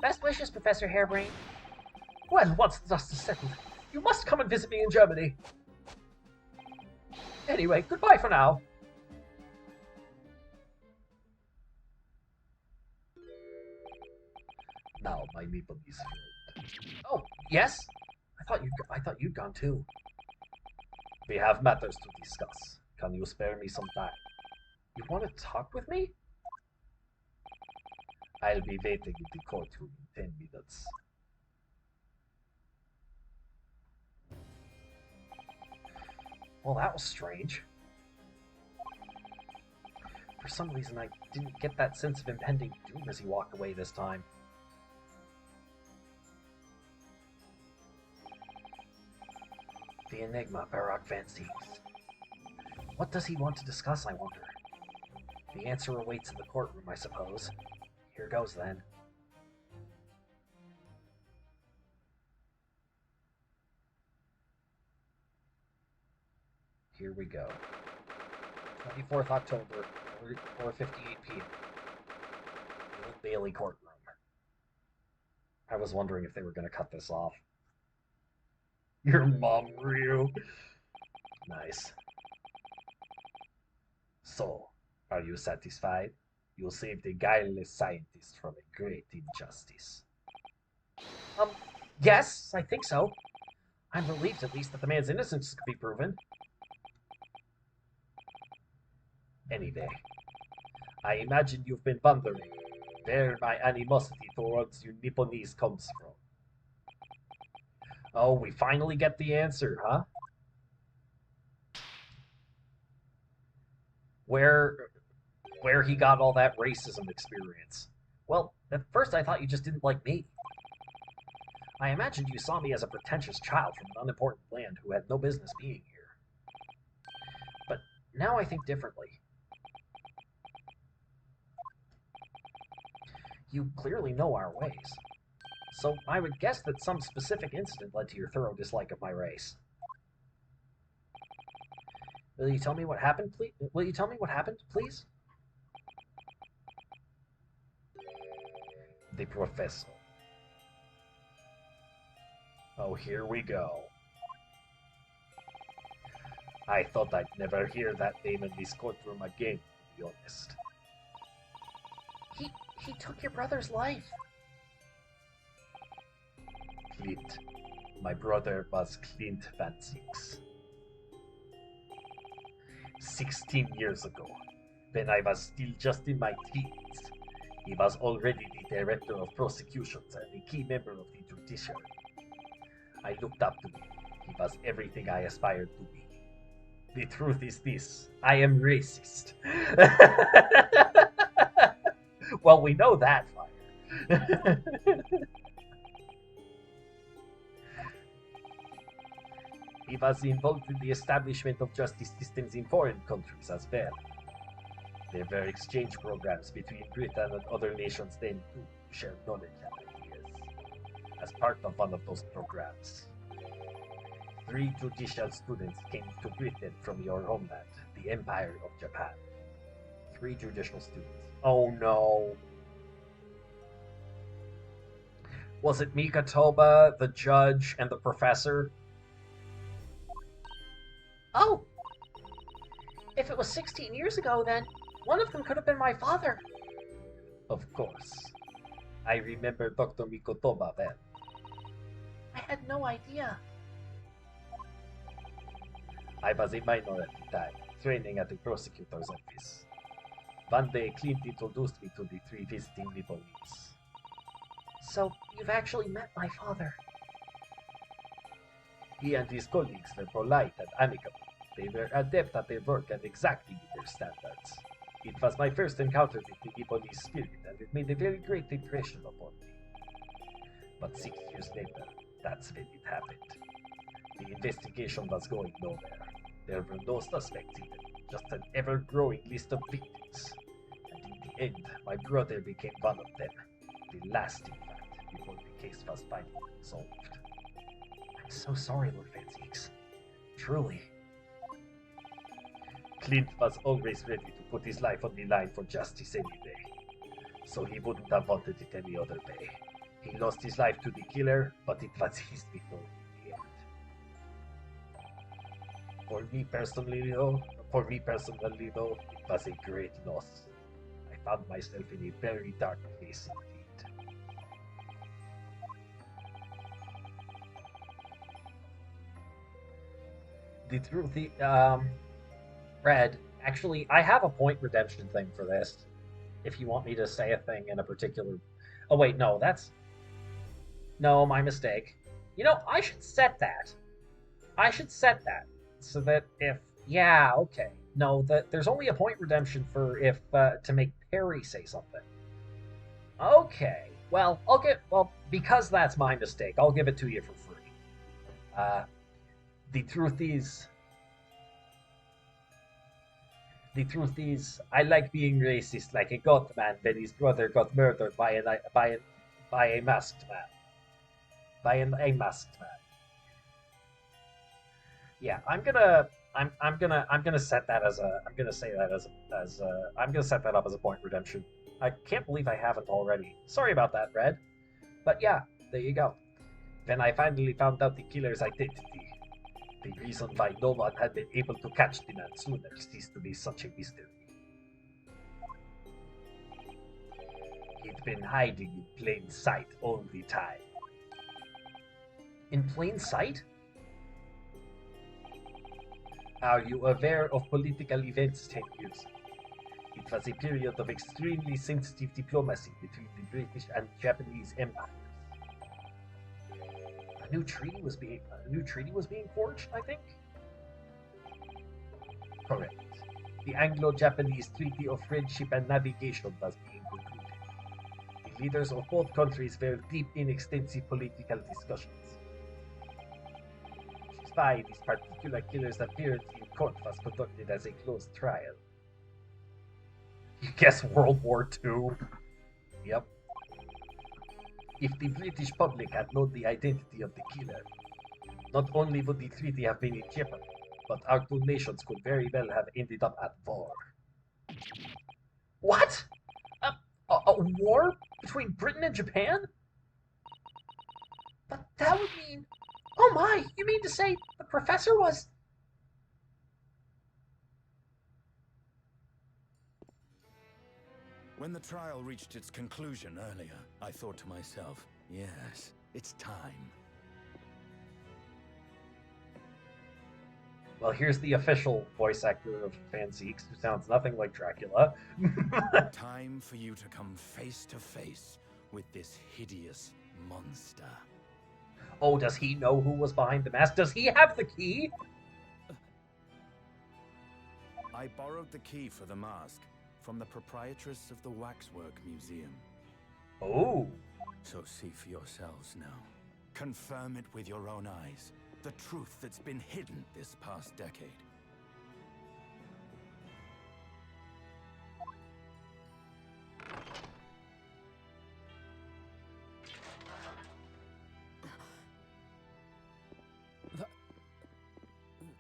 Best wishes, Professor Harebrained. Well, once the dust is settled, you must come and visit me in Germany. Anyway, goodbye for now. Now, my Nepalese friend. Oh, yes? I thought you'd gone too. We have matters to discuss. Can you spare me some time? You want to talk with me? I'll be waiting in the courtroom in 10 minutes. Well, that was strange. For some reason, I didn't get that sense of impending doom as he walked away this time. The enigma, Barak Van Zeeks. What does he want to discuss, I wonder? The answer awaits in the courtroom, I suppose. Here goes, then. Here we go. 24th October, 4:58 p.m. Old Bailey courtroom. I was wondering if they were going to cut this off. Your mom, Ryu. Nice. So, are you satisfied? You saved a guileless scientist from a great injustice. Yes, I think so. I'm relieved at least that the man's innocence could be proven. Anyway, I imagine you've been wondering where my animosity towards you Nipponese comes from. Oh, we finally get the answer, huh? Where he got all that racism experience. Well, at first I thought you just didn't like me. I imagined you saw me as a pretentious child from an unimportant land who had no business being here. But now I think differently. You clearly know our ways. So I would guess that some specific incident led to your thorough dislike of my race. Will you tell me what happened, please? Will you tell me what happened, please? The professor. Oh, here we go. I thought I'd never hear that name in this courtroom again, to be honest. He took your brother's life. Clint. My brother was Clint Van Zeeks. 16 years ago, when I was still just in my teens, he was already the director of prosecutions and a key member of the judiciary. I looked up to him. He was everything I aspired to be. The truth is this. I am racist. Well, we know that, Fire. He was involved in the establishment of justice systems in foreign countries as well. There were exchange programs between Britain and other nations then to share knowledge and ideas. As part of one of those programs, 3 judicial students came to Britain from your homeland, the Empire of Japan. 3 judicial students. Oh no. Was it Mikatoba, the judge, and the professor? Oh! If it was 16 years ago, then one of them could have been my father. Of course. I remember Dr. Mikotoba well. I had no idea. I was a minor at the time, training at the prosecutor's office. One day, Clint introduced me to the 3 visiting Nepalese. So, you've actually met my father. He and his colleagues were polite and amicable. They were adept at their work and exacting in their standards. It was my first encounter with the Nepalese spirit, and it made a very great impression upon me. But 6 years later, that's when it happened. The investigation was going nowhere. There were no suspects even, just an ever-growing list of victims. And in the end, my brother became one of them. The last, in fact, before the case was finally solved. I'm so sorry, Lord Fanzix. Truly. Clint was always ready to put his life on the line for justice anyway. So he wouldn't have wanted it any other way. He lost his life to the killer, but it was his victory in the end. For me personally though, it was a great loss. I found myself in a very dark place indeed. The truth is, Red, actually, I have a point redemption thing for this. If you want me to say a thing in a particular... Oh, wait, no, that's... No, my mistake. You know, I should set that. So that if... Yeah, okay. No, there's only a point redemption for if, to make Perry say something. Okay. Well, because that's my mistake, I'll give it to you for free. The truth is, I like being racist like a goth man when his brother got murdered by a masked man. A masked man. Yeah, I'm gonna set that as a. I'm gonna say that I'm gonna set that up as a point redemption. I can't believe I haven't already. Sorry about that, Red. But yeah, there you go. When I finally found out the killer's identity, the reason why no one had been able to catch the man sooner ceased to be such a mystery. He'd been hiding in plain sight all the time. In plain sight? Are you aware of political events 10 years ago? It was a period of extremely sensitive diplomacy between the British and Japanese empires. A new treaty was being forged, I think? Correct. The Anglo-Japanese Treaty of Friendship and Navigation was being concluded. The leaders of both countries were deep in extensive political discussions. Which is why this particular killer's appearance in court was conducted as a closed trial. You guess World War II? Yep. If the British public had known the identity of the killer, not only would the treaty have been in jeopardy, but our 2 nations could very well have ended up at war. What? A war between Britain and Japan? But that would mean... Oh my, you mean to say the professor was... When the trial reached its conclusion earlier, I thought to myself, yes, it's time. Well, here's the official voice actor of Fanzeeks, who sounds nothing like Dracula. Time for you to come face to face with this hideous monster. Oh, does he know who was behind the mask? Does he have the key? I borrowed the key for the mask from the proprietress of the Waxwork Museum. Oh. So see for yourselves now. Confirm it with your own eyes. The truth that's been hidden this past decade.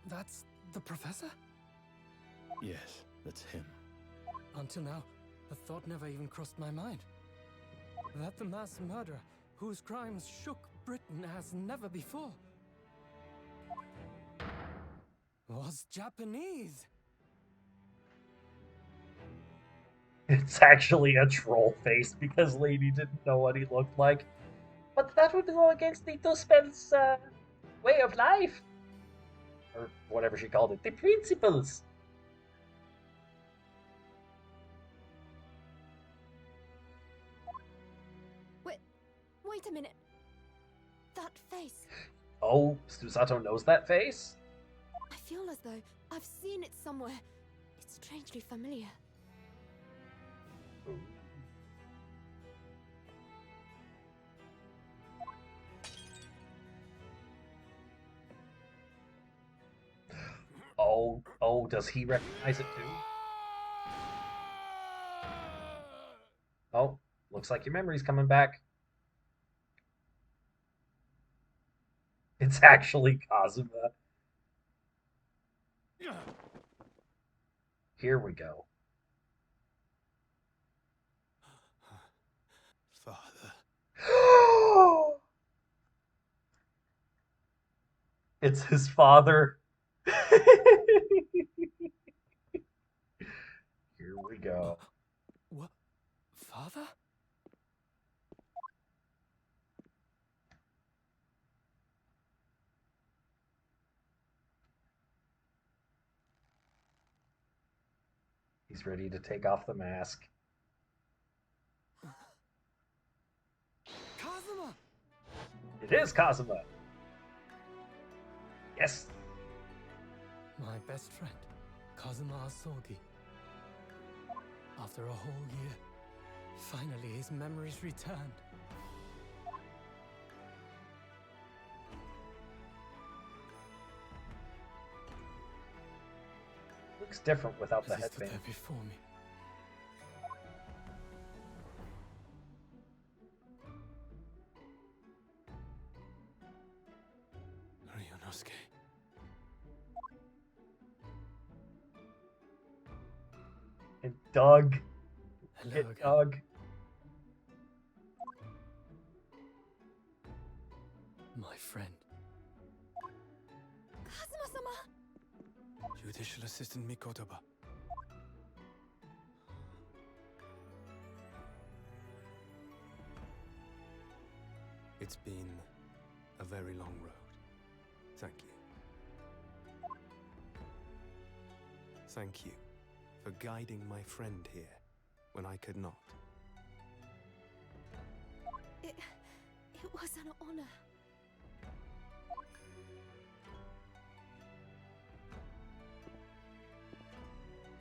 That's the professor? Yes, that's him. Until now, the thought never even crossed my mind. That the mass murderer, whose crimes shook Britain as never before, was Japanese. It's actually a troll face because Lady didn't know what he looked like. But that would go against the Tuspel's way of life. Or whatever she called it. The principles. Wait a minute. That face. Oh, Susato knows that face? I feel as though I've seen it somewhere. It's strangely familiar. Ooh. Oh, does he recognize it too? Oh, looks like your memory's coming back. It's actually Kazuma. Here we go. Father. It's his father. Here we go. What? Father? He's ready to take off the mask. Kazuma! It is Kazuma. Yes. My best friend, Kazuma Asogi. After a whole year, finally his memories returned. Looks different without the As he stood headband. there before me. Ryunosuke. And Doug. Hello Hit again. Doug. My friend. Kazuma-sama! Judicial Assistant Mikotoba. It's been a very long road. Thank you. Thank you for guiding my friend here when I could not. It was an honor.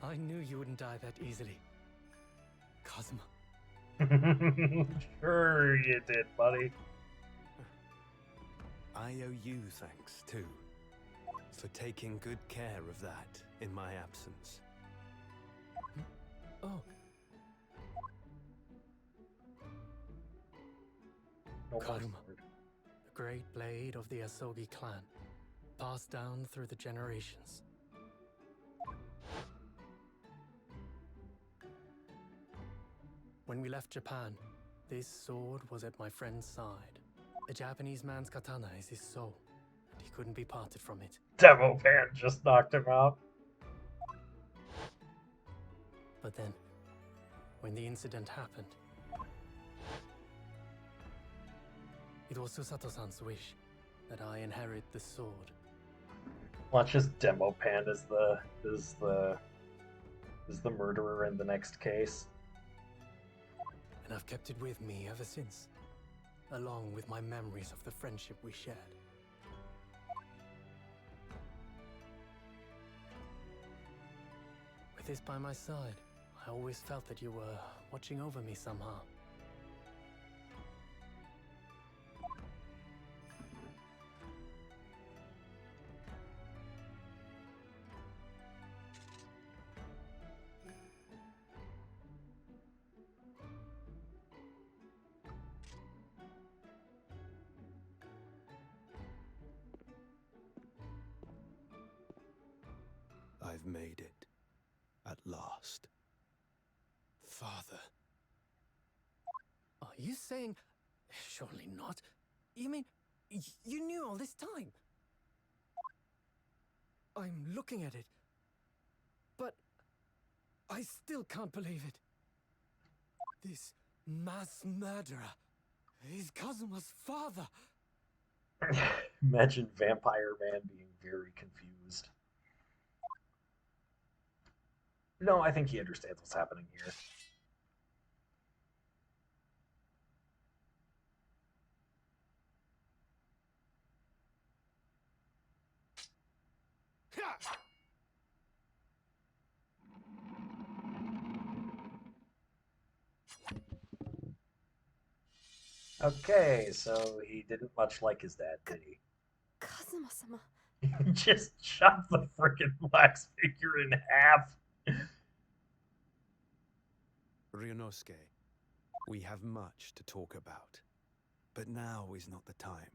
I knew you wouldn't die that easily. Kazuma. Sure you did, buddy. I owe you thanks, too, for taking good care of that in my absence. Oh, No more Karuma. sword. the great blade of the Asogi clan, passed down through the generations. When we left Japan, this sword was at my friend's side. A Japanese man's katana is his soul, and he couldn't be parted from it. Demo Pan just knocked him out. But then, when the incident happened, it was Susato-san's wish that I inherit the sword. Watch as Demo Pan is the murderer in the next case. And I've kept it with me ever since, along with my memories of the friendship we shared. With this by my side, I always felt that you were watching over me somehow. I've made it. At last. Father. Are you saying... Surely not. You mean... you knew all this time? I'm looking at it. But... I still can't believe it. This mass murderer is Kazuma's father. Imagine Vampire Man being very confused. No, I think he understands what's happening here. Okay, so he didn't much like his dad, did he? Kazuma-sama. He just chopped the frickin' wax figure in half. Ryunosuke, we have much to talk about, but now is not the time.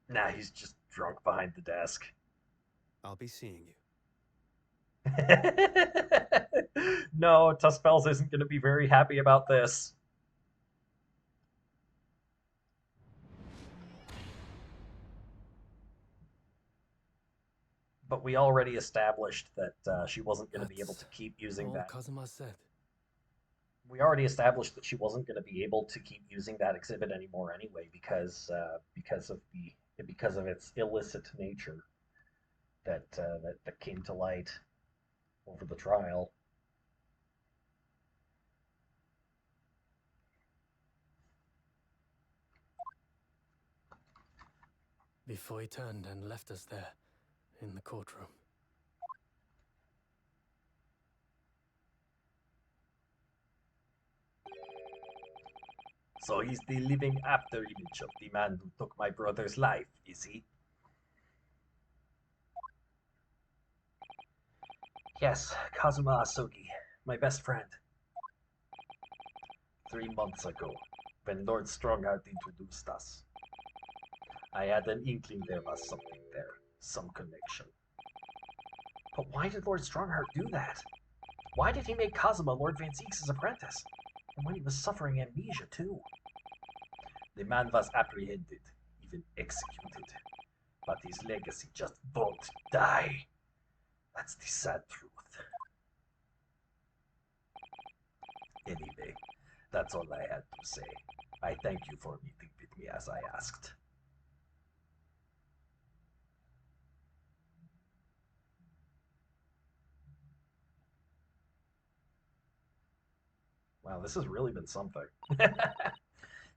Nah, he's just drunk behind the desk. I'll be seeing you. No, Tuspels isn't going to be very happy about this. But we already established that she wasn't going to be able to keep using all that. Kazuma said. We already established that she wasn't going to be able to keep using that exhibit anymore anyway, because of its illicit nature that came to light over the trial. Before he turned and left us there, in the courtroom. So he's the living after image of the man who took my brother's life, is he? Yes, Kazuma Asogi, my best friend. 3 months ago, when Lord Strongheart introduced us, I had an inkling there was something there, some connection. But why did Lord Strongheart do that? Why did he make Kazuma Lord Van Zeeks' apprentice? And when he was suffering amnesia, too. The man was apprehended, even executed. But his legacy just won't die. That's the sad truth. Anyway, that's all I had to say. I thank you for meeting with me as I asked. Wow, this has really been something.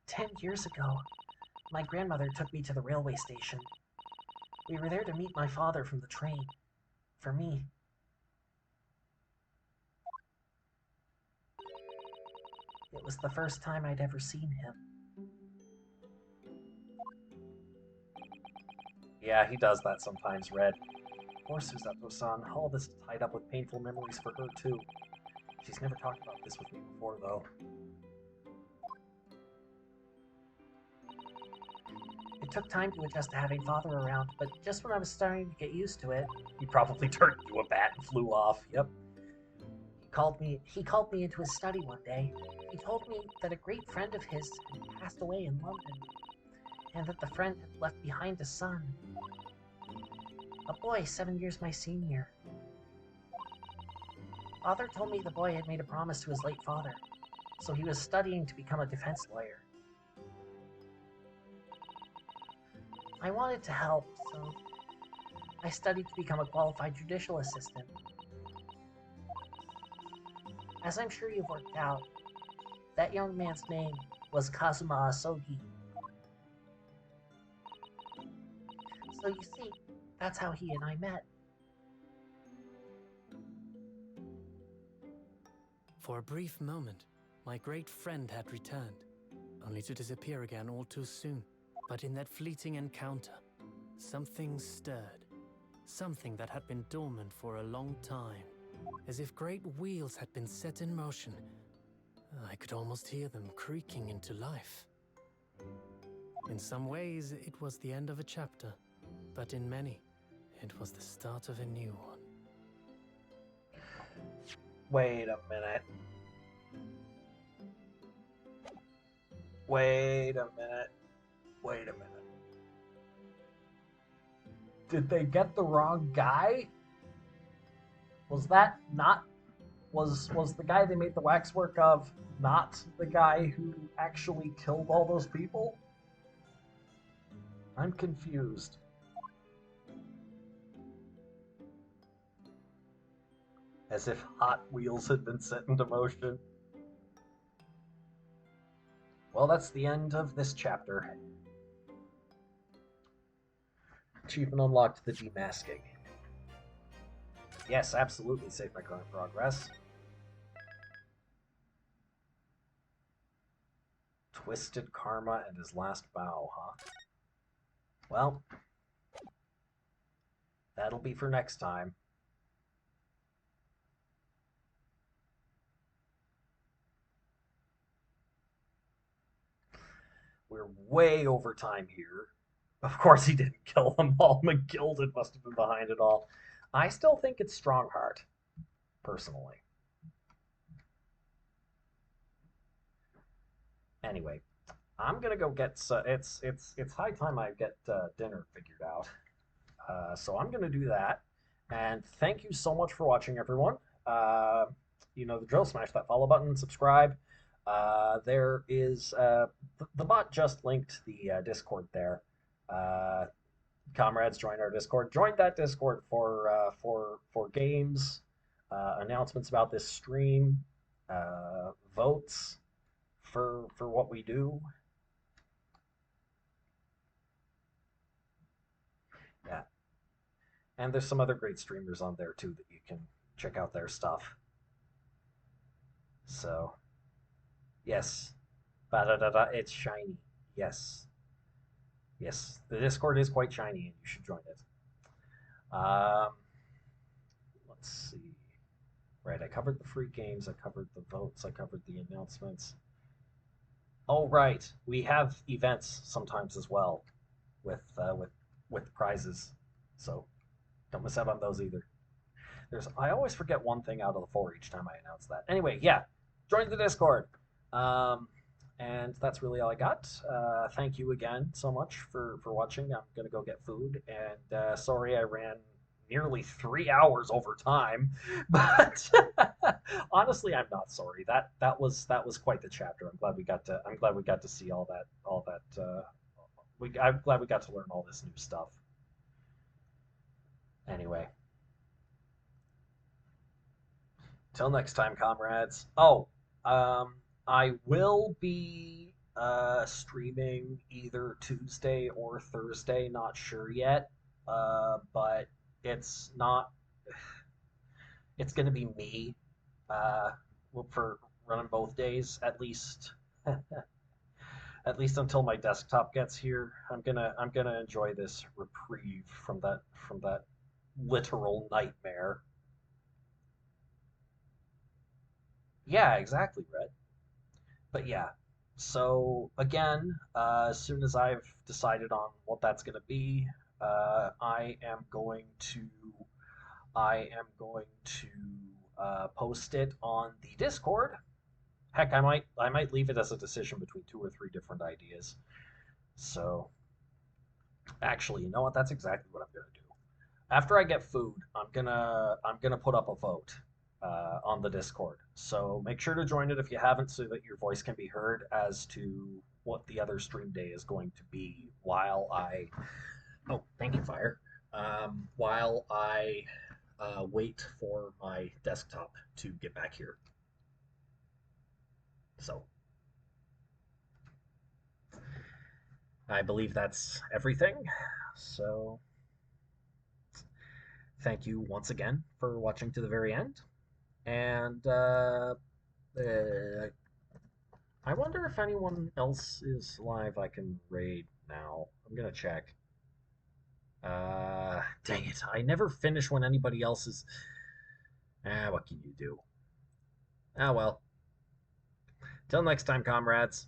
10 years ago, my grandmother took me to the railway station. We were there to meet my father from the train. For me. It was the first time I'd ever seen him. Yeah, he does that sometimes, Red. Poor Susato-san, all this is tied up with painful memories for her, too. She's never talked about this with me before, though. It took time to adjust to having father around, but just when I was starting to get used to it, He probably turned into a bat and flew off. Yep. he called me into his study one day. He told me that a great friend of his had passed away in London, and that the friend had left behind a son. A boy 7 years my senior. Father told me the boy had made a promise to his late father, so he was studying to become a defense lawyer. I wanted to help, so I studied to become a qualified judicial assistant. As I'm sure you've worked out, that young man's name was Kazuma Asogi. So you see, That's how he and I met. For a brief moment, my great friend had returned, only to disappear again all too soon. But in that fleeting encounter, something stirred. Something that had been dormant for a long time. As if great wheels had been set in motion. I could almost hear them creaking into life. In some ways, it was the end of a chapter, but in many, it was the start of a new one. Wait a minute. Wait a minute. Wait a minute. Did they get the wrong guy? Was that not... Was the guy they made the waxwork of not the guy who actually killed all those people? I'm confused. As if Hot Wheels had been set into motion. Well, that's the end of this chapter. Achievement unlocked: the demasking. Yes, absolutely save my current progress. Twisted Karma and his last bow, huh? Well, that'll be for next time. We're way over time here. Of course he didn't kill them all. McGilded must have been behind it all. I still think it's Strongheart, personally. Anyway, I'm gonna go get. It's high time I get dinner figured out. So I'm gonna do that. And thank you so much for watching, everyone. You know the drill. Smash that follow button, subscribe. There is the bot just linked the Discord there. Comrades, join our Discord. Join that Discord for games, announcements about this stream, votes for what we do. Yeah, and there's some other great streamers on there too that you can check out their stuff. So, yes, it's shiny. Yes. Yes, the Discord is quite shiny, and you should join it. Let's see. Right, I covered the free games, I covered the votes, I covered the announcements. Oh, right, we have events sometimes as well, with prizes, so don't miss out on those either. I always forget one thing out of the four each time I announce that. Anyway, yeah, join the Discord. And that's really all I got. Thank you again so much for watching. I'm going to go get food. And sorry I ran nearly 3 hours over time. But honestly, I'm not sorry. That was quite the chapter. I'm glad we got to see all that. I'm glad we got to learn all this new stuff. Anyway. Till next time, comrades. Oh, I will be streaming either Tuesday or Thursday, not sure yet. But it's going to be me for running both days, at least at least until my desktop gets here. I'm gonna enjoy this reprieve from that literal nightmare. Yeah, exactly, Red. But yeah, so again, as soon as I've decided on what that's going to be, I am going to post it on the Discord. Heck, I might leave it as a decision between 2 or 3 different ideas. So, actually, you know what? That's exactly what I'm gonna do. After I get food, I'm gonna put up a vote on the Discord. So make sure to join it if you haven't, so that your voice can be heard as to what the other stream day is going to be while I. Oh, thank you, Fire. While I wait for my desktop to get back here. So I believe that's everything. So thank you once again for watching to the very end. And I wonder if anyone else is live I can raid now. I'm gonna check. Dang it. I never finish when anybody else is... what can you do? Ah, well. Till next time, comrades.